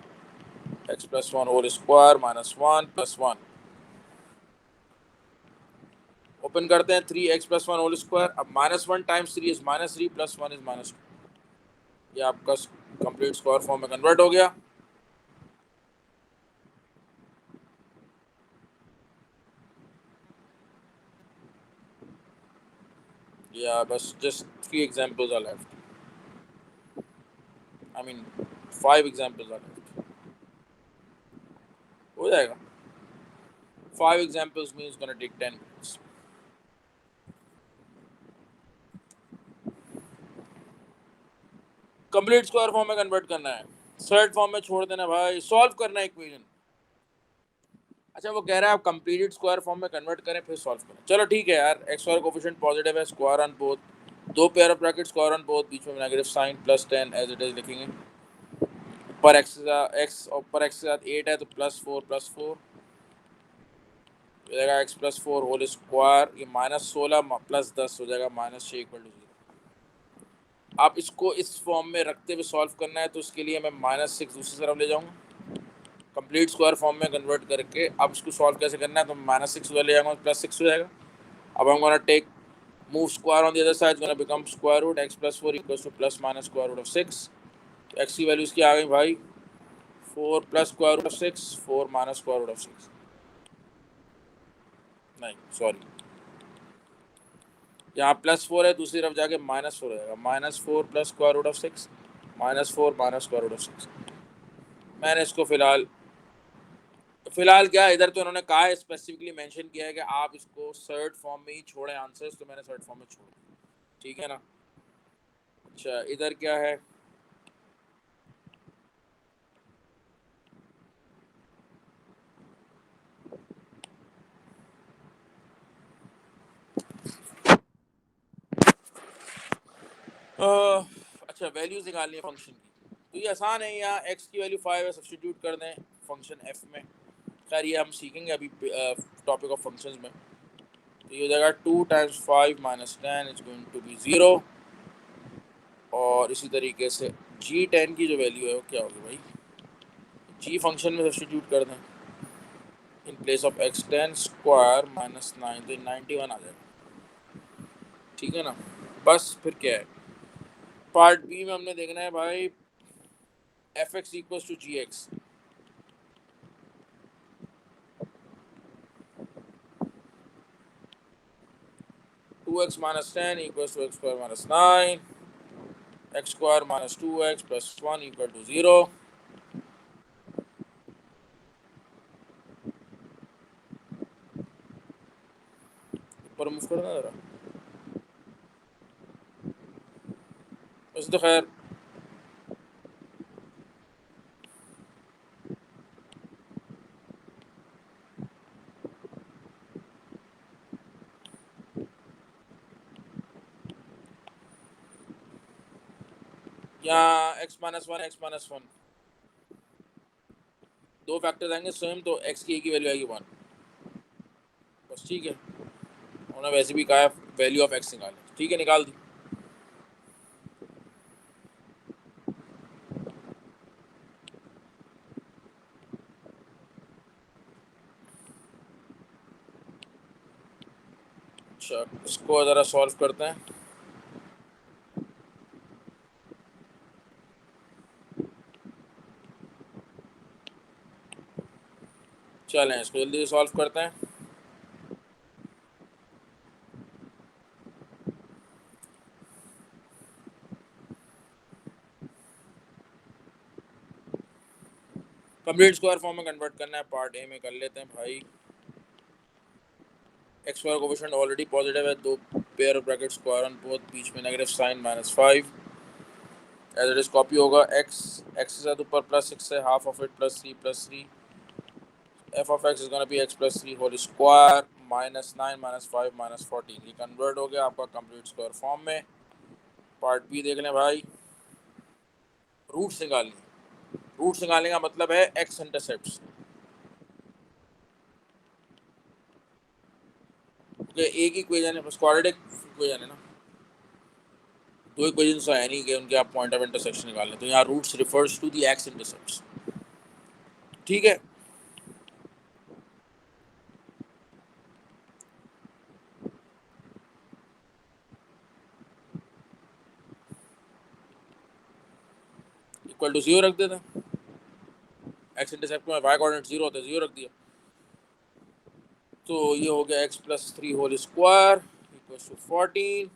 x +1 होल स्क्वायर -1 +1, ओपन करते हैं 3x +1 होल स्क्वायर। अब -1 टाइम्स 3 इज -3 +1 इज -2, ये आपका कंप्लीट स्क्वायर फॉर्म में कन्वर्ट हो गया। या बस just 3 examples are left, I mean 5 examples are left, हो जाएगा। 5 examples means gonna take 10 minutes. Complete square form में कन्वर्ट करना है, थर्ड फॉर्म में छोड़ देना भाई, सॉल्व करना है इक्वेशन। अच्छा वो कह रहा है आप कंप्लीटेड स्क्वायर फॉर्म में कन्वर्ट करें फिर सॉल्व करें, चलो ठीक है यार। एक्स स्क्वायर कोफिशिएंट पॉजिटिव है, स्क्वायर ऑन बोथ, दो pair of bracket square on both, बीच में negative sign +10 as it is लिखेंगे, ऊपर x ऊपर x के साथ 8 है तो +4 हो जाएगा, x +4 होल स्क्वायर, ये -16 +10 हो जाएगा -6 = 0। आप इसको इस फॉर्म में रखते हुए सॉल्व करना है तो इसके लिए मैं -6 दूसरी तरफ ले जाऊंगा, कंप्लीट स्क्वायर फॉर्म में कन्वर्ट करके। अब इसको सॉल्व कैसे करना है, तो -6 उधर ले जाऊंगा, +6 हो जाएगा। अब हम gonna take move square on the other side, gonna become square root x +4 = ± square root of 6। x की वैल्यूज क्या आ गई भाई, 4 + square root of 6, 4 - square root of 6, नहीं सॉरी, यहाँ +4 है, दूसरी तरफ जाके -4 हो जाएगा, -4 + square root of 6 -4 - square root of 6। मैंने इसको फिलहाल क्या, इधर तो इन्होंने कहा है, स्पेसिफिकली मेंशन किया है कि आप इसको सर्ड फॉर्म में ही छोड़ें आंसर्स, तो मैंने सर्ड फॉर्म में छोड़ दिया, ठीक है ना। अच्छा इधर क्या है, अच्छा वैल्यूज निकालनी है फंक्शन की। तो ये आसान है, यहाँ x की वैल्यू 5 है, सब्स्टिट्यूट कर दें फंक्शन f में। खैर ये हम सीखेंगे अभी टॉपिक ऑफ फंक्शंस में। तो ये हो जाएगा 2 times 5 minus 10 is going to be 0। और इसी तरीके से g10 की जो वैल्यू है वो क्या होगी भाई, g फंक्शन में सब्स्टिट्यूट कर दें इन place of x10 square minus 9, तो 91 आ जाएगा। ठीक है ना। बस फिर क्या है, पार्ट बी में हमने देखना है भाई f x equals to g x. Two x minus 10 equals to x square minus 9, x square minus 2x plus 1 equal to 0। ऊपर मूव करना जरा, वैसे तो खैर यहाँ x माइनस 1 x माइनस 1 दो फैक्टर्स आएंगे सेम, तो x की एक ही वैल्यू आएगी 1। बस ठीक है, उन्होंने वैसे भी कहा है वैल्यू ऑफ x निकालें, ठीक है निकाल दी। अच्छा इसको ज़रा सॉल्व करते हैं। चलें इसको जल्दी से सॉल्व करते हैं। कंप्लीट स्क्वायर फॉर्म में कन्वर्ट करना है, पार्ट ए में कर लेते हैं भाई। X square coefficient already positive है, दो pair of bracket square on both, बीच में negative sign minus 5। As it is copy होगा, x x के साथ ऊपर प्लस 6 है, half of it plus 3 plus 3, f of x is going to be x plus 3 whole square minus 9 minus 5 minus 14। ये convert हो गया आपका कंप्लीट स्क्वायर फॉर्म में। पार्ट बी देख लें भाई, रूट्स निकालनी। रूट्स निकालने का मतलब है x इंटरसेप्ट्स। एक ही इक्वेशन है, बस क्वाड्रेटिक इक्वेशन है ना, दो इक्वेशंस है नहीं कि उनके आप पॉइंट ऑफ इंटरसेक्शन निकाल लें। तो यहाँ roots refers to the x intercepts. ठीक है, इक्वल टू 0 रख देते हैं। एक्स इंटरसेप्ट में वाई कोऑर्डिनेट 0 होता है, 0 रख दिया। तो ये हो गया x plus 3 whole square equal to 14,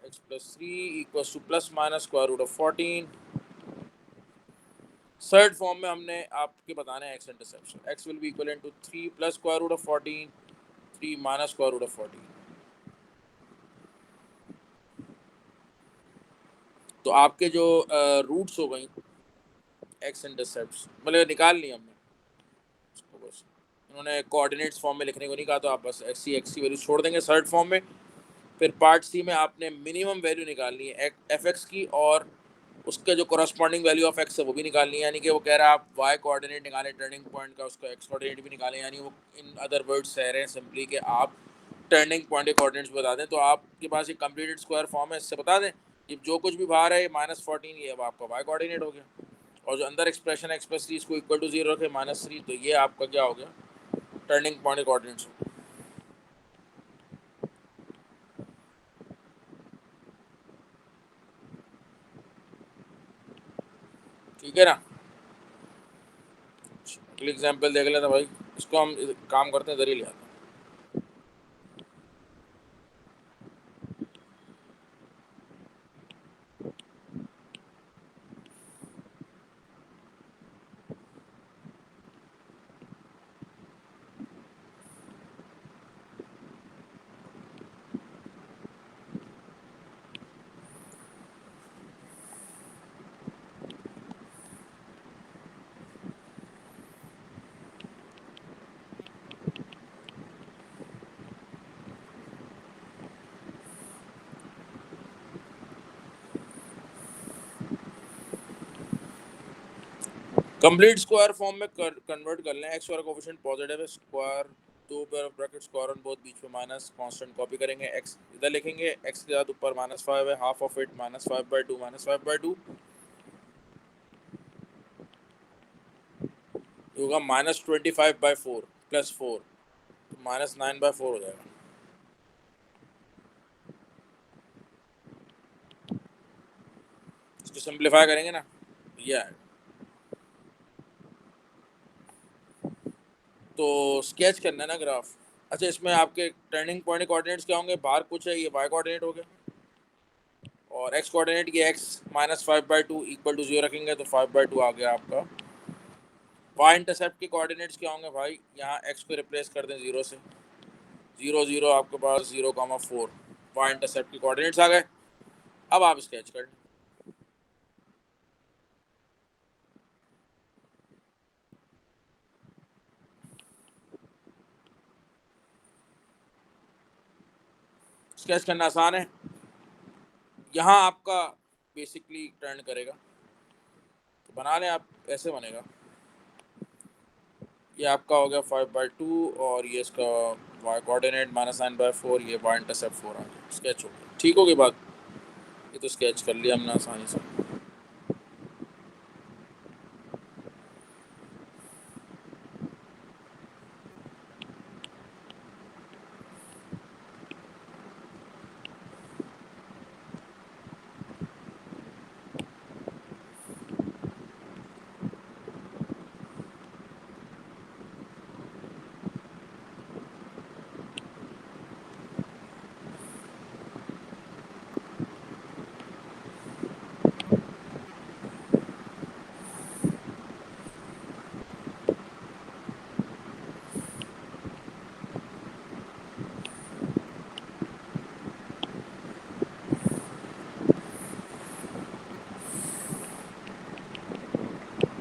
x plus 3 equal to plus minus square root of 14। Third form में हमने आपके बताना है x interception. x will be equal to 3 plus square root of 14, 3 minus square root of 14। तो आपके जो roots हो गई एक्स इंटरसेप्ट्स मतलब निकाल ली हमने इसको, बस इन्होंने कोऑर्डिनेट्स फॉर्म में लिखने को नहीं कहा, तो आप बस एक्स की वैल्यू छोड़ देंगे थर्ड फॉर्म में। फिर पार्ट सी में आपने मिनिमम वैल्यू निकालनी है एफ एक्स की, और उसके जो करस्पॉन्डिंग वैल्यू ऑफ एक्स है वो भी निकालनी है। यानी कि वो कह रहा है आप वाई कोऑर्डिनेट निकालें टर्निंग पॉइंट का, उसका एक्स कोऑर्डिनेट भी निकालें। यानी वो इन अदर वर्ड्स कह रहे हैं सिंपली कि आप टर्निंग पॉइंट के कोऑर्डिनेट्स बता दें। तो आपके पास एक कंप्लीटेड स्क्वायर फॉर्म है, इससे बता दें कि जो कुछ भी बाहर है ये -14 ये अब आपका वाई कोऑर्डिनेट हो गया, और जो अंदर एक्सप्रेशन है एक्स प्लस 3 इसको इक्वल टू 0 रखे -3, तो ये आपका क्या हो गया, टर्निंग पॉइंट के कोऑर्डिनेट्स। ठीक है ना। अगली एग्जाम्पल देख लेते हैं भाई, इसको हम काम करते हैं, इधर ही ले आते हैं। कंप्लीट स्क्वायर फॉर्म में कन्वर्ट कर लें। एक्स स्क्वायर कोफिशिएंट पॉजिटिव है, स्क्वायर दो pair of bracket square on both, बीच में माइनस, कांस्टेंट कॉपी करेंगे, एक्स इधर लिखेंगे, एक्स के साथ ऊपर -5 है, हाफ ऑफ इट -5/2 -5/2 होगा -25/4 + 4 तो -9/4 हो जाएगा। इसको सिंप्लीफाई करेंगे ना, ये है। तो स्केच करना है ना ग्राफ। अच्छा, इसमें आपके टर्निंग पॉइंट कोऑर्डिनेट्स क्या होंगे? बाहर कुछ है, ये वाई कोऑर्डिनेट हो गया, और एक्स कोऑर्डिनेट ये एक्स -5/2 = 0 रखेंगे तो 5/2 आ गया आपका। वाई इंटरसेप्ट के कोऑर्डिनेट्स क्या होंगे भाई? यहाँ एक्स को रिप्लेस कर दें 0 से, 0 0 आपके पास 0,4 वाई इंटरसेप्ट के कोऑर्डिनेट्स आ गए। अब आप स्केच कर लें। स्केच करना आसान है। यहाँ आपका बेसिकली टर्न करेगा, तो बना लें आप, ऐसे बनेगा। ये आपका हो गया 5/2 और ये इसका वाई कोऑर्डिनेट -9/4, ये वाई इंटरसेप्ट 4 आ गया। स्केच हो गया, ठीक होगी बात। ये तो स्केच कर लिया हमने आसानी से।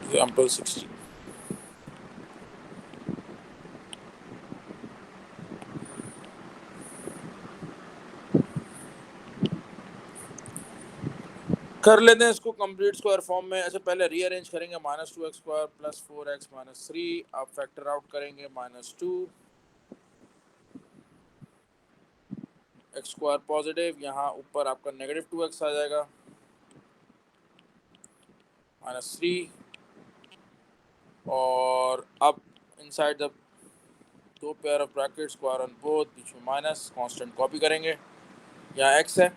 एग्जाम्पल 16। कर लेते हैं इसको कंप्लीट स्क्वायर फॉर्म में। अच्छा, पहले रीअरेंज करेंगे। -2x² + 4x - 3, आप फैक्टर आउट करेंगे -2 x² पॉजिटिव, यहाँ ऊपर आपका -2x आ जाएगा, -3, और अब इनसाइड द दो pair of bracket square on both, बीच में माइनस, कांस्टेंट कॉपी करेंगे। यहाँ x है,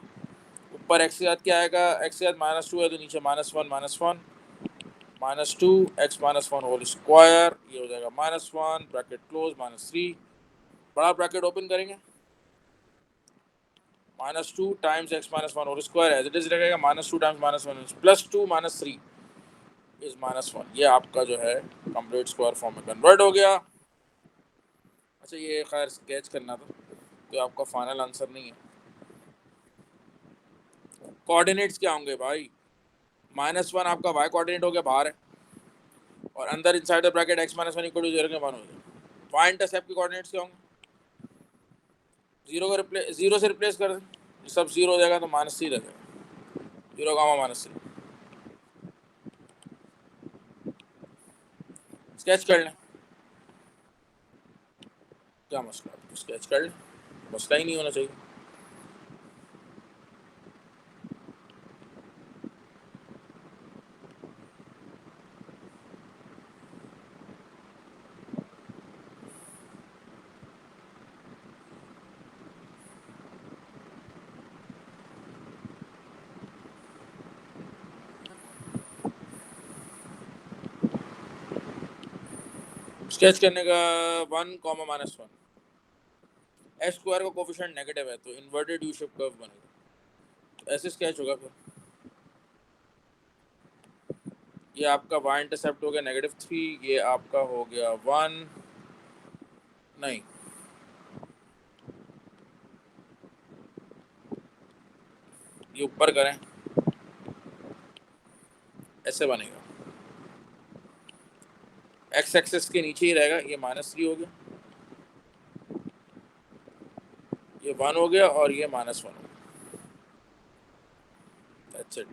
ऊपर x के साथ क्या आएगा? x के साथ -2 है तो नीचे -1 -1 -2 x -1 होल स्क्वायर, ये हो जाएगा -1 ब्रैकेट क्लोज -3, बड़ा ब्रैकेट ओपन करेंगे, -2 times x -1 whole square as it is रहेगा, -2 टाइम्स -1 +2 -3 इज -1। ये आपका जो है कंप्लीट स्क्वायर फॉर्म में कन्वर्ट हो गया। अच्छा, ये खैर स्केच करना था, तो आपका फाइनल आंसर नहीं है। कोऑर्डिनेट्स क्या होंगे भाई? -1 आपका वाई कोऑर्डिनेट हो गया, बाहर है, और अंदर इनसाइड द ब्रैकेट x -1 = 0 के 1 हो गया। वाई इंटरसेप्ट के कोऑर्डिनेट्स क्या होंगे? 0 से रिप्लेस कर दें, सब 0 हो जाएगा तो -3 रह जाएगा, 0, -3। स्केच कर लें, क्या मसला है? तो स्केच कर लें, मसला ही नहीं होना चाहिए। स्केच करने का 1, -1, एक्स स्क्वायर का कोफिशिएंट नेगेटिव है तो इन्वर्टेड यू शेप कर्व बनेगा, ऐसे स्केच होगा। फिर ये आपका वाई इंटरसेप्ट हो गया -3, ये आपका हो गया 1, नहीं, ये ऊपर करें, ऐसे बनेगा, एक्स एक्सेस के नीचे ही रहेगा, ये -3 हो गया, ये 1 हो गया, और ये -1 हो गया। That's it.